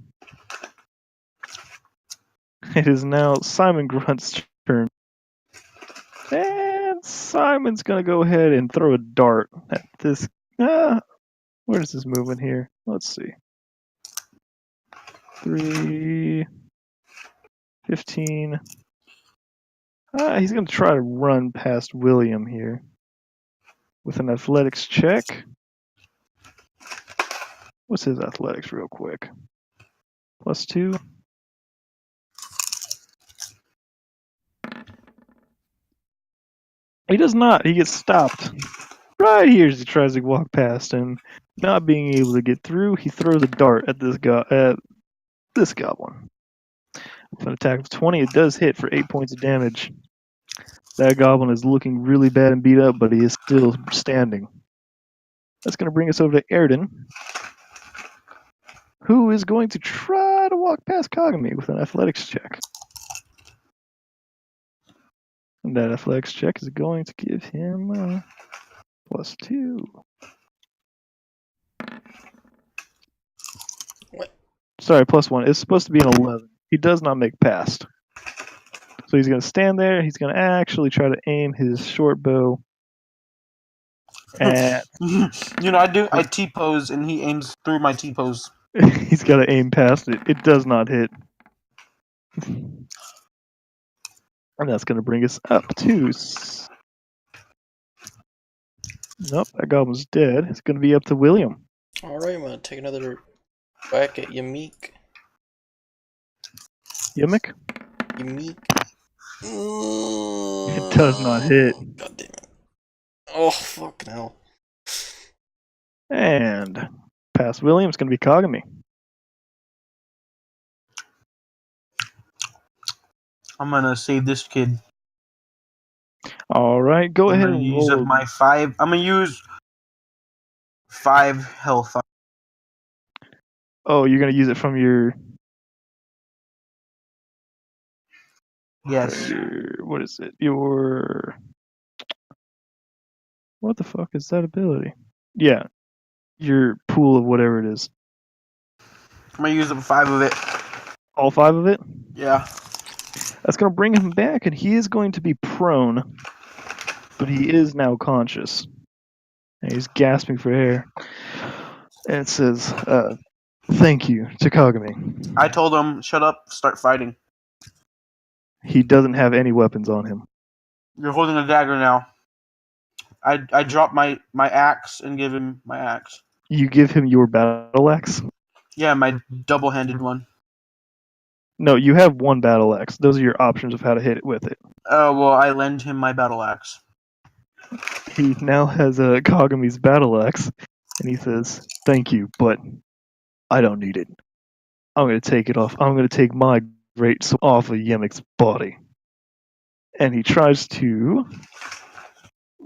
It is now Simon Grunt's turn. And Simon's going to go ahead and throw a dart at this. Where is this moving here? Let's see. 3, 15. He's going to try to run past William here with an athletics check. What's his athletics real quick? +2. He does not. He gets stopped right here as he tries to walk past, and not being able to get through, he throws a dart at this goblin. With an attack of 20, it does hit for 8 points of damage. That goblin is looking really bad and beat up, but he is still standing. That's going to bring us over to Erden, who is going to try to walk past Kagami with an athletics check. And that athletics check is going to give him +2. What? Sorry, +1. It's supposed to be an 11. He does not make past. So he's going to stand there. He's going to actually try to aim his short bow at... I T-pose, and he aims through my T-pose. He's got to aim past it. It does not hit. And that's going to bring us up to... Nope, that goblin's dead. It's going to be up to William. Alright, I'm gonna take another whack at Yamik. Yimmick? Yamik. It does not hit. God damn it. Oh, fucking hell. And past William, it's going to be Kagami. I'm gonna save this kid. All right, go ahead and use roll. up my 5. I'm gonna use 5 health. Oh, you're going to use it from your... Yes. What is it? Your... What the fuck is that ability? Yeah. Your pool of whatever it is. I'm gonna use up 5 of it. All 5 of it? Yeah. That's going to bring him back, and he is going to be prone, but he is now conscious. And he's gasping for air. And it says, thank you to Kagami. I told him, shut up, start fighting. He doesn't have any weapons on him. You're holding a dagger now. I drop my axe and give him my axe. You give him your battle axe? Yeah, my double-handed one. No, you have one battle axe. Those are your options of how to hit it with it. Oh, well, I lend him my battle axe. He now has a Kagami's battle axe, and he says, thank you, but I don't need it. I'm going to take it off. I'm going to take my great sword off of Yemek's body. And he tries to...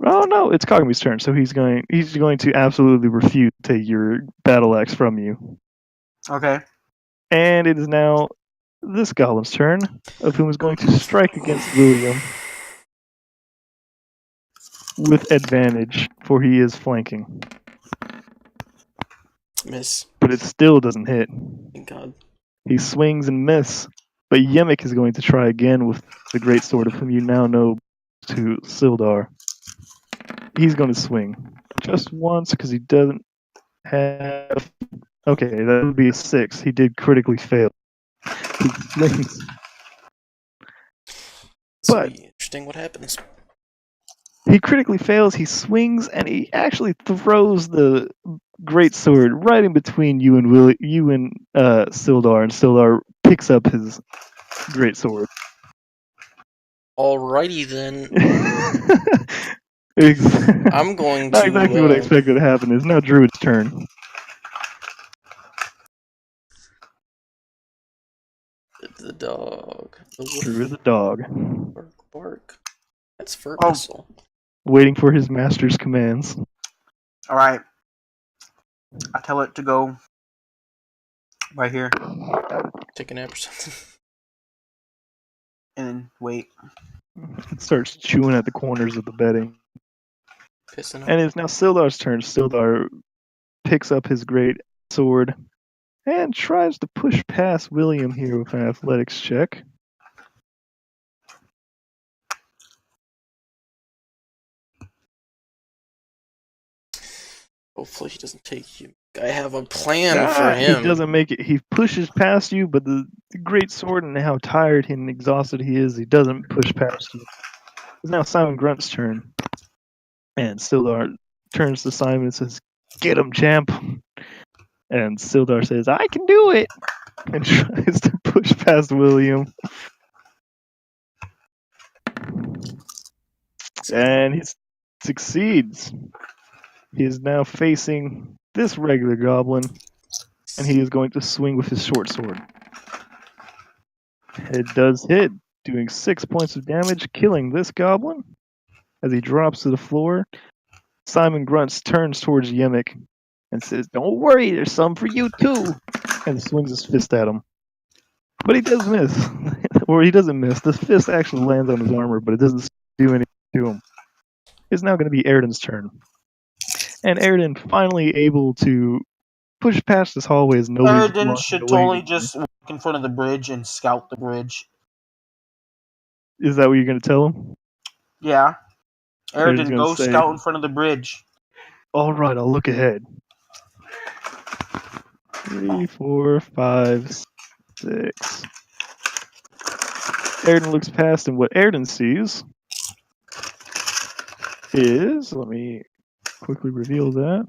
Oh no, it's Kagami's turn, so he's going to absolutely refuse to take your battle axe from you. Okay. And it is now this goblin's turn, of whom is going to strike against William with advantage, for he is flanking. Miss. But it still doesn't hit. Thank God. He swings and misses, but Yemek is going to try again with the great sword of whom you now know to Sildar. He's going to swing just once because he doesn't have. Okay, that would be a 6. He did critically fail. He swings, This will but be interesting. What happens? he critically fails. He swings and he actually throws the great sword right in between you and Sildar, and Sildar picks up his great sword. Alrighty then. I'm going Not to. exactly what I expected to happen. It's now Druid's turn. The dog. The Druid the dog, bark, bark. That's Furt Oh. Missile. waiting for his master's commands. All right. I tell it to go right here Take a nap or something. and then wait. It starts chewing at the corners of the bedding. Pissing off. And it's now Sildar's turn. Sildar picks up his great sword and tries to push past William here with an athletics check. Hopefully he doesn't take you. I have a plan for him. He doesn't make it. He pushes past you, but the great sword and how tired and exhausted he is, he doesn't push past you. It's now Simon Grunt's turn. And Sildar turns to Simon and says, "Get him, champ." And Sildar says, "I can do it," and tries to push past William. And he succeeds. He is now facing this regular goblin, and he is going to swing with his short sword. It does hit, doing 6 points of damage, killing this goblin. As he drops to the floor, Simon Grunts turns towards Yemek and says, "Don't worry, there's some for you too," and swings his fist at him. But he does miss. Or he doesn't miss. The fist actually lands on his armor, but it doesn't do anything to him. It's now going to be Airden's turn. And Airden finally able to push past this hallway as nobody's Airden blocking should the way totally anymore. just walk in front of the bridge and scout the bridge. Is that what you're going to tell him? Yeah. Airden's Airden, gonna go say, scout in front of the bridge. "All right, I'll look ahead." 3, 4, 5, 6. Airden looks past, and what Airden sees is, let me quickly reveal that.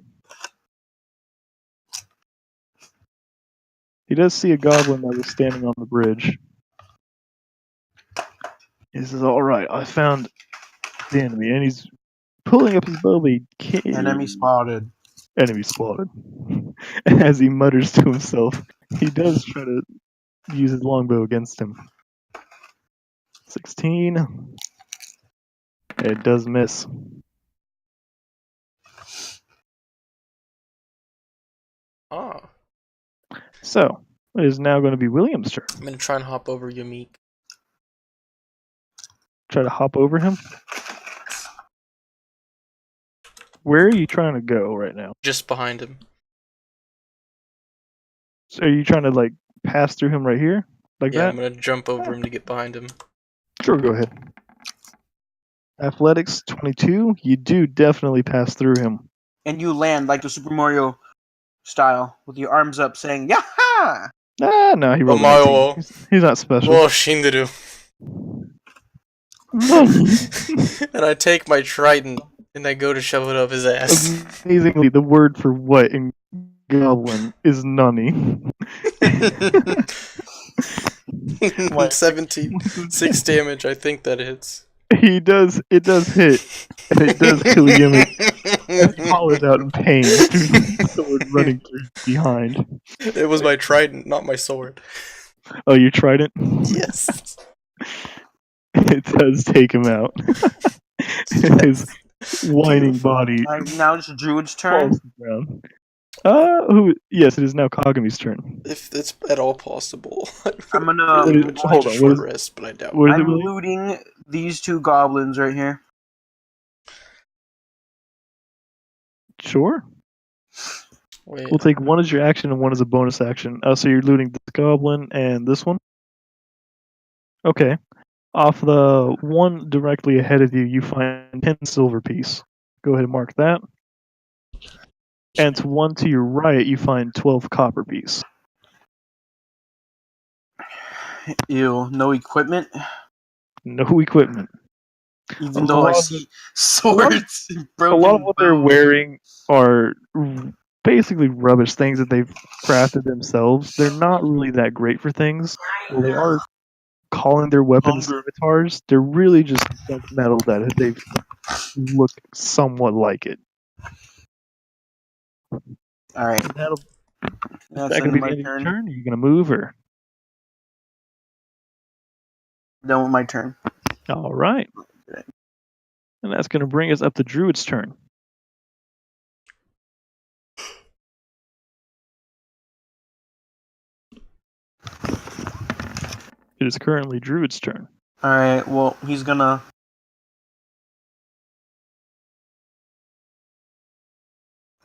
He does see a goblin that was standing on the bridge. He says, "All right, I found the enemy," and he's pulling up his bow, but he can't. Enemy spotted. Enemy spotted. As he mutters to himself, he does try to use his longbow against him. 16. It does miss. Ah. So, it is now going to be William's turn. I'm gonna try and hop over Yamik. Try to hop over him. Where are you trying to go right now? Just behind him. So are you trying to, like, pass through him right here? Like Yeah, that? I'm gonna jump over him to get behind him. Sure, go ahead. Athletics 22. You do definitely pass through him. And you land like the Super Mario style with your arms up saying, "Yaha!" Ah, no, he rolled a Omayo. 19. He's not special. Oh, Shinderu. And I take my trident and I go to shove it up his ass. Amazingly, the word for what in Goblin is nunny. 17. 6 damage, I think that hits. It does hit, and it does kill Yimmy. And he hollers out in pain through the sword running through behind. It was my trident, not my sword. Oh, your trident? Yes. It does take him out. His whining body Now it's Druid's turn. falls to the ground. Yes, it is now Kagami's turn. If it's at all possible. I'm gonna. Hold on, Short what is, rest, but I doubt what is it, I'm William? looting these two goblins right here. Sure. Wait. We'll take one as your action and one as a bonus action. So you're looting this goblin and this one? Okay. Off the one directly ahead of you, you find 10 silver piece. Go ahead and mark that. And to one to your right, you find 12 copper piece. Ew, no equipment. No equipment. Even A though I lot of see swords and A broken lot of what they're bones. wearing are basically rubbish things that they've crafted themselves. They're not really that great for things. Well, they are calling their weapons Hunger. scimitars. They're really just junk metal that they've look somewhat like it. All right, Is that that's going to in be the my end of your turn. turn? Are you going to move or? Done with my turn. All right. And that's going to bring us up to Druid's turn. It is currently Druid's turn. All right. Well, he's gonna.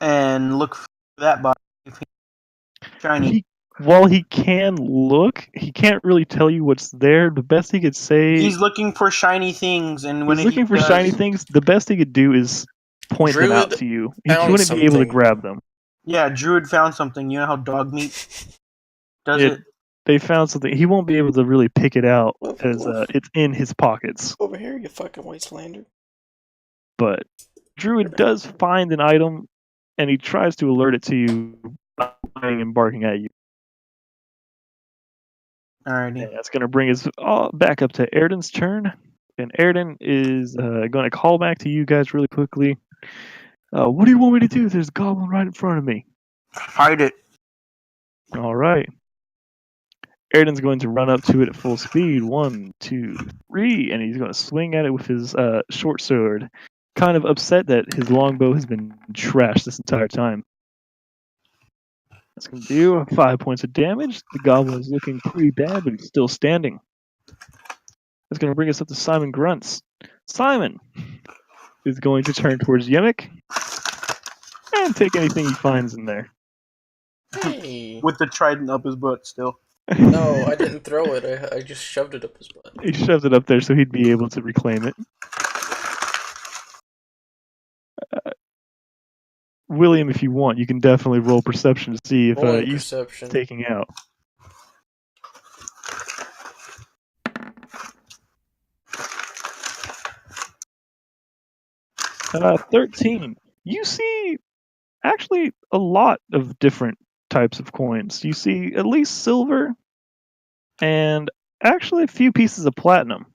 And look for that body. Shiny. While he can look, he can't really tell you what's there. The best he could say, He's looking for shiny things, and when he's he looking for does, shiny things. The best he could do is point them out Druid to you. He found wouldn't be able to something. grab them. Yeah, Druid found something. You know how dog meat does it? They found something. He won't be able to really pick it out Woof, as woof. it's in his pockets. Over here, you fucking wastelander. But Druid does find an item, and he tries to alert it to you by whining and barking at you. Alrighty. And that's going to bring us back up to Erden's turn. And Erden is going to call back to you guys really quickly. What do you want me to do? There's a goblin right in front of me. Fight it. All right. Erden's going to run up to it at full speed. 1, 2, 3. And he's going to swing at it with his short sword. Kind of upset that his longbow has been trashed this entire time. That's going to do 5 points of damage. The goblin is looking pretty bad, but he's still standing. That's going to bring us up to Simon Grunts. Simon is going to turn towards Yemek and take anything he finds in there. Hey. With the trident up his butt still. No, I didn't throw it. I just shoved it up his butt. He shoves it up there so he'd be able to reclaim it. William, if you want, you can definitely roll perception to see if Rolling you perception. taking out. 13. You see actually a lot of different types of coins. You see at least silver and actually a few pieces of platinum.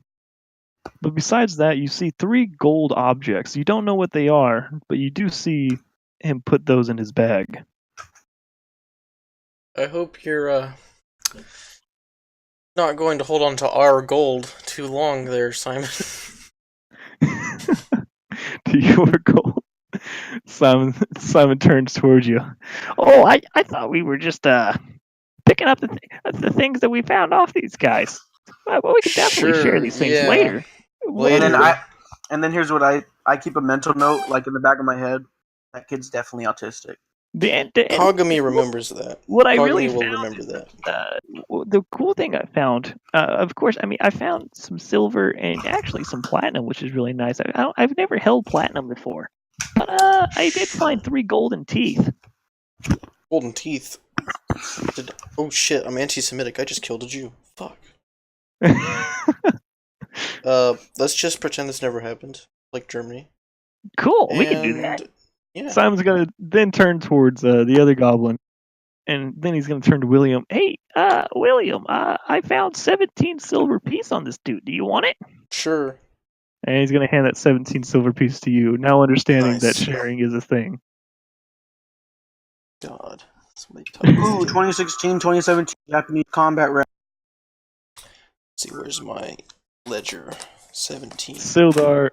But besides that, you see 3 gold objects. You don't know what they are, but you do see him put those in his bag. I hope you're not going to hold on to our gold too long there, Simon. To your gold. Simon turns towards you. Oh, I thought we were just picking up the things that we found off these guys. Well, we could definitely share these things later. And then here's what I keep a mental note like in the back of my head. That kid's definitely autistic. Kagami remembers that. What I Kagami really will found remember that. The cool thing I found, of course, I mean, I found some silver and actually some platinum, which is really nice. I've never held platinum before, but I did find 3 golden teeth. Golden teeth. Oh shit! I'm anti-Semitic. I just killed a Jew. Fuck. Let's just pretend this never happened, like Germany. Cool, we can do that. Yeah. Simon's gonna then turn towards the other goblin, and then he's gonna turn to William. Hey, William, I found 17 silver piece on this dude. Do you want it? Sure. And he's gonna hand that 17 silver piece to you, now understanding that Nice. sharing is a thing. God. Somebody Ooh, 2016, 2017 Japanese combat rap. See, where's my ledger? 17. Sildar,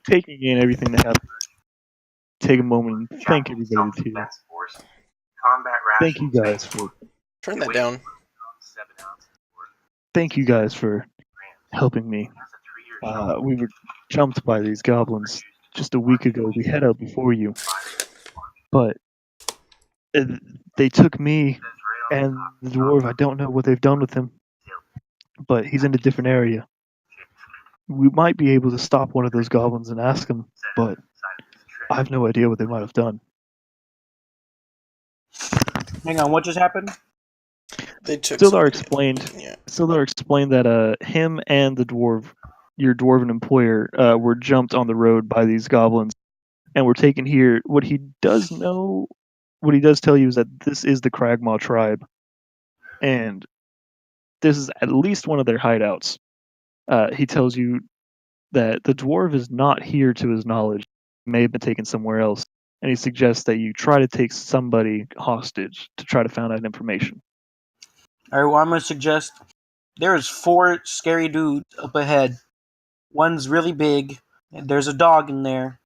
taking in everything that happened, take a moment and thank everybody here. Thank you guys for Turn that down. Thank you guys for helping me. We were jumped by these goblins just a week ago. We head out before you, but They took me and the dwarf. I don't know what they've done with him, but he's in a different area. We might be able to stop one of those goblins and ask him, but I have no idea what they might have done. Hang on, what just happened? They took Sildar Yeah. explained that him and the dwarf, your dwarven employer, were jumped on the road by these goblins and were taken here. What he does tell you is that this is the Kragmaw tribe, and this is at least one of their hideouts. He tells you that the dwarf is not here to his knowledge. He may have been taken somewhere else, and he suggests that you try to take somebody hostage to try to find out information. Alright, well, I'm gonna suggest there's 4 scary dudes up ahead. One's really big, and there's a dog in there.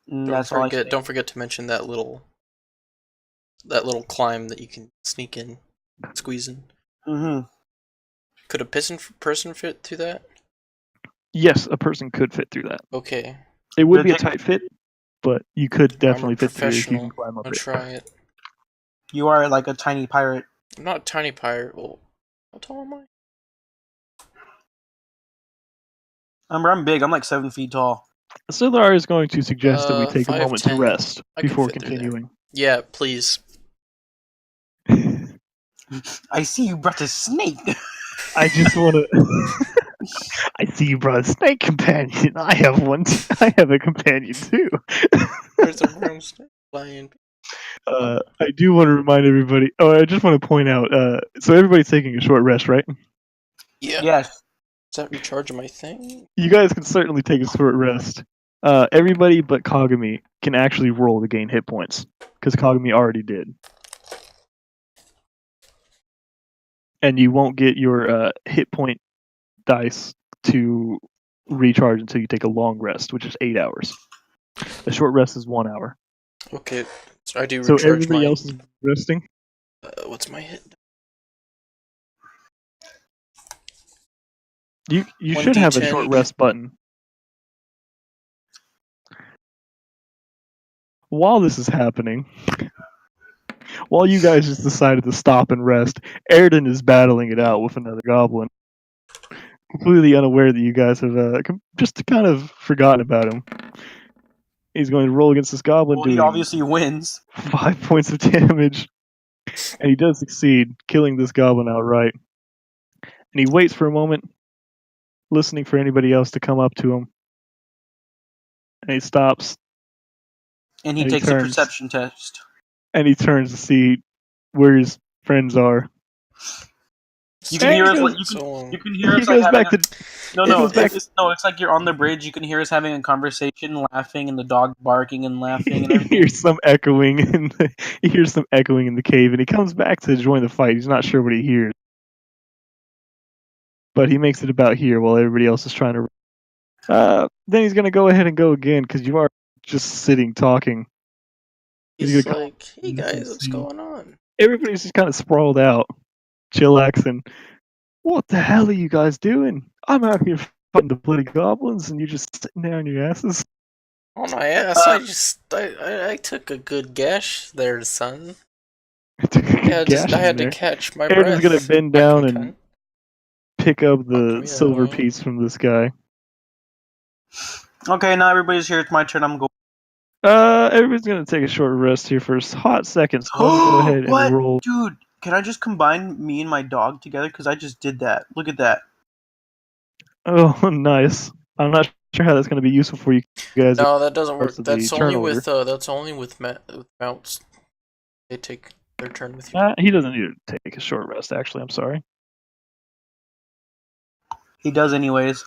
And that's all I say. Don't forget to mention that little climb that you can sneak in, squeeze in. Mm-hmm. Could a person fit through that? Yes, a person could fit through that. Okay. It would be a tight fit, but you could definitely I'm a fit through it if you can professional. climb up I'll it. try it. You are like a tiny pirate. I'm not a tiny pirate. Well, how tall am I? I'm big. I'm like 7 feet tall. Sildar is going to suggest that we take a moment to 5'10". rest I can before fit through there. continuing. Yeah, please. I see you brought a snake. I just want to. I see you brought a snake companion. I have one. I have a companion too. There's a broomstick flying. I do want to remind everybody. Oh, I just want to point out. So everybody's taking a short rest, right? Yeah. Yes. Is that recharging my thing? You guys can certainly take a short rest. Everybody but Kagami can actually roll to gain hit points because Kagami already did, and you won't get your hit point dice to recharge until you take a long rest, which is 8 hours. A short rest is 1 hour. Okay, so I do So recharge everybody my. else is resting. What's my hit? You should have a 1d10. short rest button. While this is happening, while you guys just decided to stop and rest, Airden is battling it out with another goblin, completely unaware that you guys have just kind of forgotten about him. He's going to roll against this goblin, Well, he doing obviously wins. 5 points of damage, and he does succeed, killing this goblin outright. And he waits for a moment, listening for anybody else to come up to him. And he stops. And he And he takes a turns. perception test. And he turns to see where his friends are. You can hear us. You can hear us. He goes back to. It's like you're on the bridge. You can hear us having a conversation, laughing, and the dog barking and laughing and everything. He hears some echoing in the cave, and he comes back to join the fight. He's not sure what he hears, but he makes it about here while everybody else is trying to. Then he's gonna go ahead and go again because you are just sitting talking. He's like, "Hey guys, what's going on?" Everybody's just kind of sprawled out, chillaxing. What the hell are you guys doing? I'm out here fighting the bloody goblins, and you're just sitting there on your asses. On my ass, I took a good gash there, son. I had to catch my breath. Aaron's gonna bend down and pick up the silver piece from this guy. Okay, now everybody's here. It's my turn. I'm going. Everybody's gonna take a short rest here for a hot second. So go ahead and roll. Dude, can I just combine me and my dog together? Because I just did that. Look at that. Oh, nice. I'm not sure how that's gonna be useful for you guys. No, that doesn't work. That's only with mounts. They take their turn with you. He doesn't need to take a short rest. Actually, I'm sorry. He does anyways.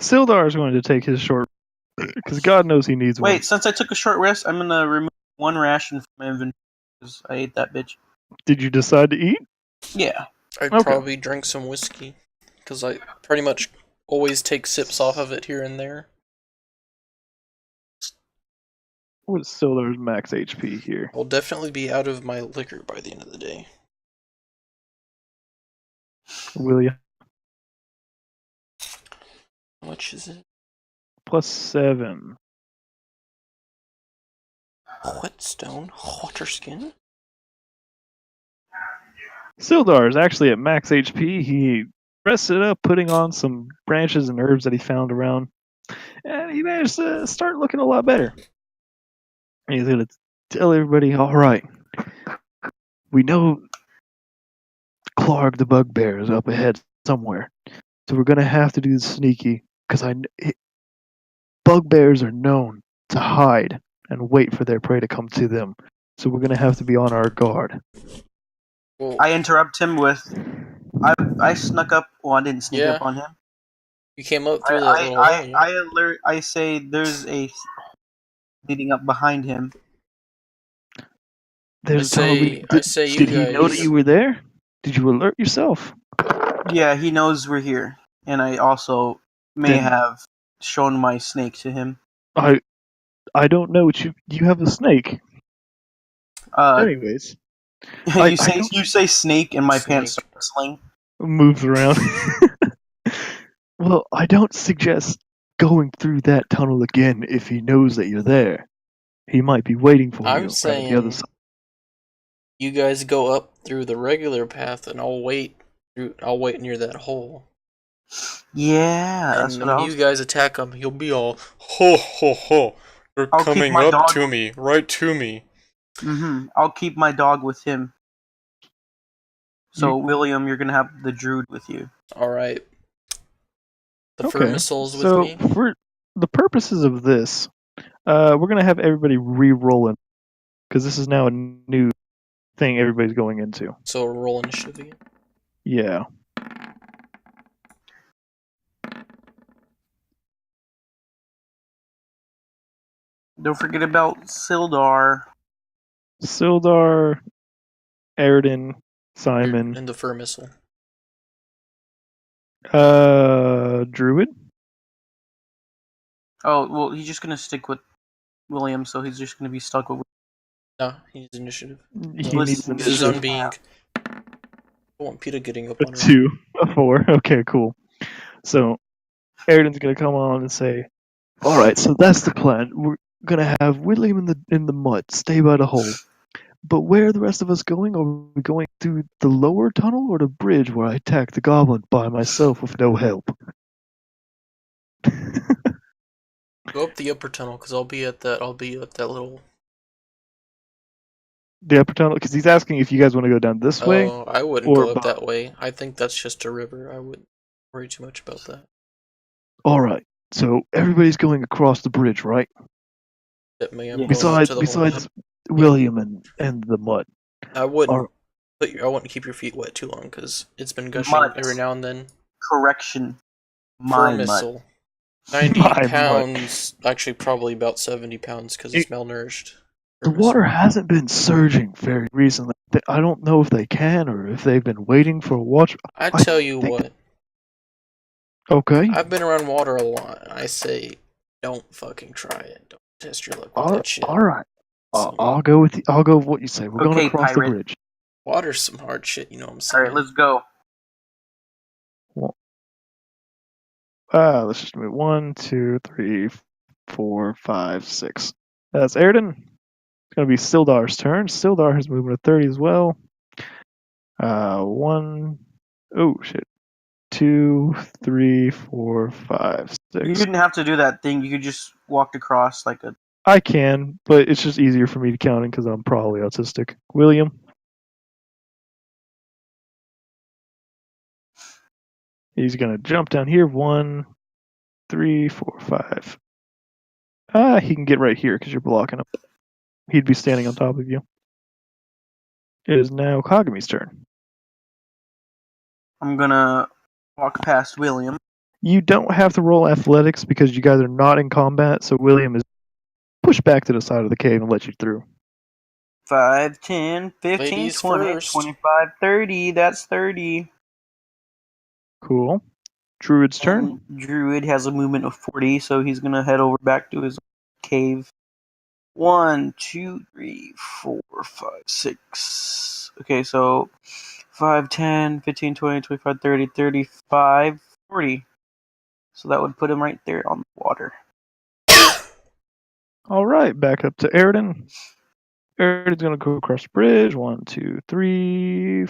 Sildar is going to take his short because God knows he needs one. Wait, since I took a short rest, I'm gonna remove 1 ration from my inventory because I ate that bitch. Did you decide to eat? Yeah. I'd probably drink some whiskey because I pretty much always take sips off of it here and there. What is Sildar's max HP here? I'll definitely be out of my liquor by the end of the day. Will you? How much is it? +7. Whetstone? Water skin? Sildar is actually at max HP. He rested up, putting on some branches and herbs that he found around, and he managed to start looking a lot better. And he's gonna tell everybody, "All right, we know Clark the Bugbear is up ahead somewhere, so we're gonna have to do this sneaky because bugbears are known to hide and wait for their prey to come to them. So we're gonna have to be on our guard." Well, I interrupt him with, I snuck up. Well, I didn't sneak yeah. up on him. You came up through that little hole, yeah? I alert. I say there's a leading up behind him. There's I say you you did he know that guys- you were there? Did you alert yourself? Yeah, he knows we're here, and I also may Then- have shown my snake to him. I don't know what you have a snake. Anyways, You say snake, and my pants Snake. start whistling. moves around. Well, I don't suggest going through that tunnel again if he knows that you're there. He might be waiting for I'm you right at the saying other side. you guys go up through the regular path, and I'll wait near that hole. Yeah, that's And what I when was. you guys attack him, he'll be all ho ho ho. They're I'll keep coming my up dog- to me, right to me. I'll keep my dog with him. So William, you're gonna have the druid with you. All right. The Okay. fur missiles with So me. for the purposes of this, we're gonna have everybody re-rolling because this is now a new thing everybody's going into. So roll initiative again. Yeah. Don't forget about Sildar. Sildar, Aridin, Simon, And the fur missile. Druid. Oh well, he's just gonna stick with William, so he's just gonna be stuck with. No, he needs initiative. He Let's- needs He's his initiative. own being. I want Peter getting up A on her. 2, a 4. Okay, cool. So Aridin's gonna come on and say, "All right, so that's the plan. We're gonna have William in the mud, stay by the hole. But where are the rest of us going? Are we going through the lower tunnel or the bridge where I attacked the goblin by myself with no help?" Go up the upper tunnel, because I'll be at that little. The upper tunnel, because he's asking if you guys want to go down this way. Oh, I wouldn't or go up bottom. that way. I think that's just a river. I wouldn't worry too much about that. All right, so everybody's going across the bridge, right? That me, I'm Yeah. going up to the Besides William and the mud. I wouldn't Or- I wouldn't keep your feet wet too long, because it's been gushing Mud. every now and then. Correction. For My a mud. missile. 90 My mud. pounds, actually probably about 70 pounds, because it's malnourished. The water hasn't been surging very recently. I don't know if they can or if they've been waiting for a watch. I I tell you think- what, Okay, I've been around water a lot. I say, don't fucking try it. Don't test your luck with that shit. all right. So, I'll go with what you say. We're going Okay, across pirate. the bridge. water's some hard shit, you know what I'm All saying? right, let's go. Let's just move 1, 2, 3, 4, 5, 6. That's Aridin. It's gonna be Sildar's turn. Sildar is moving to 30 as well. 1. Oh shit. 2, 3, 4, 5, You 6. didn't have to do that thing. You could just walk across like a. I can, but it's just easier for me to count because I'm probably autistic. William. He's gonna jump down here. 1, 3, 4, 5. He can get right here because you're blocking him. He'd be standing on top of you. It is now Kagami's turn. I'm gonna walk past William. You don't have to roll athletics because you guys are not in combat, so William is pushed back to the side of the cave and let you through. 5, 10, 15, Ladies 20, first. 25, 30. That's 30. Cool. Druid's turn. And Druid has a movement of 40, so he's gonna head over back to his cave. 1, 2, 3, 4, 5, 6. Okay, so 5, 10, 15, 20, 25, 30, 35, 40. So that would put him right there on the water. All right, back up to Aridin. Aridin's going to go across the bridge. 1, 2, 3,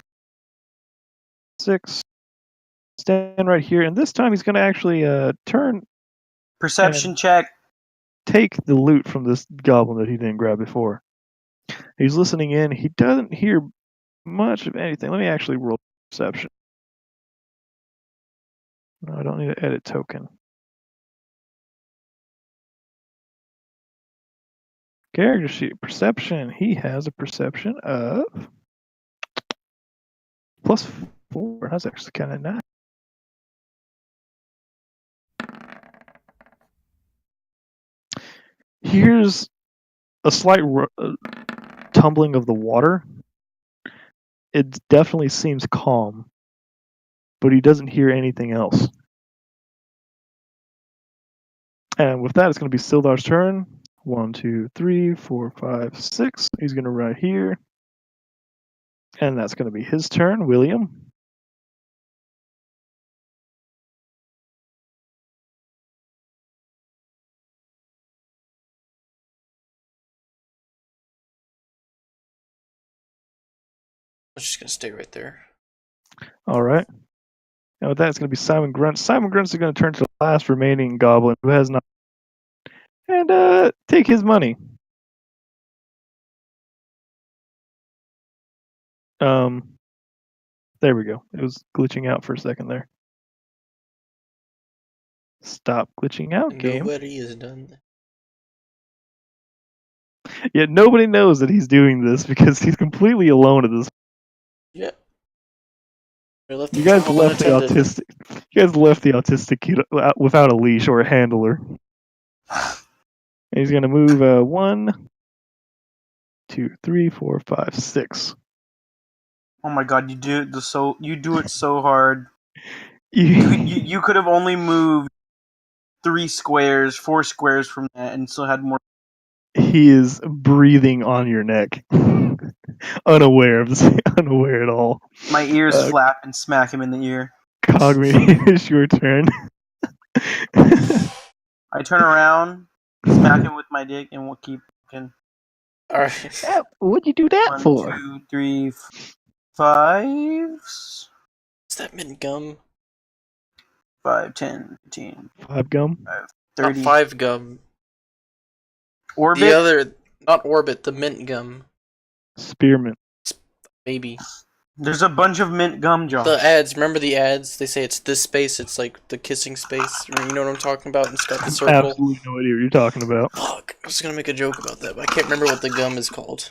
6. Stand right here, and this time he's going to actually turn Perception and check. take the loot from this goblin that he didn't grab before. He's listening in. He doesn't hear much of anything. Let me actually roll perception. No, I don't need an edit token. Character sheet perception. He has a perception of +4. That's actually kind of nice. Here's a slight tumbling of the water. It definitely seems calm, but he doesn't hear anything else. And with that, it's going to be Sildar's turn. 1, 2, 3, 4, 5, 6. He's going to run here. And that's going to be his turn. William. I'm just gonna stay right there. All right. And with that, it's going to be Simon Grunt. Simon Grunt's going to turn to the last remaining goblin who has not. And take his money. There we go. It was glitching out for a second there. Stop glitching out, game. Nobody is done. Yet nobody knows that he's doing this because he's completely alone at this. Yeah. You guys left the autistic. You guys left the autistic kid without a leash or a handler. And he's gonna move 1, 2, 3, 4, 5, 6. Oh my god, you do it so hard. You could have only moved 4 squares from that, and still had more. He is breathing on your neck, unaware at all. My ears flap and smack him in the ear. Cogme, it's your turn. I turn around, smack him with my dick, and we'll keep looking. Alright. What'd you do that 1, for? 2, 3, 5. Is that mint gum? 5, 10, 15, 5 gum? 30. Not 5 gum. Orbit? The other, not orbit, the mint gum. Spearmint. Maybe. There's a bunch of mint gum, Josh. The ads, remember the ads? They say it's this space, it's like the kissing space. You know what I'm talking about? And it's got the circle. Absolutely no idea what you're talking about. Fuck, I was gonna make a joke about that, but I can't remember what the gum is called.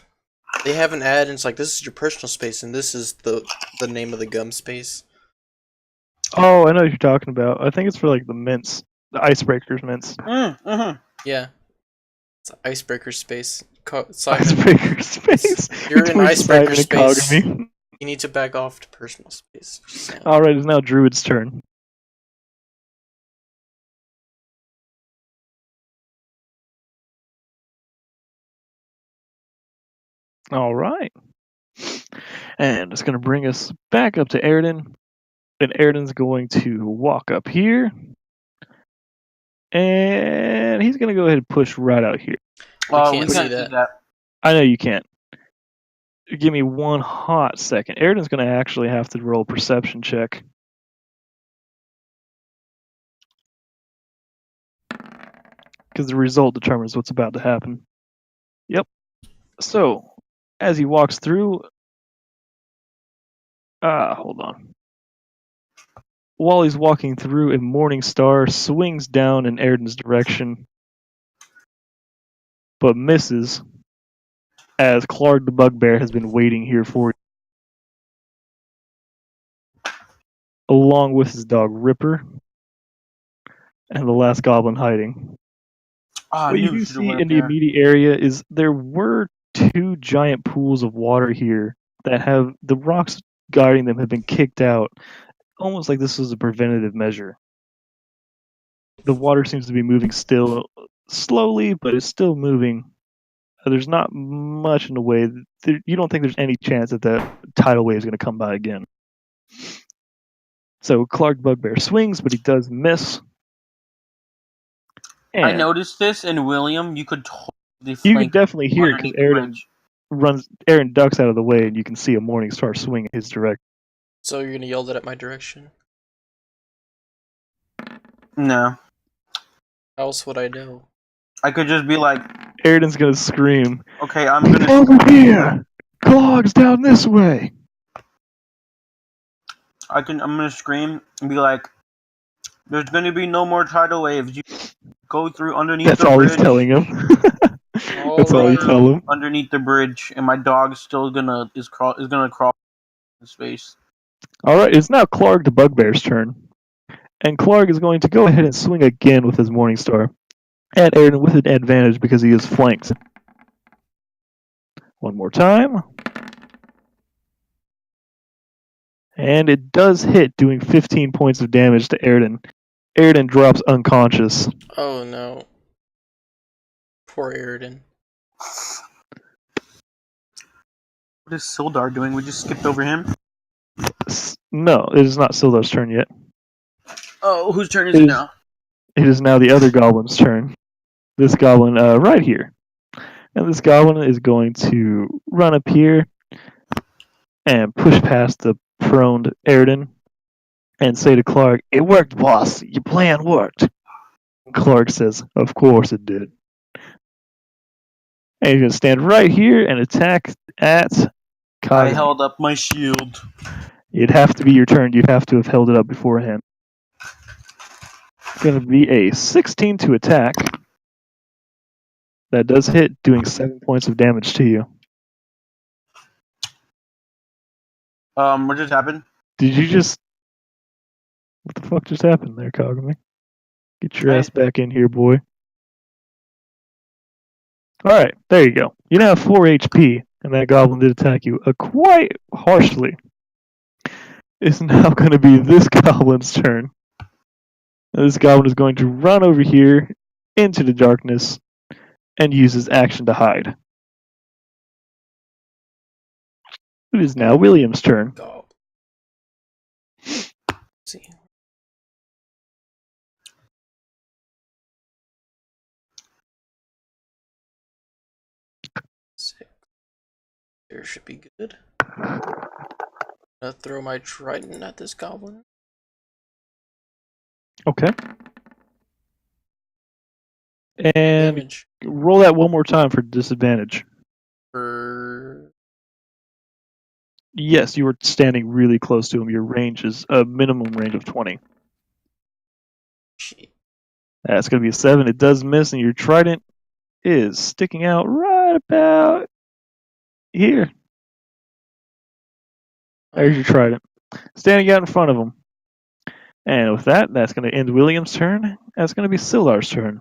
They have an ad and it's like, this is your personal space, and this is the name of the gum space. Oh, I know what you're talking about. I think it's for like the mints. The icebreakers mints. Yeah. It's an icebreaker space. Simon, Icebreaker space. you're in icebreaker Simon space. Cogme. You need to back off to personal space. Alright, it's now Druid's turn. Alright. And it's going to bring us back up to Aridin. And Aridin's going to walk up here. And he's going to go ahead and push right out here. Well, we can't see that. I know you can't. Give me one hot second. Aridin's going to actually have to roll a perception check. Because the result determines what's about to happen. Yep. So, as he walks through... hold on. While he's walking through, a morning star swings down in Aridin's direction, but misses, as Clark the Bugbear has been waiting here for you, along with his dog Ripper, and the last goblin hiding. What you do see in the immediate area is there were 2 giant pools of water here that have the rocks guarding them have been kicked out, almost like this was a preventative measure. The water seems to be moving still slowly, but it's still moving. There's not much in the way. You don't think there's any chance that the tidal wave is going to come by again. So Clark Bugbear swings, but he does miss. And I noticed this, and William, you could They You can flank definitely hear it because underneath the bridge. Aaron ducks out of the way, and you can see a morning star swing in his direction. So you're gonna yell that at my direction? No. How else would I know? I could just be like, Airden's gonna scream, okay, I'm gonna "Over here! Clog's down this way!" I'm gonna scream and be like, there's gonna be no more tidal waves. You go through underneath That's the all bridge. he's telling him. That's all you tell him. Underneath the bridge, and my dog's still gonna crawl in space. Alright, it's now Clark the Bugbear's turn. And Clark is going to go ahead and swing again with his Morning Star at Airden with an advantage because he is flanked. One more time. And it does hit, doing 15 points of damage to Airden. Airden drops unconscious. Oh no. Poor Airden. What is Sildar doing? We just skipped over him. No, it is not Sildar's turn yet. Oh, whose turn is it now? It is now the other goblin's turn. This goblin right here. And this goblin is going to run up here and push past the prone Airden and say to Clark, "It worked, boss. Your plan worked." And Clark says, "Of course it did." And he's going to stand right here and attack at Kagami. I held up my shield. It'd have to be your turn. You'd have to have held it up beforehand. It's going to be a 16 to attack. That does hit, doing 7 points of damage to you. What just happened? Did you just... What the fuck just happened there, Kagami? Get your ass back in here, boy. Alright, there you go. You now have 4 HP, and that goblin did attack you quite harshly. It's now going to be this goblin's turn. And this goblin is going to run over here into the darkness and use his action to hide. It is now William's turn. Go. See. Six. There should be good. Gonna throw my trident at this goblin. Okay. And Damage. roll that one more time for disadvantage. For Yes, you were standing really close to him. Your range is a minimum range of 20. shit. That's going to be a 7. It does miss, and your trident is sticking out right about here. There's your trident. Standing out in front of him. And with that, that's going to end William's turn. That's going to be Sildar's turn.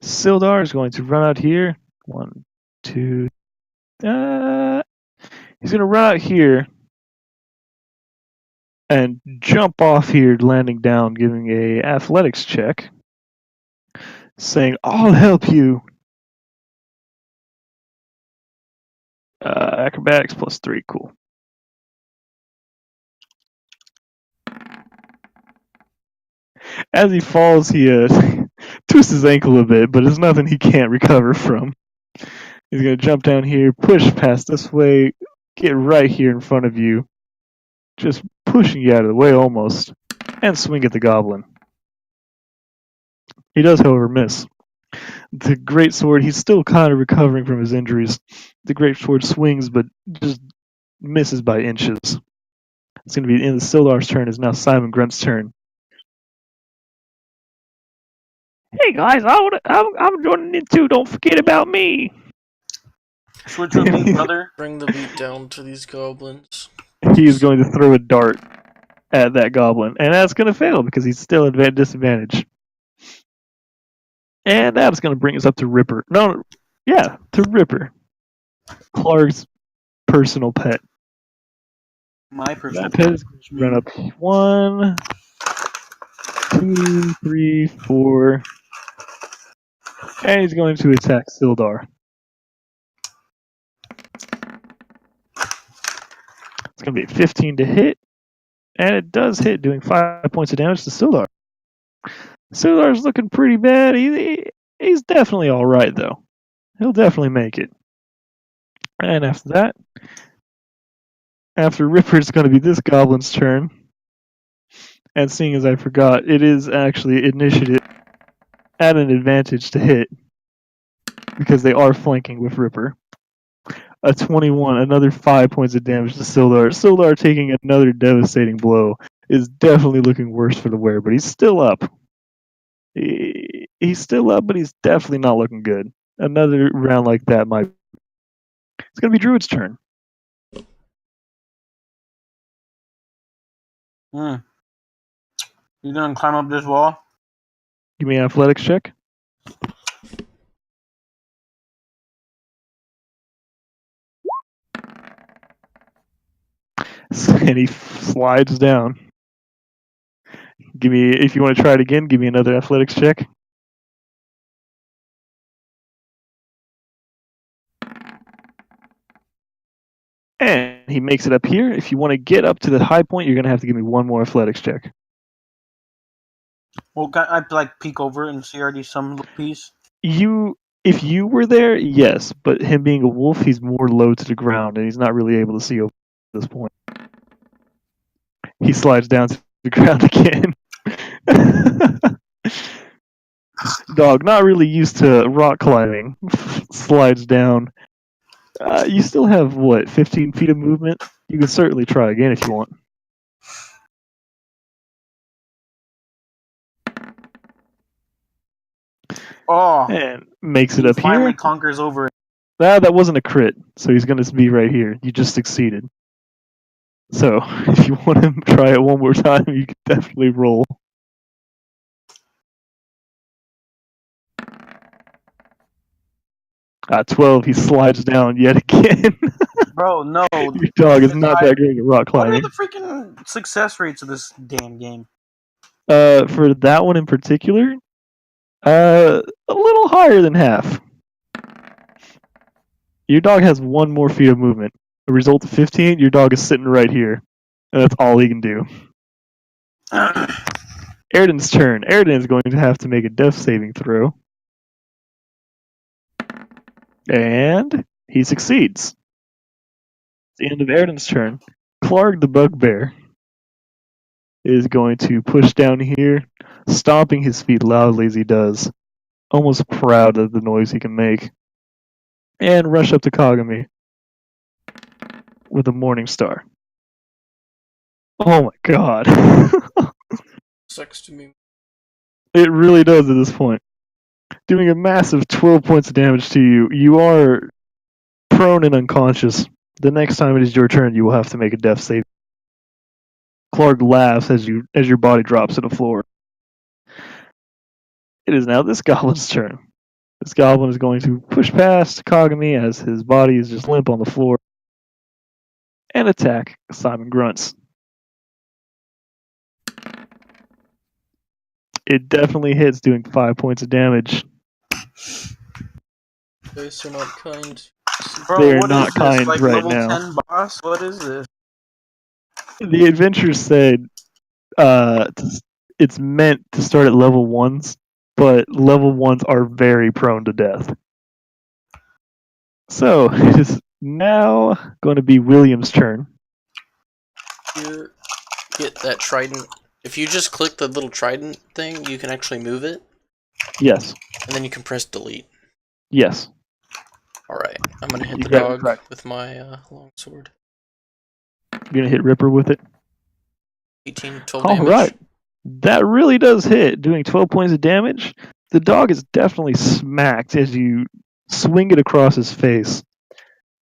Sildar is going to run out here. 1, 2. He's going to run out here and jump off here, landing down, giving a athletics check, saying, "I'll help you." Acrobatics +3, cool. As he falls, he twists his ankle a bit, but it's nothing he can't recover from. He's going to jump down here, push past this way, get right here in front of you, just pushing you out of the way almost, and swing at the goblin. He does, however, miss. The greatsword, he's still kind of recovering from his injuries. The greatsword swings, but just misses by inches. It's going to be in the Sildar's turn. Is now Simon Grunt's turn. Hey guys, I'm joining in too. Don't forget about me. Switch with me, brother. Bring the beat down to these goblins. He is going to throw a dart at that goblin, and that's going to fail because he's still at disadvantage. And that's going to bring us up to Ripper. No, yeah, to Ripper. Clark's personal pet. My personal That pet is going to run up 1, 2, 3, 4. And he's going to attack Sildar. It's going to be a 15 to hit. And it does hit, doing 5 points of damage to Sildar. Sildar's looking pretty bad. He's definitely alright, though. He'll definitely make it. And after that, after Ripper, it's going to be this goblin's turn. And seeing as I forgot, it is actually initiative at an advantage to hit because they are flanking with Ripper. A 21, another 5 points of damage to Sildar. Sildar taking another devastating blow is definitely looking worse for the wear, but he's still up. He's still up, but he's definitely not looking good. Another round like that might. It's going to be Druid's turn. You gonna climb up this wall? Give me an athletics check. And he slides down. Give me, if you want to try it again, give me another athletics check. And he makes it up here. If you want to get up to the high point, you're going to have to give me one more athletics check. Well, can I like peek over and see already some little piece? If you were there, yes, but him being a wolf, he's more low to the ground, and he's not really able to see over at this point. He slides down to the ground again. Dog, not really used to rock climbing, slides down. You still have, 15 feet of movement? You can certainly try again if you want. Oh, And makes it he up finally here. conquers over. That wasn't a crit, so he's going to be right here. You just succeeded. So, if you want to try it one more time, you can definitely roll. 12, he slides down yet again. Bro, no. Your dog is not that great at rock What are climbing. the freaking success rates of this damn game? For that one in particular, a little higher than half. Your dog has one more feet of movement. A result of 15, your dog is sitting right here. And that's all he can do. Airden's turn. Airden is going to have to make a death saving throw. And he succeeds. It's the end of Airden's turn. Clark the bugbear is going to push down here, stomping his feet loudly as he does, almost proud of the noise he can make, and rush up to Kagami with a Morning Star. Oh my god. Sucks to me. It really does at this point. Doing a massive 12 points of damage to you. You are prone and unconscious. The next time it is your turn, you will have to make a death save. Clark laughs as your body drops to the floor. It is now this goblin's turn. This goblin is going to push past Kagami as his body is just limp on the floor and attack Simon Grunts. It definitely hits, doing 5 points of damage. Dice are not kind. Bro, They're what not is this? kind Like right level now. 10 boss? What is this? The adventure said it's meant to start at level 1s, but level 1s are very prone to death. So, it is now going to be William's turn. Here, get that trident. If you just click the little trident thing, you can actually move it, Yes. and then you can press delete. Yes. Alright, I'm gonna hit You the got it dog correct. with my longsword. You're going to hit Ripper with it. 18, 12 damage. Alright. That really does hit, doing 12 points of damage. The dog is definitely smacked as you swing it across his face,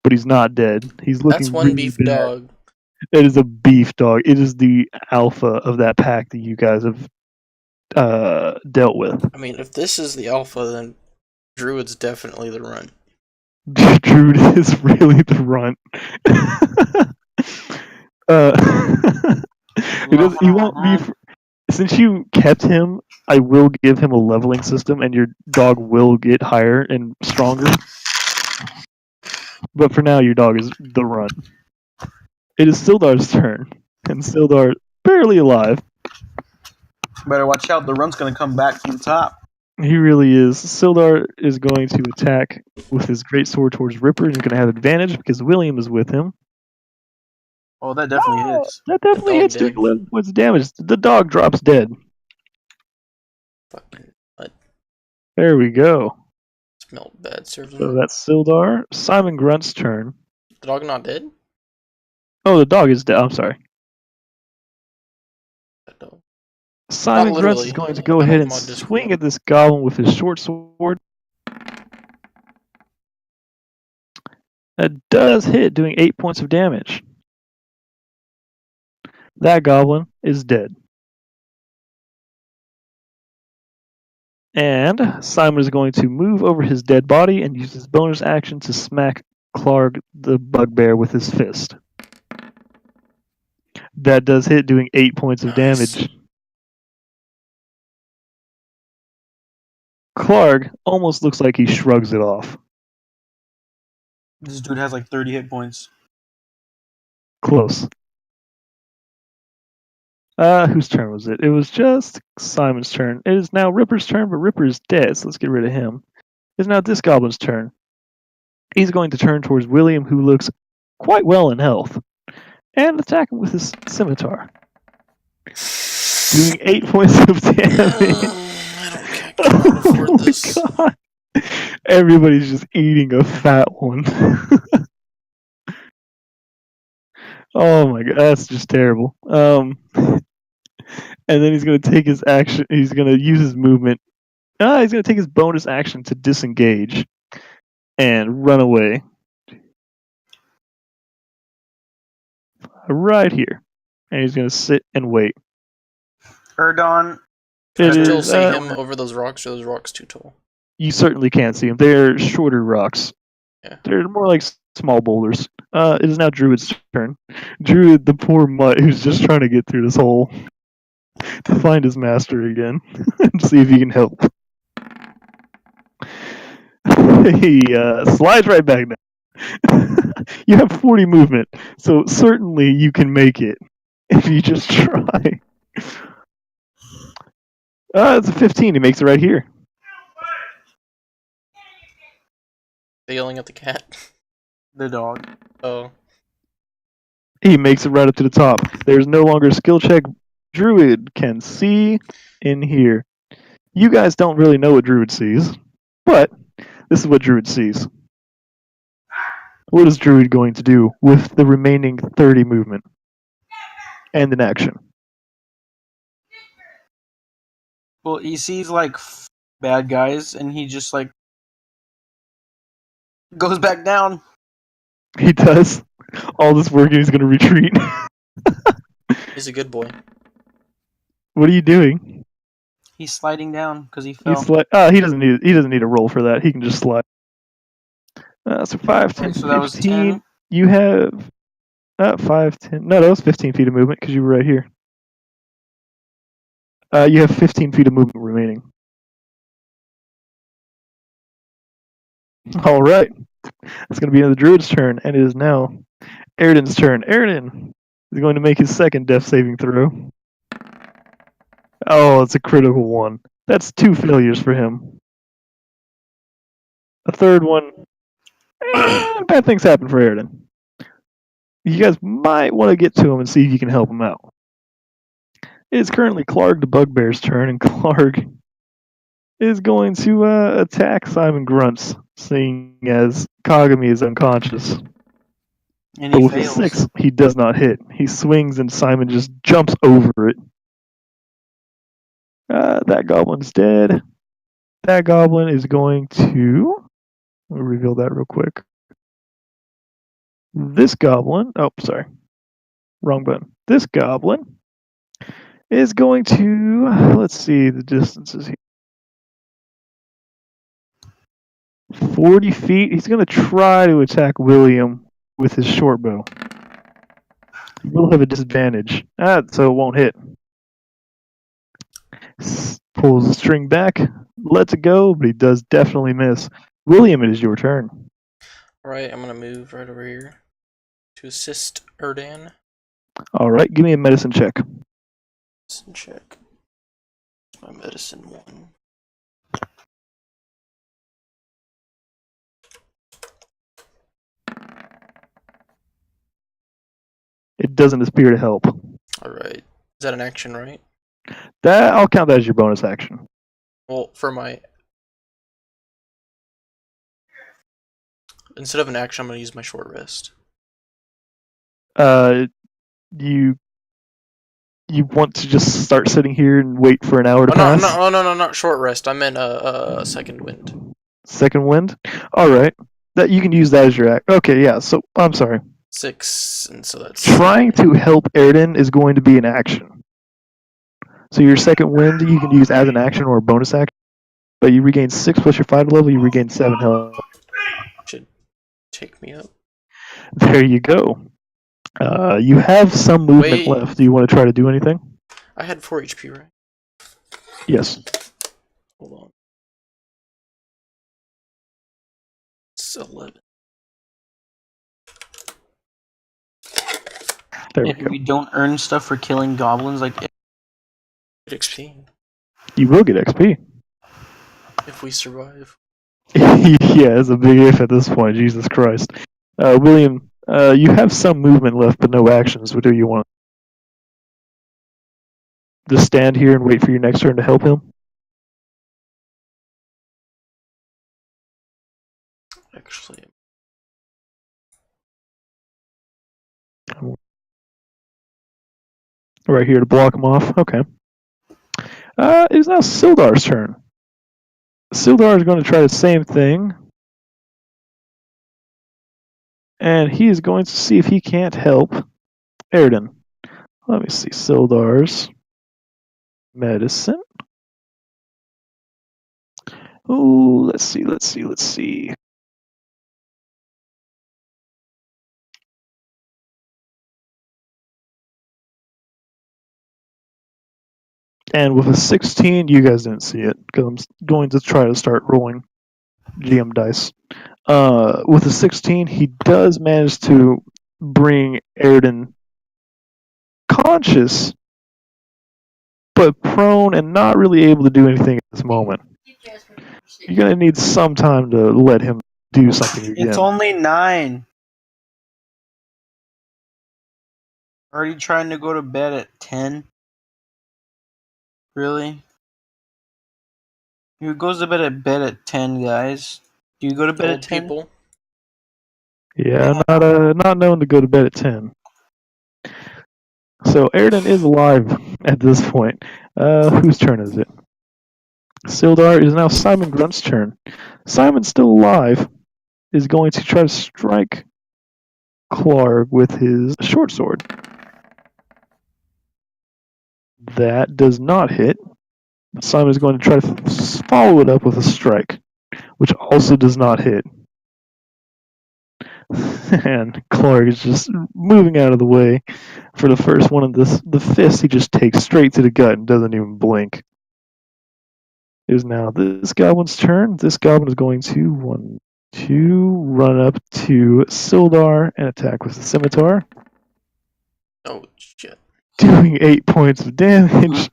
but he's not dead. He's looking That's one really beef bad. dog. It is a beef dog. It is the alpha of that pack that you guys have dealt with. I mean, if this is the alpha, then Druid's definitely the run. Druid is really the runt. He won't be. Since you kept him, I will give him a leveling system, and your dog will get higher and stronger. But for now, your dog is the run. It is Sildar's turn, and Sildar barely alive. Better watch out, the run's gonna come back from the top. He really is. Sildar is going to attack with his great sword towards Ripper, and he's going to have advantage because William is with him. Oh, that definitely hits. That definitely dog hits, doing dead. 11 points of damage. The dog drops dead. Fucking what? There we go. Smelled bad, serves So him. that's Sildar. Simon Grunt's turn. The dog not dead? Oh, the dog is dead. I'm sorry. That dog. Simon Grunt literally. is going to go I ahead know and mod swing Discord. at this goblin with his short sword. That does hit, doing 8 points of damage. That goblin is dead. And Simon is going to move over his dead body and use his bonus action to smack Clark the bugbear with his fist. That does hit, doing 8 points of Nice. damage. Clark almost looks like he shrugs it off. This dude has like 30 hit points. Close. Whose turn was it? It was just Simon's turn. It is now Ripper's turn, but Ripper is dead, so let's get rid of him. It's now this goblin's turn. He's going to turn towards William, who looks quite well in health, and attack him with his scimitar. Doing 8 points of damage. I don't afford this. God. Everybody's just eating a fat one. Oh my god, that's just terrible. And then he's going to take his action. He's going to use his movement. He's going to take his bonus action to disengage and run away. Right here. And he's going to sit and wait. Erdon. Can I It still is, see him over those rocks, or those rocks too tall? You certainly can't see them. They're shorter rocks. Yeah. They're more like small boulders. It is now Druid's turn. Druid, the poor mutt who's just trying to get through this hole to find his master again and see if he can help. He slides right back down. You have 40 movement, so certainly you can make it if you just try. It's a 15. He makes it right here. They yelling at the cat. The dog. Oh. He makes it right up to the top. There's no longer a skill check. Druid can see in here. You guys don't really know what Druid sees, but this is what Druid sees. What is Druid going to do with the remaining 30 movement and an action? Well, he sees like bad guys, and he just like goes back down. He does all this work and he's going to retreat. He's a good boy. What are you doing? He's sliding down because he fell. He doesn't need a roll for that. He can just slide. So 5, 10, Okay, so that was 15. 10. You have 5, 10. No, that was 15 feet of movement because you were right here. You have 15 feet of movement remaining. All right. It's going to be the Druid's turn, and it is now Airden's turn. Airden is going to make his second death saving throw. Oh, it's a critical one. That's 2 failures for him. A third one. Bad things happen for Airden. You guys might want to get to him and see if you can help him out. It's currently Clark the Bugbear's turn, and Clark is going to attack Simon Grunts, seeing as Kagami is unconscious. And But he with fails. a 6, he does not hit. He swings and Simon just jumps over it. That goblin's dead. That goblin is going to... Let me reveal that real quick. This goblin... Oh, sorry. Wrong button. This goblin is going to... Let's see the distances here. 40 feet. He's going to try to attack William with his short bow. He will have a disadvantage. So it won't hit. Pulls the string back, lets it go, but he does definitely miss. William, it is your turn. Alright, I'm gonna move right over here to assist Erdan. All right, give me a medicine check. Medicine check. My medicine one. It doesn't appear to help. Alright. Is that an action, right? I'll count that as your bonus action. Well, for my... Instead of an action, I'm going to use my short rest. You want to just start sitting here and wait for an hour to pass? No, not short rest. I meant second wind. Second wind? Alright. That you can use that as your act. Okay, yeah, so I'm sorry. 6, and so that's... Trying to help Erden is going to be an action. So your second wind you can use as an action or a bonus action. But you regain 6 plus your fighter level, you regain 7 health. Should take me up. There you go. You have some movement left. Do you want to try to do anything? I had 4 HP, right? Yes. Hold on. It's 11. There we If go. we don't earn stuff for killing goblins, like XP. You will get XP. If we survive. Yeah, it's a big if at this point. Jesus Christ. William, you have some movement left, but no actions. What do you want? Just stand here and wait for your next turn to help him? Actually. Right here to block him off. Okay. It's now Sildar's turn. Sildar is going to try the same thing. And he is going to see if he can't help Erden. Let me see. Sildar's medicine. Oh, let's see. And with a 16, you guys didn't see it because I'm going to try to start rolling GM dice. With a 16, he does manage to bring Erden conscious, but prone and not really able to do anything at this moment. You're going to need some time to let him do something again. it's only 9. Already trying to go to bed at 10. Really? Who goes to bed at 10, guys? Do you go to bed Old at 10? people. Yeah, not known to go to bed at 10. So Erden is alive at this point. Whose turn is it? Sildar. It is now Simon Grunt's turn. Simon's still alive. Is going to try to strike Clark with his short sword. That does not hit. Simon is going to try to follow it up with a strike, which also does not hit. And Clark is just moving out of the way for the first one of the fist. He just takes straight to the gut and doesn't even blink. It is now this goblin's turn. This goblin is going to run up to Sildar and attack with the scimitar, Oh, shit. doing 8 points of damage.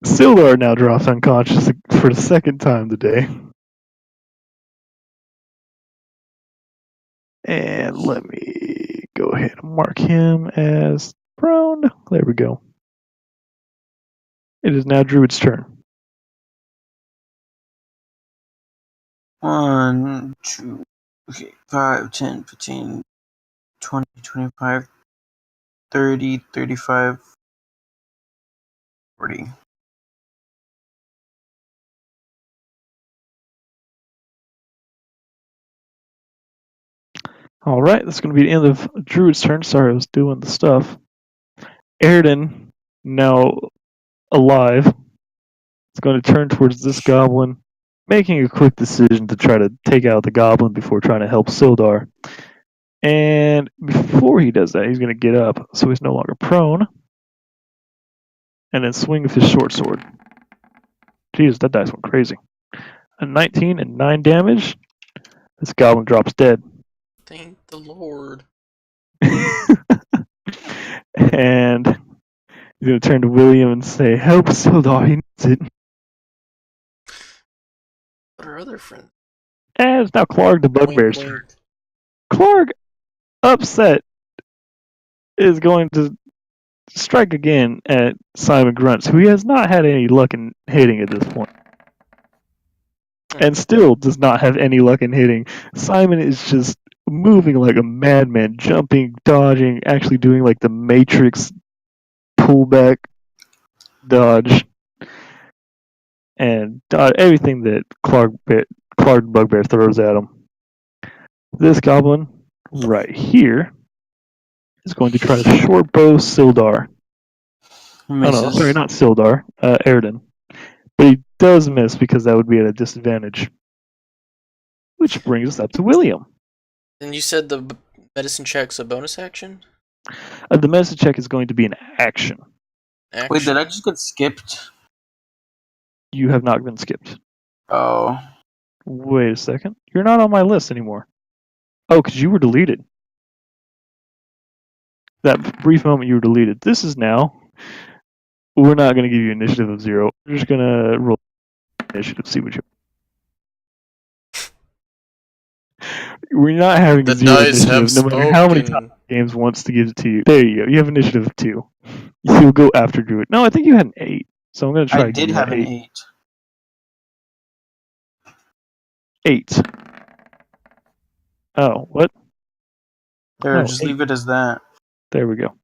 Sildar now drops unconscious for the second time today. And let me go ahead and mark him as prone. There we go. It is now Druid's turn. 1, 2, okay, 5, 10, 15, 20, 25, 30, 35, 40. Alright, that's going to be the end of Druid's turn. Sorry, I was doing the stuff. Erden, now alive, is going to turn towards this goblin, making a quick decision to try to take out the goblin before trying to help Sildar. And before he does that, he's going to get up so he's no longer prone. And then swing with his short sword. Jesus, that dice went crazy. A 19 and 9 damage. This goblin drops dead. Thank the Lord. And he's going to turn to William and say, help Sildar, he needs it. What are other friends? And it's now Clark the Bugbear's turn. Clark, upset is going to strike again at Simon Grunts, who he has not had any luck in hitting at this point. And still does not have any luck in hitting. Simon is just moving like a madman, jumping, dodging, actually doing like the Matrix pullback dodge, and everything that Clark Bugbear throws at him. This goblin right here is going to try to short bow Sildar. Misses. Oh no, sorry, not Sildar, Airden. But he does miss because that would be at a disadvantage. Which brings us up to William. And you said the medicine check's a bonus action? The medicine check is going to be an action. Wait, did I just get skipped? You have not been skipped. Oh. Wait a second. You're not on my list anymore. Oh, because you were deleted. That brief moment you were deleted. This is now. We're not going to give you initiative of 0. We're just going to roll initiative, see what you. We're not having The 0 dice initiative, have no matter how many spoken. times games wants to give it to you. There you go. You have initiative of 2. You'll go after Druid. No, I think you had an 8. So I'm going to try I to give did you have that an 8. 8. 8. Oh, what? There, No, just 8. leave it as that. There we go.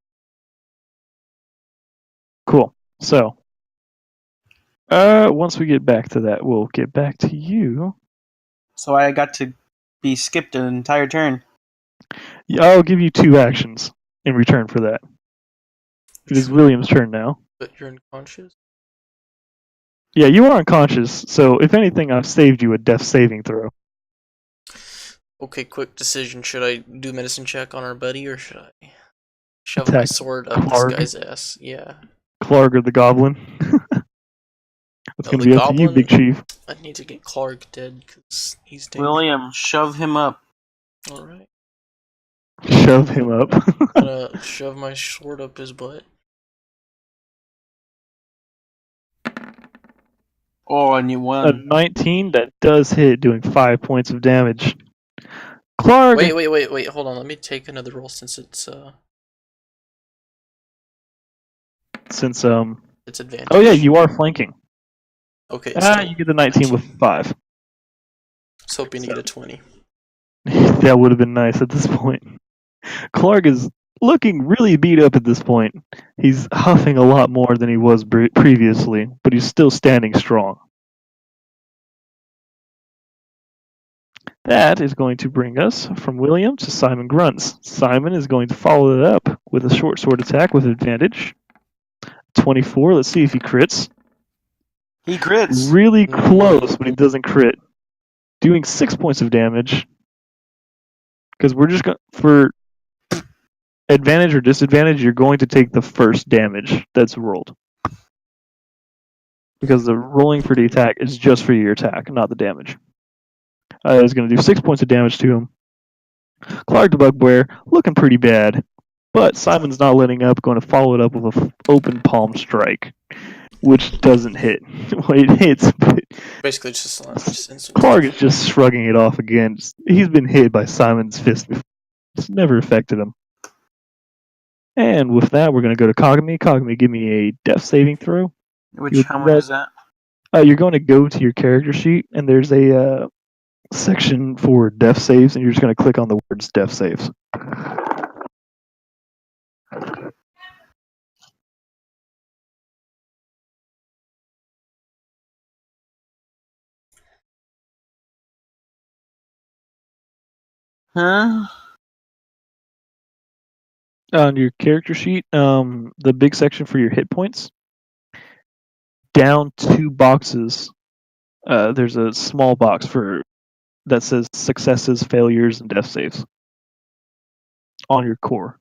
Cool. So, once we get back to that, we'll get back to you. So I got to be skipped an entire turn. Yeah, I'll give you 2 actions in return for that. It is William's turn now. But you're unconscious? Yeah, you are unconscious, so if anything, I've saved you a death saving throw. Okay, quick decision. Should I do medicine check on our buddy, or should I shove Attack my sword up Clark. this guy's ass? Yeah. Clark or the Goblin. That's going to The be up to you, goblin? Big Chief. I need to get Clark dead, because he's dangerous. William, shove him up. Alright. Shove him up. Gonna shove my sword up his butt. Oh, and you A won. 19, that does hit, doing 5 points of damage. Clark! Wait, hold on. Let me take another roll since it's Since, it's advantage. oh yeah, you are flanking. Okay, You get the 19 with 5. I was hoping to get a 20. That would have been nice at this point. Clark is looking really beat up at this point. He's huffing a lot more than he was previously, but he's still standing strong. That is going to bring us from William to Simon Grunts. Simon is going to follow it up with a short sword attack with advantage. 24, let's see if he crits. He crits. Really close, but he doesn't crit. Doing 6 points of damage. Because we're just going for advantage or disadvantage, you're going to take the first damage that's rolled. Because the rolling for the attack is just for your attack, not the damage. It's going to do 6 points of damage to him. Clark the Bugbear, looking pretty bad. But Simon's not letting up, going to follow it up with an open palm strike. Which doesn't hit. Well, it hits, but Basically, just instant. Clark is just shrugging it off again. He's been hit by Simon's fist before. It's never affected him. And with that, we're going to go to Kagami. Kagami, give me a death saving throw. How much is that? You're going to go to your character sheet, and there's a section for death saves, and you're just going to click on the words death saves. Huh? On your character sheet, the big section for your hit points, down 2 boxes, there's a small box that says successes, failures, and death saves on your core.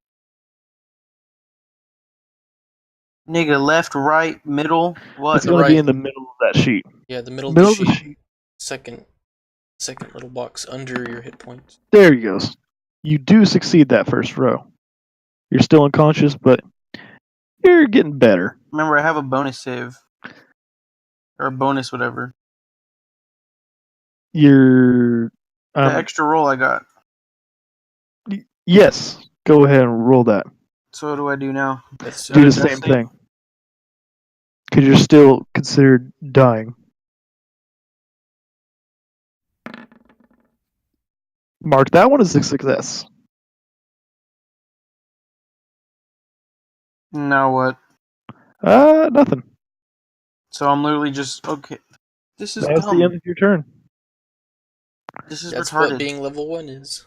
Nigga, left, right, middle, what? It's going to be in the middle of that sheet. Yeah, the middle Middle of the sheet. Second little box under your hit points. There he goes. You do succeed that first row. You're still unconscious, but you're getting better. Remember, I have a bonus save. Or a bonus whatever. You're... the extra roll I got. Yes. Go ahead and roll that. So what do I do now? That's Do the Death same save? thing. Because you're still considered dying. Mark, that one is a success. Now what? Nothing. So I'm literally just okay. This is That's the dumb. end of your turn. This is That's what retarded. being level 1 is.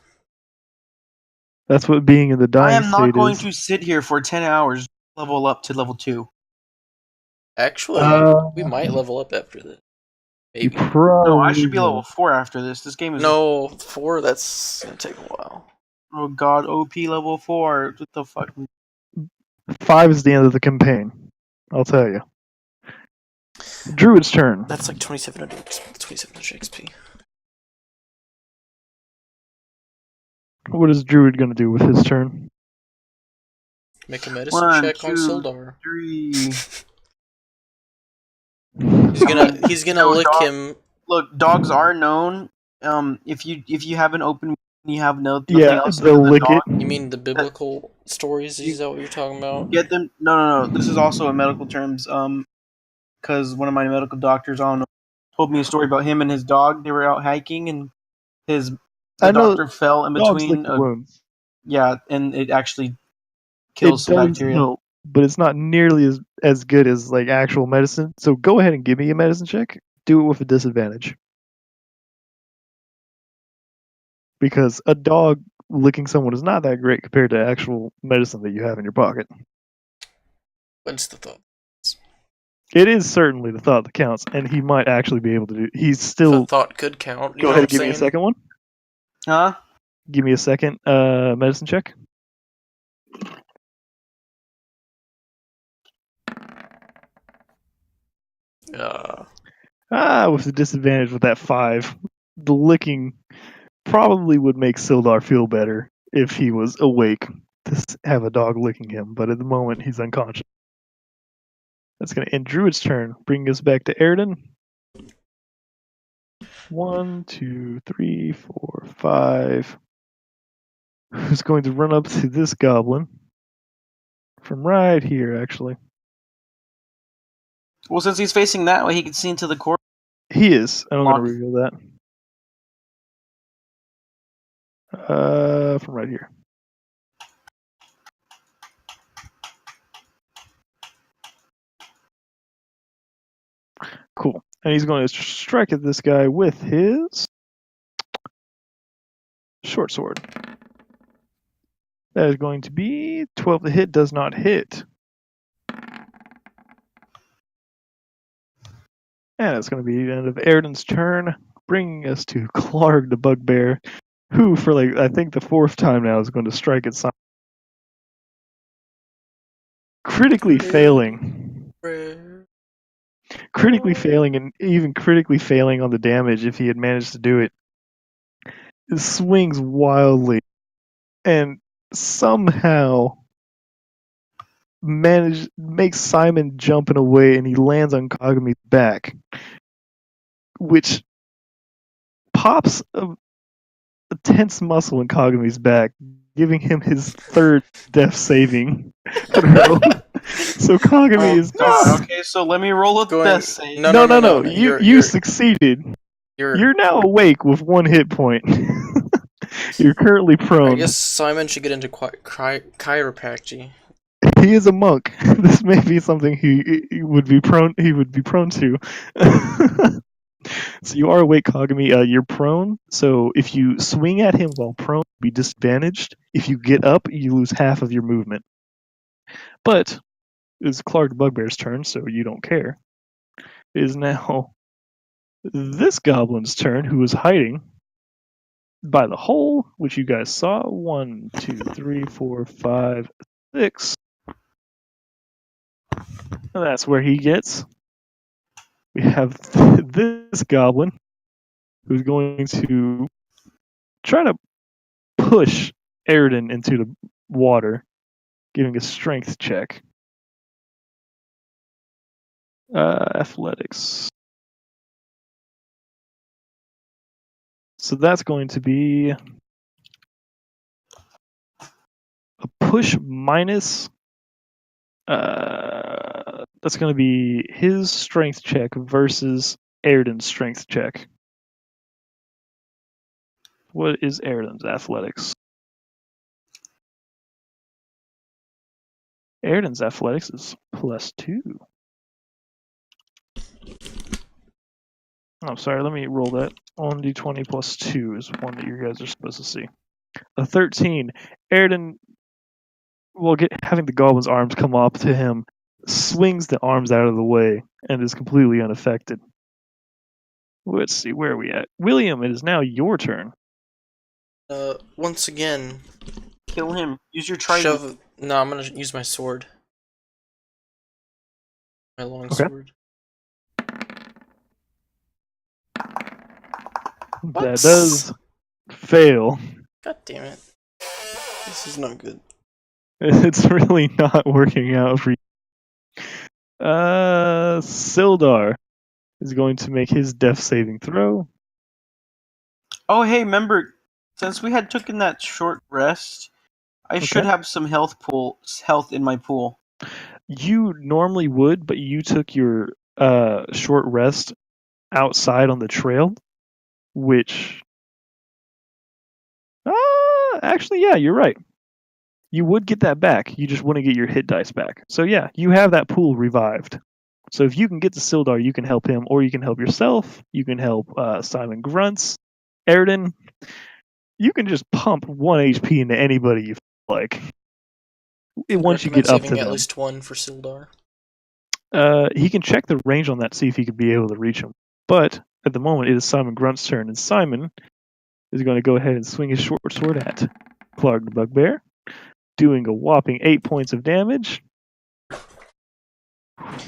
That's what being in the I dying am not state going is. to sit here for 10 hours level up to level 2. Actually, we might level up after this. You Maybe. No, I probably should be level will. 4 after this. This game is No, 4, that's gonna take a while. oh god, OP level 4. What the fuck? 5 is the end of the campaign. I'll tell you. Druid's turn. That's like 2700 XP. What is Druid going to do with his turn? Make a medicine 1, check on 2, Sildar. 3. He's gonna No, lick dog. him. Look, dogs are known. If you have an open, you have nothing Yeah, else other they'll than lick dog. it. You mean the biblical stories? Is that what you're talking about? Get them. No. This is also in medical terms. Because one of my medical doctors, I don't know, told me a story about him and his dog. They were out hiking, and the I know doctor fell in dogs lick between. wounds. Yeah, and it actually It kills some does bacteria. help, but it's not nearly as good as like actual medicine. So go ahead and give me a medicine check. Do it with a disadvantage. Because a dog licking someone is not that great compared to actual medicine that you have in your pocket. What's the thought? It is certainly the thought that counts, and he might actually be able to do. He's The still. thought could count. You Go know ahead what and I'm give me a saying? second one. Huh? Give me a second medicine check. With the disadvantage with that 5. The licking probably would make Sildar feel better if he was awake to have a dog licking him, but at the moment he's unconscious. That's going to end Druid's turn, bringing us back to Airden. 1, 2, 3, 4, 5. Who's going to run up to this goblin? From right here, actually. Well, since he's facing that way, he can see into the corner. He is. I'm going to Lock. reveal that. From right here. Cool. And he's going to strike at this guy with his short sword. That is going to be 12 to hit, does not hit. And it's going to be the end of Airden's turn, bringing us to Clark the Bugbear, who, for like, I think the 4th time now, is going to strike at Simon. Critically failing. Critically failing, and even critically failing on the damage if he had managed to do it. It swings wildly, and somehow makes Simon jump in a way, and he lands on Kagami's back, which pops a tense muscle in Kagami's back, giving him his 3rd death saving throw. So Kagami Oh is god. Okay, so let me roll a death save. No. You succeeded. You're now awake with 1 hit point. You're currently prone. I guess Simon should get into chiropractic. He is a monk. This may be something he would be prone. He would be prone to. So you are awake, Kagami. You're prone. So if you swing at him while prone, you'll be disadvantaged. If you get up, you lose half of your movement. But it's Clark the Bugbear's turn, so you don't care. It is now this goblin's turn, who is hiding by the hole, which you guys saw. 1, 2, 3, 4, 5, 6. And that's where he gets. We have this goblin who's going to try to push Airden into the water, giving a strength check. Athletics. So that's going to be a push minus. That's going to be his strength check versus Airden's strength check. What is Airden's athletics? Airden's athletics is +2. I'm sorry, let me roll that. 1d20 +2 is one that you guys are supposed to see. A 13. Airden, having the goblin's arms come up to him, swings the arms out of the way and is completely unaffected. Let's see, where are we at? William, it is now your turn. Once again, Kill him. Use your trident. No, I'm gonna use my sword. My long Okay. sword. That does fail. God damn it. This is not good. It's really not working out for you. Sildar is going to make his death saving throw. Oh, hey, remember, since we had taken that short rest, I should have some health in my pool. You normally would, but you took your short rest outside on the trail, which actually, yeah, you're right. You would get that back. You just wouldn't get your hit dice back. So yeah, you have that pool revived. So if you can get to Sildar, you can help him, or you can help yourself. You can help Simon Grunts, Airden. You can just pump 1 HP into anybody you feel like. Once you get up to saving them. at least one for Sildar. He can check the range on that, see if he could be able to reach him. But at the moment, it is Simon Grunt's turn, and Simon is going to go ahead and swing his short sword at Clark the Bugbear, doing a whopping 8 points of damage,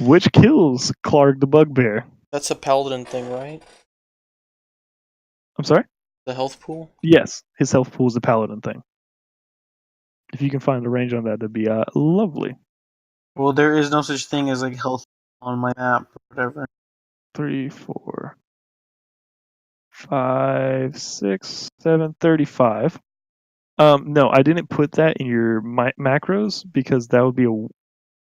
which kills Clark the Bugbear. That's a paladin thing, right? I'm sorry? The health pool? Yes, his health pool is a paladin thing. If you can find a range on that, that'd be lovely. Well, there is no such thing as like health on my map or whatever. 3, 4, 5, 6, 7, 35. No, I didn't put that in your macros because that would be a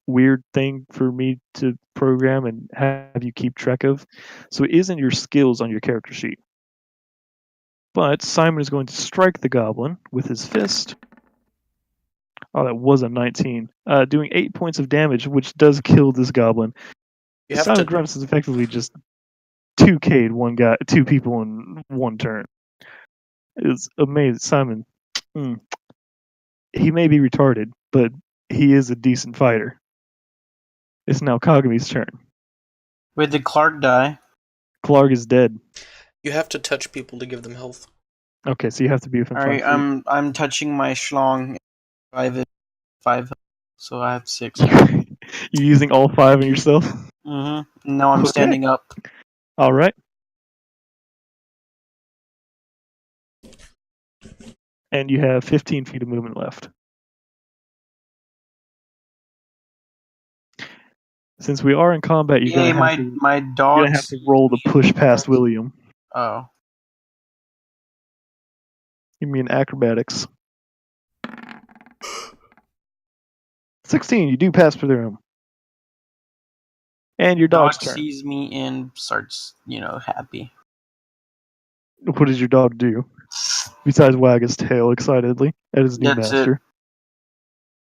weird thing for me to program and have you keep track of. So it isn't your skills on your character sheet. But Simon is going to strike the goblin with his fist. Oh, that was a 19. Doing 8 points of damage, which does kill this goblin. Simon Grunts is effectively just 2K'd two people in one turn. It's amazing. Simon, he may be retarded, but he is a decent fighter. It's now Kagami's turn. Wait, did Clark die? Clark is dead. You have to touch people to give them health. Okay, so you have to be within 5 feet. I'm touching my schlong. 5, so I have 6. You using all 5 on yourself? Mm-hmm. Now I'm standing up. All right. And you have 15 feet of movement left. Since we are in combat, you're gonna have to roll to push past William. Oh. You mean acrobatics? 16. You do pass through him. And your dog's turn. Sees me and starts, happy. What does your dog do? Besides wag his tail excitedly at his new master.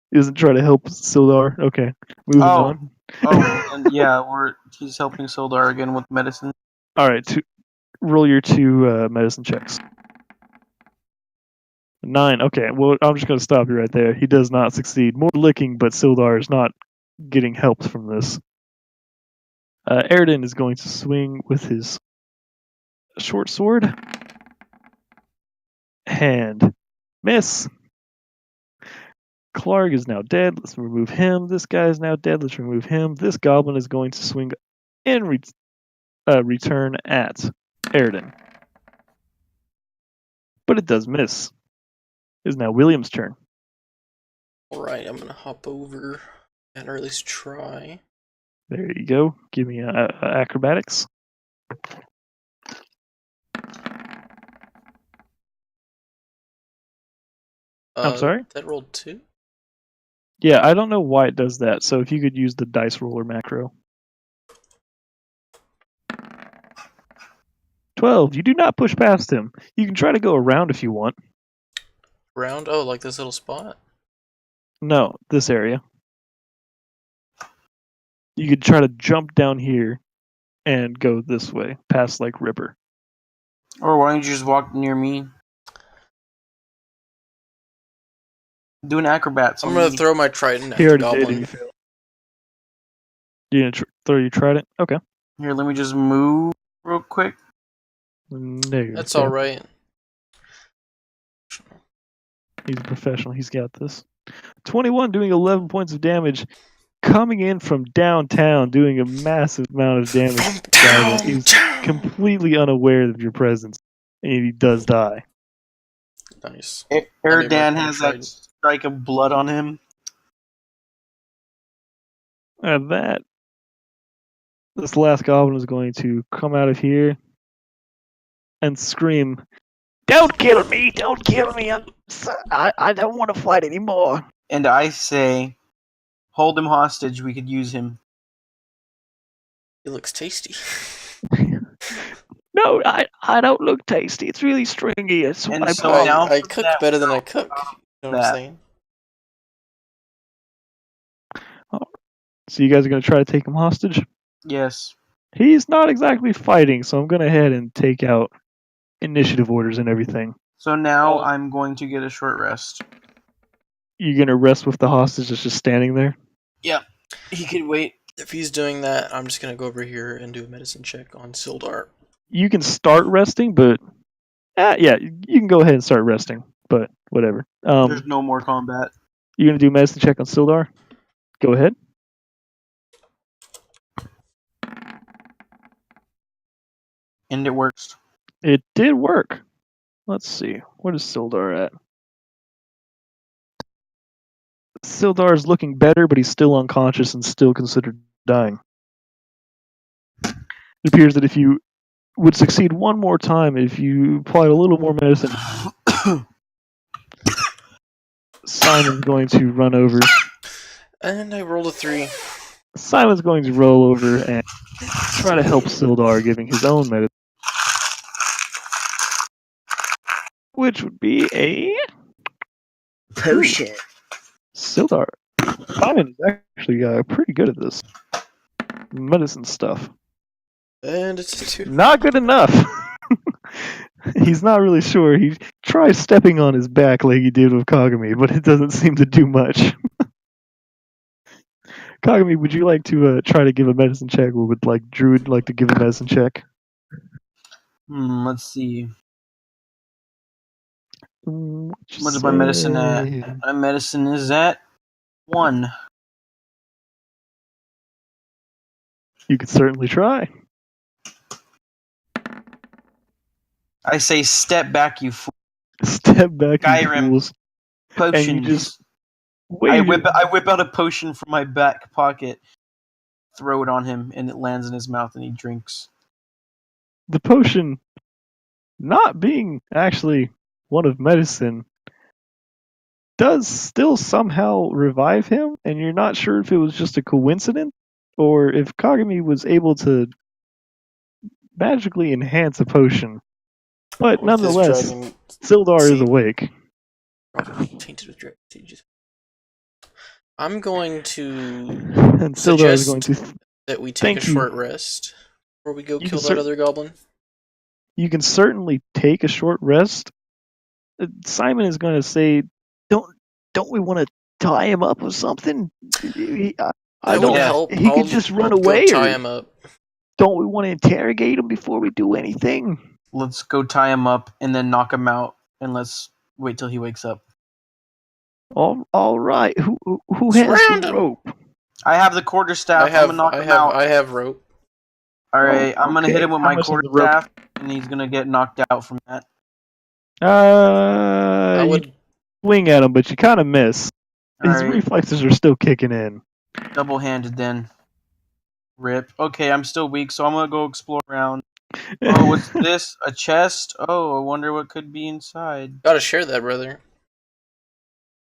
He doesn't try to help Sildar. Okay. Moving on. And yeah, he's helping Sildar again with medicine. Alright, roll your 2 medicine checks. 9. Okay, well, I'm just going to stop you right there. He does not succeed. More licking, but Sildar is not getting help from this. Airden is going to swing with his short sword. And miss. Clark is now dead. Let's remove him. This guy is now dead. Let's remove him. This goblin is going to swing in return at Airden. But it does miss. It is now William's turn. Alright, I'm gonna hop over and or at least try. There you go. Give me acrobatics. I'm sorry? That rolled 2? Yeah, I don't know why it does that. So if you could use the dice roller macro. 12. You do not push past him. You can try to go around if you want. Round? Oh, like this little spot? No, this area. You could try to jump down here and go this way, past like Ripper. Or why don't you just walk near me? Do an acrobat. I'm gonna throw my trident at He the already did and goblin. you failed. You gonna throw your trident? Okay. Here, let me just move real quick. Negative. That's Okay. alright. He's a professional. He's got this. 21 doing 11 points of damage. Coming in from downtown, doing a massive amount of damage. He's completely unaware of your presence, and he does die. Nice. Erdan has that strike of blood on him. And this last goblin is going to come out of here and scream, "Don't kill me! Don't kill me! I don't want to fight anymore." And I say, hold him hostage. We could use him. He looks tasty. No, I don't look tasty. It's really stringy. It's And what so I now I cook better than I cook. You know what I'm saying? So you guys are going to try to take him hostage? Yes. He's not exactly fighting, so I'm going to head and take out initiative orders and everything. So now I'm going to get a short rest. You're going to rest with the hostage that's just standing there? Yep. He could wait. If he's doing that, I'm just gonna go over here and do a medicine check on Sildar. You can start resting, but... yeah, you can go ahead and start resting, but whatever. There's no more combat. You're going to do a medicine check on Sildar? Go ahead. And it works. It did work. Let's see. What is Sildar at? Sildar is looking better, but he's still unconscious and still considered dying. It appears that if you would succeed one more time, if you applied a little more medicine, Simon's going to run over. And I rolled a 3. Simon's going to roll over and try to help Sildar, giving his own medicine. Which would be a potion. Sildar. Simon is actually pretty good at this medicine stuff. And it's a 2. Not good enough. He's not really sure. He tries stepping on his back like he did with Kagami, but it doesn't seem to do much. Kagami, would you like to try to give a medicine check, or would Druid like to give a medicine check? Let's see. What is my medicine at? My medicine is at 1. You could certainly try. I say, step back, you fool. Step back, you Skyrim. fools. Potions. And you just I whip out a potion from my back pocket, throw it on him, and it lands in his mouth, and he drinks. The potion, not being actually one of medicine, does still somehow revive him, and you're not sure if it was just a coincidence or if Kagami was able to magically enhance a potion. But nonetheless, Sildar is awake. Tainted with dragon sages. I'm going to and Sildar is going to that we take a short rest before we go kill that other goblin. You can certainly take a short rest. Simon is going to say, "Don't we want to tie him up with something? I don't help. He could just run away. Tie him up. Don't we want to interrogate him before we do anything? Let's go tie him up and then knock him out, and let's wait till he wakes up. All right. Who has the rope? I have the quarterstaff. I'm gonna knock him out. I have rope. All right, I'm gonna hit him with my quarterstaff, and he's gonna get knocked out from that. I would swing at him, but you kind of miss. His reflexes are still kicking in. Double-handed then. Rip. Okay, I'm still weak, so I'm gonna go explore around. Oh, what's this? A chest? Oh, I wonder what could be inside. Gotta share that, brother.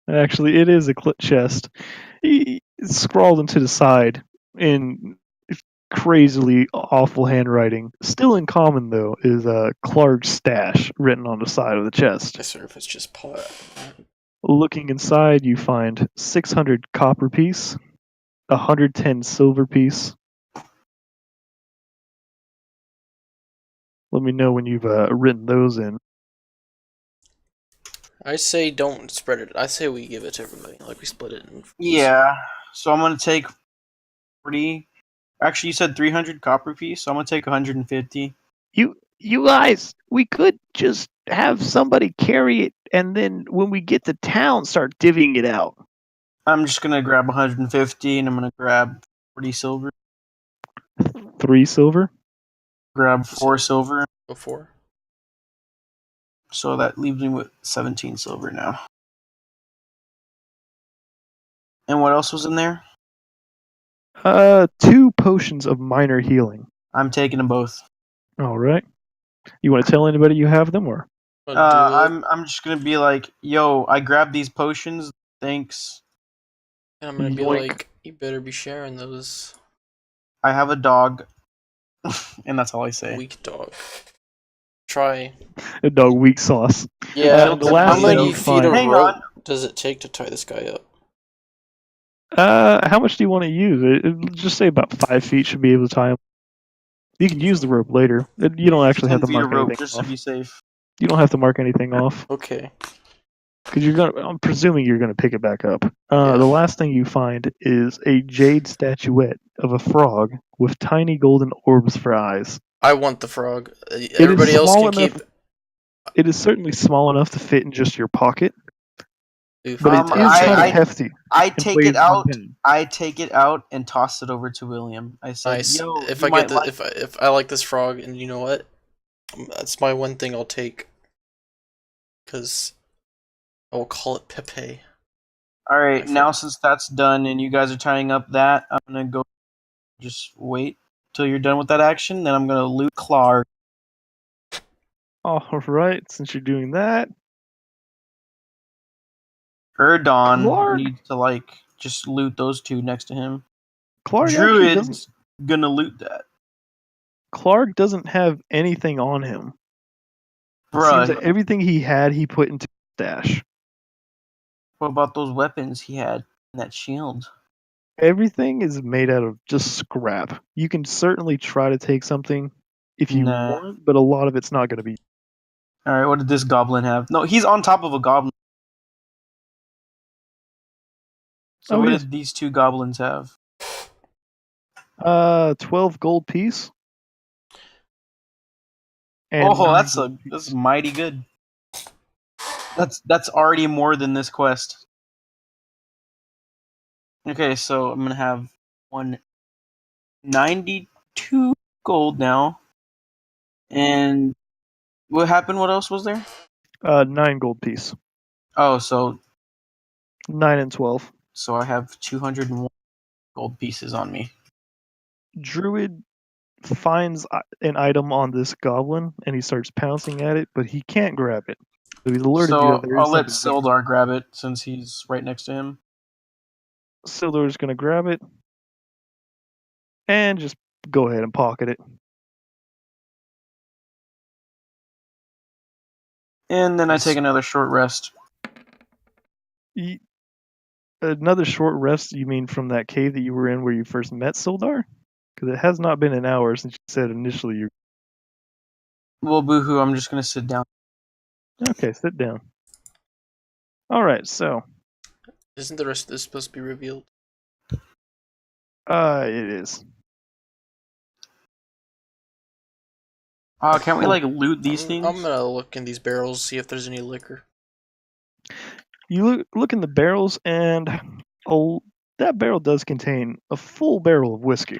Actually, it is a chest. He scrawled into the side in crazily awful handwriting. Still in common though is Clark's stash written on the side of the chest. I wonder if it's just pot. Looking inside, you find 600 copper piece, 110 silver piece. Let me know when you've written those in. I say don't spread it. I say we give it to everybody. Like we split it. Yeah. So I'm gonna take 40. Actually, you said 300 copper piece, so I'm gonna take 150. You guys, we could just have somebody carry it, and then when we get to town, start divvying it out. I'm just gonna grab 150, and I'm gonna grab 40 silver. 3 silver. Grab 4 silver. Before. So that leaves me with 17 silver now. And what else was in there? 2 potions of minor healing. I'm taking them both. All right. You want to tell anybody you have them, or? I'm just gonna be like, yo, I grabbed these potions. Thanks. And I'm gonna be Yoink. like, you better be sharing those. I have a dog, and that's all I say. Weak dog. Try. A dog weak sauce. Yeah. The last How thing many you feet of find. Hang rope on. does it take to tie this guy up? How much do you want to use? Just say about 5 feet should be able to tie him. You can use the rope later. You don't actually have 10 to feet of mark rope anything just to off. be safe. You don't have to mark anything off Okay. because I'm presuming you're gonna pick it back up. Yeah. The last thing you find is a jade statuette of a frog with tiny golden orbs for eyes. I want the frog. Everybody else small can enough- keep. It is certainly small enough to fit in just your pocket, Oof, but it is kind of hefty. I and take weighs it out. 1 pound. I take it out and toss it over to William. I said, Nice. "Yo, If you I might get the like." if I like this frog, and you know what, that's my one thing I'll take. Because I will call it Pepe. All right, My now friend. since that's done and you guys are tying up that, I'm gonna go. Just wait till you're done with that action. Then I'm gonna loot Clark. All right, since you're doing that, Erdon Clark. needs to like just loot those two next to him. Clark actually doesn't. Druid's gonna loot that. Clark doesn't have anything on him. It seems that Bruh, everything he had, he put into his stash. what about those weapons he had in that shield? Everything is made out of just scrap. You can certainly try to take something if you Nah. want, but a lot of it's not going to be. All right, what did this goblin have? No, he's on top of a goblin. So Oh, what yes. did these two goblins have? 12 gold piece. And Oh, 9 that's gold piece. that's mighty good. That's already more than this quest. Okay, so I'm gonna have 192 gold now. And what happened? What else was there? 9 gold piece. Oh, so 9 and 12. I have 201 gold pieces on me. Druid finds an item on this goblin and he starts pouncing at it, but he can't grab it. So he's alerted you So that there is I'll let something there. Sildar grab it since he's right next to him. Sildar's going to grab it and just go ahead and pocket it. And then I take another short rest. Another short rest, you mean from that cave that you were in where you first met Sildar? Because it has not been an hour since you said initially you. Well, boohoo, I'm just gonna sit down. Okay, sit down. Alright, so. Isn't the rest of this supposed to be revealed? It is. Can't we like loot these things? I'm gonna look in these barrels, see if there's any liquor. You look in the barrels, and that barrel does contain a full barrel of whiskey.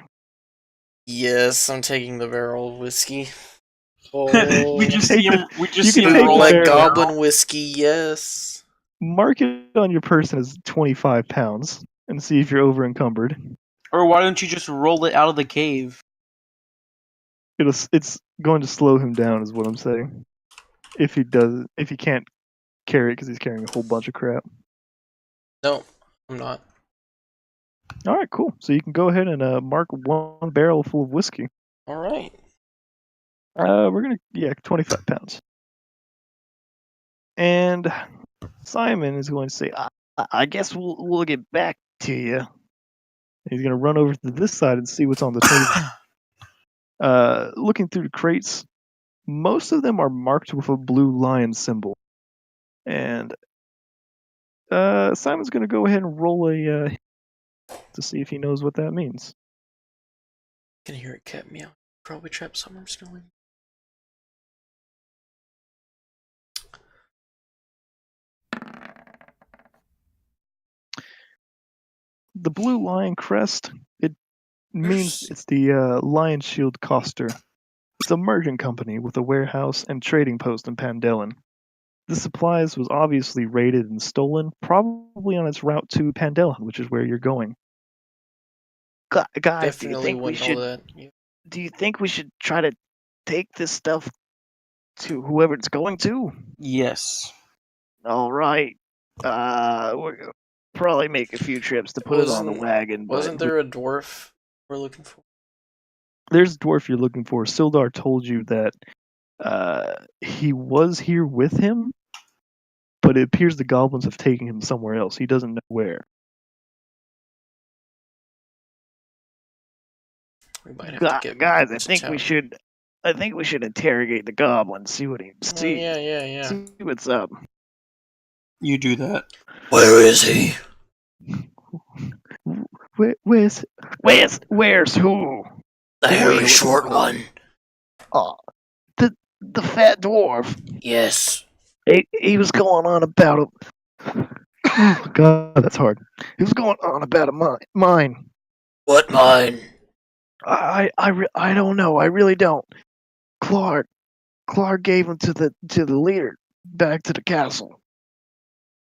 Yes, I'm taking the barrel of whiskey. Oh, we just Take see him. the- We you just can see him take roll the like barrel. goblin whiskey, yes. Mark it on your person as 25 pounds and see if you're over encumbered. Or why don't you just roll it out of the cave? It's going to slow him down, is what I'm saying. If he can't carry it because he's carrying a whole bunch of crap. No, I'm not. All right, cool. So you can go ahead and mark one barrel full of whiskey. All right. We're gonna 25 pounds. And Simon is going to say, I guess we'll get back to you. He's gonna run over to this side and see what's on the table. Looking through the crates, most of them are marked with a blue lion symbol. And Simon's gonna go ahead and roll a to see if he knows what that means. I can hear a cat meow. Probably trapped somewhere snoring. The blue lion crest, it means it's the Lion Shield Coster. It's a merchant company with a warehouse and trading post in Pandelen. The supplies was obviously raided and stolen, probably on its route to Pandelen, which is where you're going. Guys, Definitely wouldn't know that. Yeah. do you think we should try to take this stuff to whoever it's going to? Yes. All right. We're gonna probably make a few trips to put it on the wagon, but Wasn't there a dwarf we're looking for? there's a dwarf you're looking for. Sildar told you that he was here with him, but it appears the goblins have taken him somewhere else. He doesn't know where. We might have to get Guys, I think we should interrogate the goblin, see what's up. You do that. Where is he? Where's who? The hairy short one. Oh, the fat dwarf. Yes. He was going on about a. God, that's hard. He was going on about a mine. What mine? I don't know. I really don't. Clark gave him to the leader back to the castle.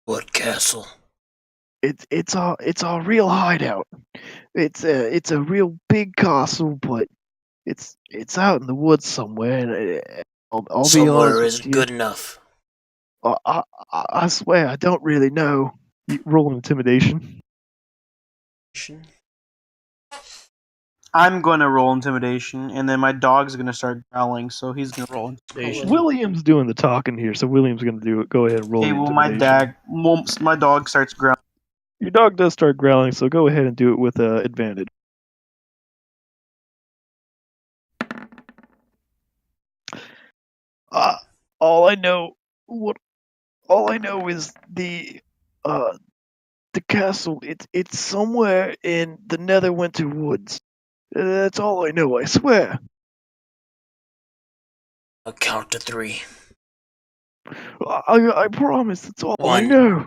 What castle? It's a real hideout. It's a real big castle, but it's out in the woods somewhere. And I'll be Somewhere honest isn't good enough. I swear I don't really know. You roll intimidation. I'm going to roll intimidation, and then my dog's going to start growling, so he's going to roll intimidation. William's doing the talking here, so William's going to do it. Go ahead and roll intimidation. My dog starts growling. Your dog does start growling, so go ahead and do it with advantage. All I know is the castle. It's somewhere in the Netherwinter Woods. That's all I know. I swear. I'll count to 3. I promise. That's all I 1. know.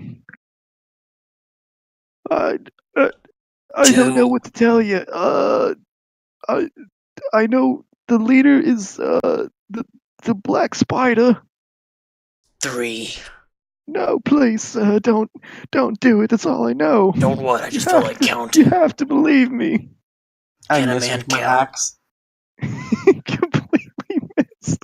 I don't know what to tell you. I know the leader is the Black Spider. 3. No, please, don't do it. That's all I know. Don't what? I just felt like counting. You have to believe me. I miss with my axe. Completely missed.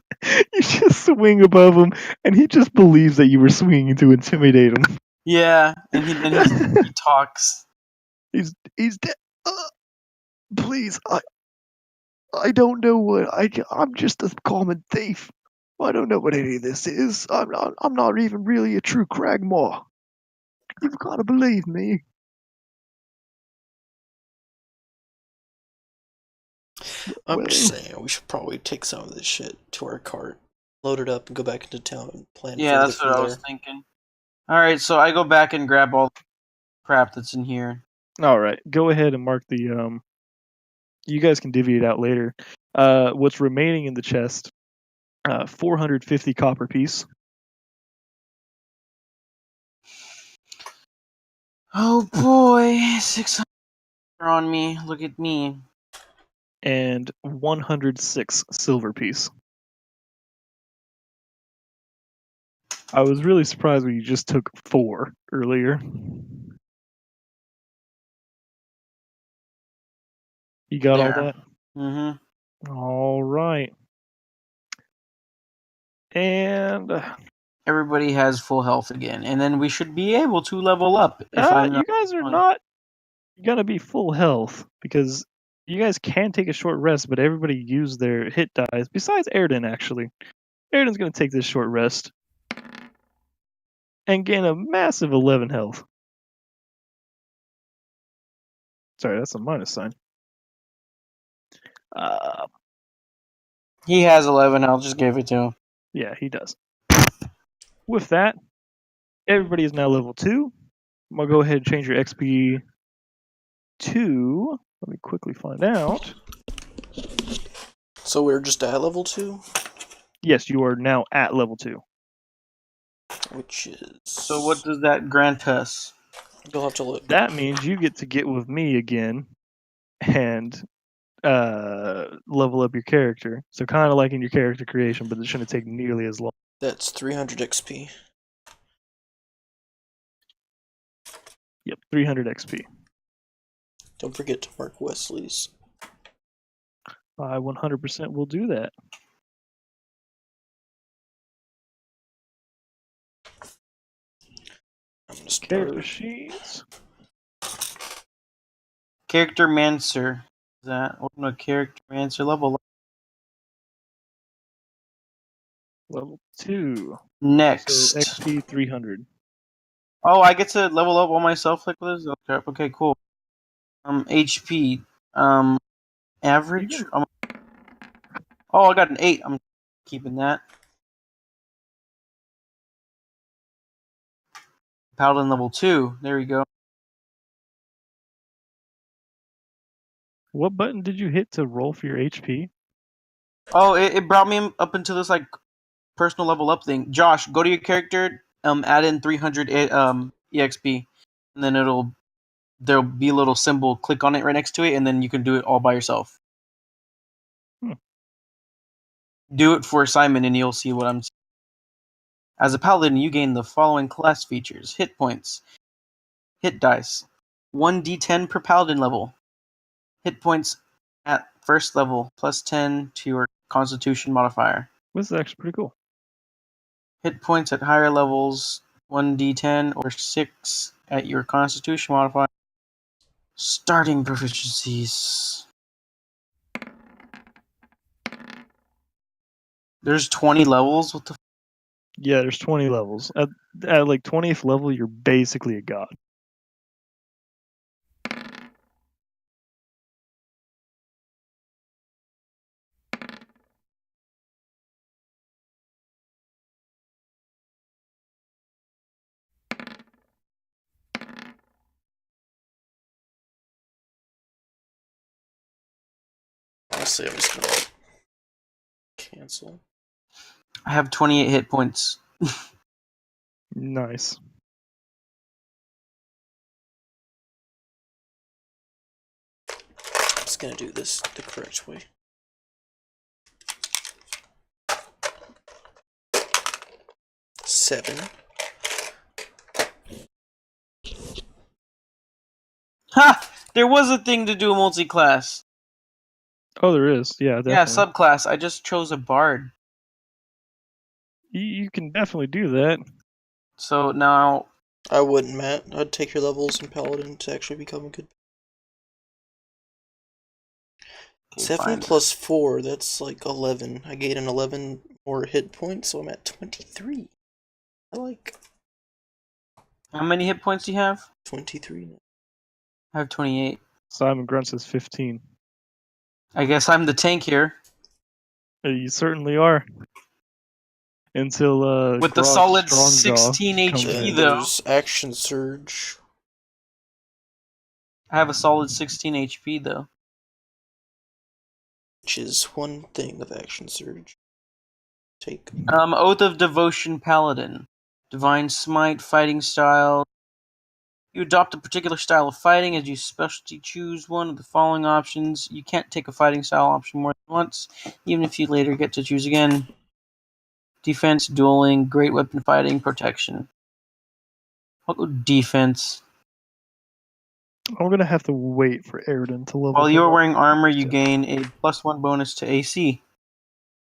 You just swing above him, and he just believes that you were swinging to intimidate him. Yeah, and he talks. He's dead. Please, I don't know what I'm just a common thief. I don't know what any of this is. I'm not even really a true Cragmaw. You've got to believe me. I'm just saying, we should probably take some of this shit to our cart, load it up, and go back into town and plan. Yeah, that's what I was thinking. All right, so I go back and grab all the crap that's in here. All right, go ahead and mark the You guys can divvy it out later. What's remaining in the chest? 450 copper piece. Oh boy, 600 on me. Look at me. And 106 silver piece. I was really surprised when you just took 4 earlier. You got all that? Mm-hmm. All right. And everybody has full health again, and then we should be able to level up. You guys are not you gotta be full health because you guys can take a short rest, but everybody used their hit dice. Besides Airden, actually, Airden's gonna take this short rest and gain a massive 11 health. Sorry, that's a minus sign. He has 11. I'll just give it to him. Yeah, he does. With that, everybody is now level 2. I'm gonna go ahead and change your XP to. Let me quickly find out. So we're just at level 2? Yes, you are now at level 2. Which is... So what does that grant us? You'll have to look. That means you get to get with me again and level up your character. So kind of like in your character creation, but it shouldn't take nearly as long. That's 300 XP. Yep, 300 XP. Don't forget to mark Wesley's. I 100% will do that. I'm gonna start. Character sheets. Character Mancer. Is that open a character Mancer level? Level 2. Next. So XP 300. Oh, I get to level up all myself like this? Okay, cool. HP. Average? Oh, I got an 8. I'm keeping that. Paladin level 2. There we go. What button did you hit to roll for your HP? Oh, it brought me up into this like personal level up thing. Josh, go to your character, add in 300 EXP, and then there'll be a little symbol. Click on it right next to it, and then you can do it all by yourself. Do it for Simon, and you'll see what I'm saying. As a paladin, you gain the following class features: hit points, hit dice, 1d10 per paladin level, hit points at first level, plus 10 to your Constitution modifier. This is actually pretty cool. Hit points at higher levels, 1d10 or 6 at your Constitution modifier. Starting proficiencies. There's 20 levels? What the Yeah, there's 20 levels. At like 20th level, you're basically a god. Honestly, I'm just gonna cancel. I have 28 hit points. Nice. I'm just gonna do this the correct way. Seven. Ha! There was a thing to do multi-class. Oh, there is. Yeah, definitely. Yeah, subclass. I just chose a bard. You can definitely do that. So now... I wouldn't, Matt. I'd take your levels in Paladin to actually become a good... Okay, 7 fine. plus 4, that's like 11. I gained an 11 more hit points, so I'm at 23. I like... How many hit points do you have? 23. I have 28. Simon Grunt says 15. I guess I'm the tank here. You certainly are. Until with the Grog's solid Strongjaw 16 comes HP in. though. There's Action Surge. I have a solid 16 HP though. Which is one thing of Action Surge. Take. Oath of Devotion Paladin. Divine Smite, fighting style. You adopt a particular style of fighting as you specialty choose one of the following options. You can't take a fighting style option more than once, even if you later get to choose again. Defense, dueling, great weapon fighting, protection. I'll go defense. I'm gonna have to wait for Airden to level. While him you're up. wearing armor, you gain a +1 bonus to AC.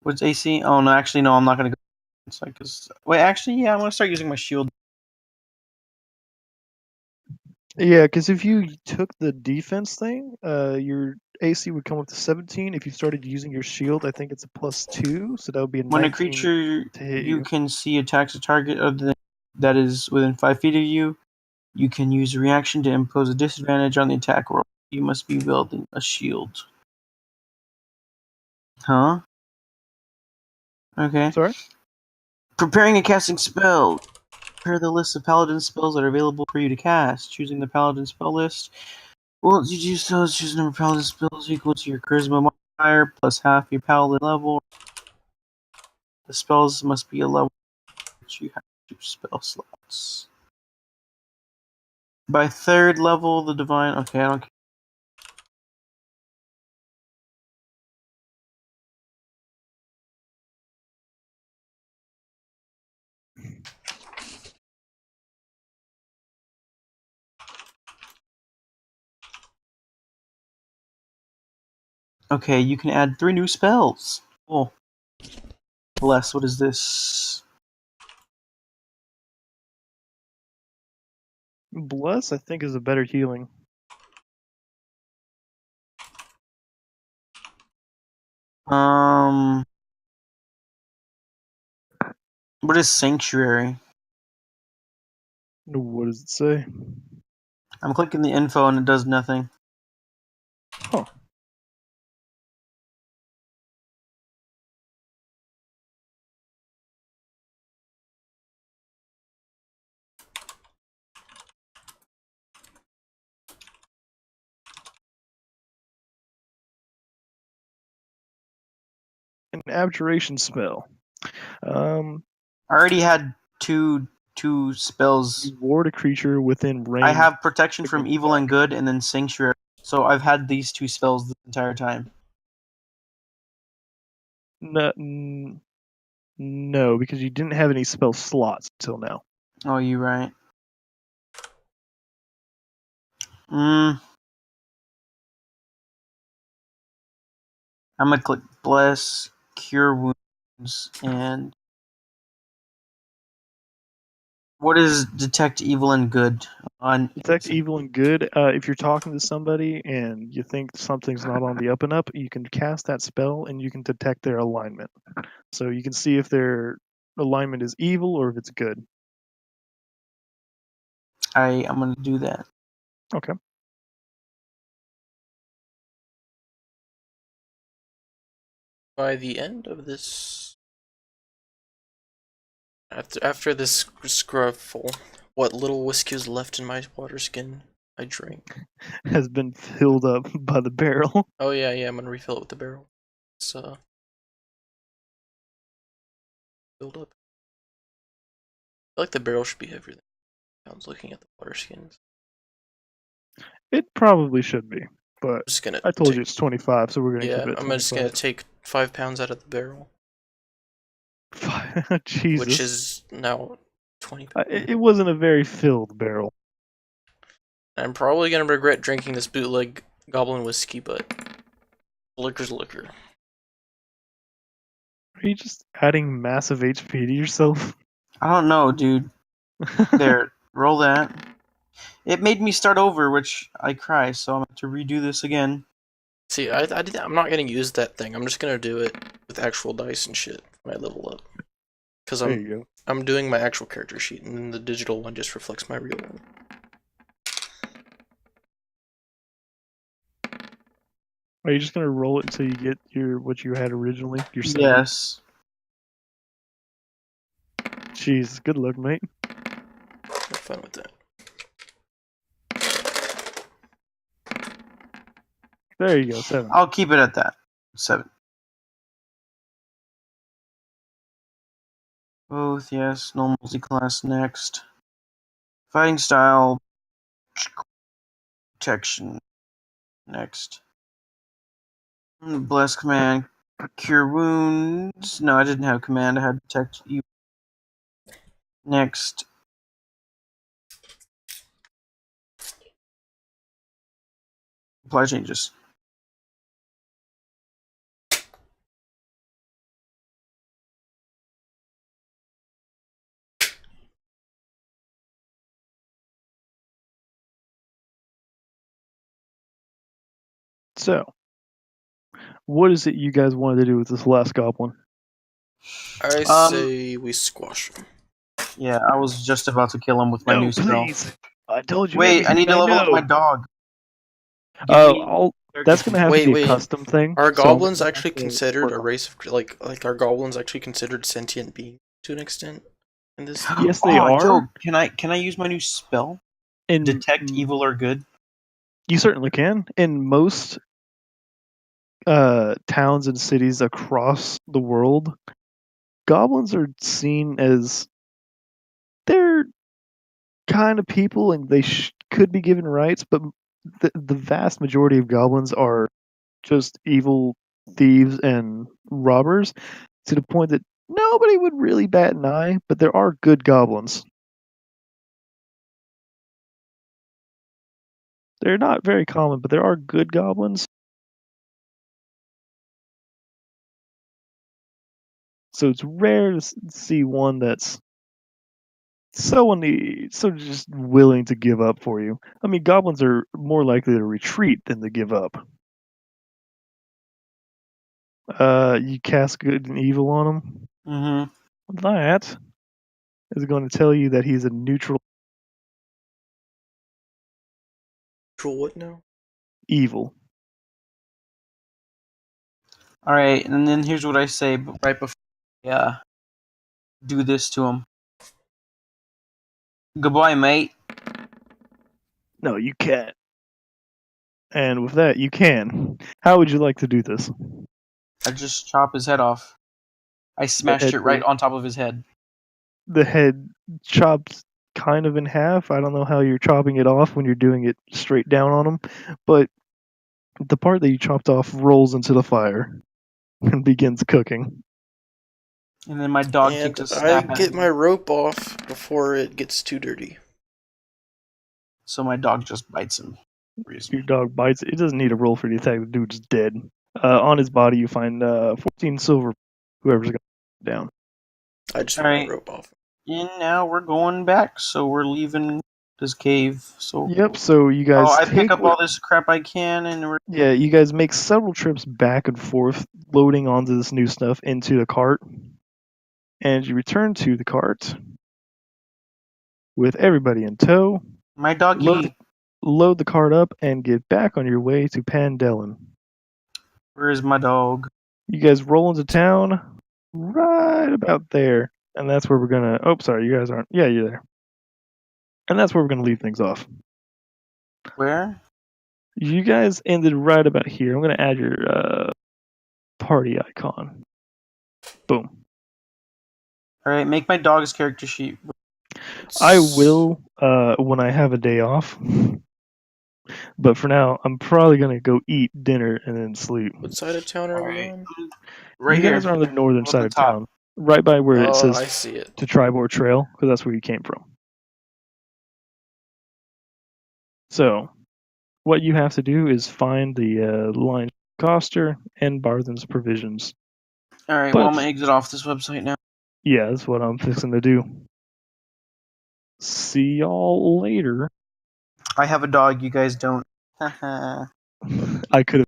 What's AC? Oh no, actually no, I'm not gonna go. It's like, wait, actually, yeah, I'm gonna start using my shield. Yeah, because if you took the defense thing, your AC would come up to 17. If you started using your shield, I think it's a +2, so that would be a When a 19 creature to hit you you. can see attacks a target other than that is within 5 feet of you, you can use a reaction to impose a disadvantage on the attack roll. You must be wielding a shield. Huh? Okay. Sorry? Preparing a casting spell. Prepare the list of paladin spells that are available for you to cast. Choosing the paladin spell list. Well, you choose spells, choose a number of paladin spells equal to your charisma modifier plus half your paladin level. The spells must be a level which you have 2 spell slots. By 3rd level, the divine. Okay, I don't care. Okay, you can add 3 new spells. Cool. Bless, what is this? Bless, I think, is a better healing. What is Sanctuary? What does it say? I'm clicking the info and it does nothing. Huh. An abjuration spell. I already had two spells. You ward a creature within I range. have protection from evil and good, and then Sanctuary. So I've had these 2 spells the entire time. No, no, because you didn't have any spell slots until now. Oh, you're right. I'm gonna click Bless, Cure Wounds, and what is Detect Evil and Good on? Detect evil and good. If you're talking to somebody and you think something's not on the up and up, you can cast that spell and you can detect their alignment. So you can see if their alignment is evil or if it's good. I'm gonna do that. Okay. By the end of this, after this scruffle, what little whiskey is left in my water skin, I drink. Has been filled up by the barrel. Oh yeah, I'm gonna refill it with the barrel. It's filled up. I feel like the barrel should be heavier than pounds. Looking at the water skins, It probably should be, but I'm just gonna I told you it's 25, so we're gonna keep yeah, it at I'm just gonna 25. take 5 pounds out of the barrel, Jesus. which is now 20 pounds. It wasn't a very filled barrel. I'm probably gonna regret drinking this bootleg goblin whiskey, but liquor's liquor. Are you just adding massive HP to yourself? I don't know, dude. There, roll that. It made me start over, which I cry, so I'm going to redo this again. See, I'm not gonna use that thing. I'm just gonna do it with actual dice and shit when I level up. Because There you go. I'm doing my actual character sheet, and then the digital one just reflects my real one. Are you just gonna roll it until you get what you had originally? Your 70? Yes. Jeez, good luck, mate. Have fun with that. There you go, 7. I'll keep it at that. 7. Both, yes. No multi-class next. Fighting style. Protection next. Bless command. Cure wounds. No, I didn't have command. I had detect you. Next. Apply changes. So, what is it you guys wanted to do with this last goblin? I say we squash him. Yeah, I was just about to kill him with my No, new spell. please. I told you Wait, I need everything to level up know. my dog. Give me That's gonna have to be a Wait. custom thing. Are so I'm goblins gonna have actually to considered work a on race of like are goblins actually considered sentient beings to an extent in this? it. Yes, they Oh, are. yo, can I use my new spell? In Detect evil or good? You certainly can. In most towns and cities across the world, goblins are seen as they're kind of people, and they could be given rights, but the vast majority of goblins are just evil thieves and robbers to the point that nobody would really bat an eye, but there are good goblins. They're not very common, but there are good goblins. So it's rare to see one that's so just willing to give up for you. I mean, goblins are more likely to retreat than to give up. You cast good and evil on him. Mm-hmm. That is going to tell you that he's a neutral What now? evil. All right, and then here's what I say right before do this to him. Goodbye, mate. No, you can't. And with that, you can. How would you like to do this? I just chop his head off. I smashed it right on top of his head. The head chopped kind of in half. I don't know how you're chopping it off when you're doing it straight down on him, but the part that you chopped off rolls into the fire and begins cooking. And then my dog And takes a I snap at get him. my rope off before it gets too dirty. So my dog just bites him. Your dog bites it. It doesn't need a roll for the attack. The dude's dead. On his body, you find 14 silver. Whoever's got down. I just All want right. my rope off. And now we're going back, so we're leaving this cave. So Yep. So you guys I pick up all this crap I can, and we're you guys make several trips back and forth, loading onto this new stuff into the cart, and you return to the cart with everybody in tow. my doggy. Load the cart up and get back on your way to Pandelen. Where is my dog? You guys roll into town right about there, and that's where we're gonna. Oh, sorry, you guys aren't. Yeah, you're there, and that's where we're gonna leave things off. Where? You guys ended right about here. I'm gonna add your party icon. Boom. All right, make my dog's character sheet. I will when I have a day off. But for now, I'm probably gonna go eat dinner and then sleep. What side of town are we on? Right you here. guys are on the northern On side the of top. town, right by where it Oh, says I see it. to Tribor Trail, because that's where you came from. So, what you have to do is find the line Coster and Barthen's provisions. All right, well, I'm gonna exit off this website now. Yeah, that's what I'm fixing to do. See y'all later. I have a dog. You guys don't. I could have.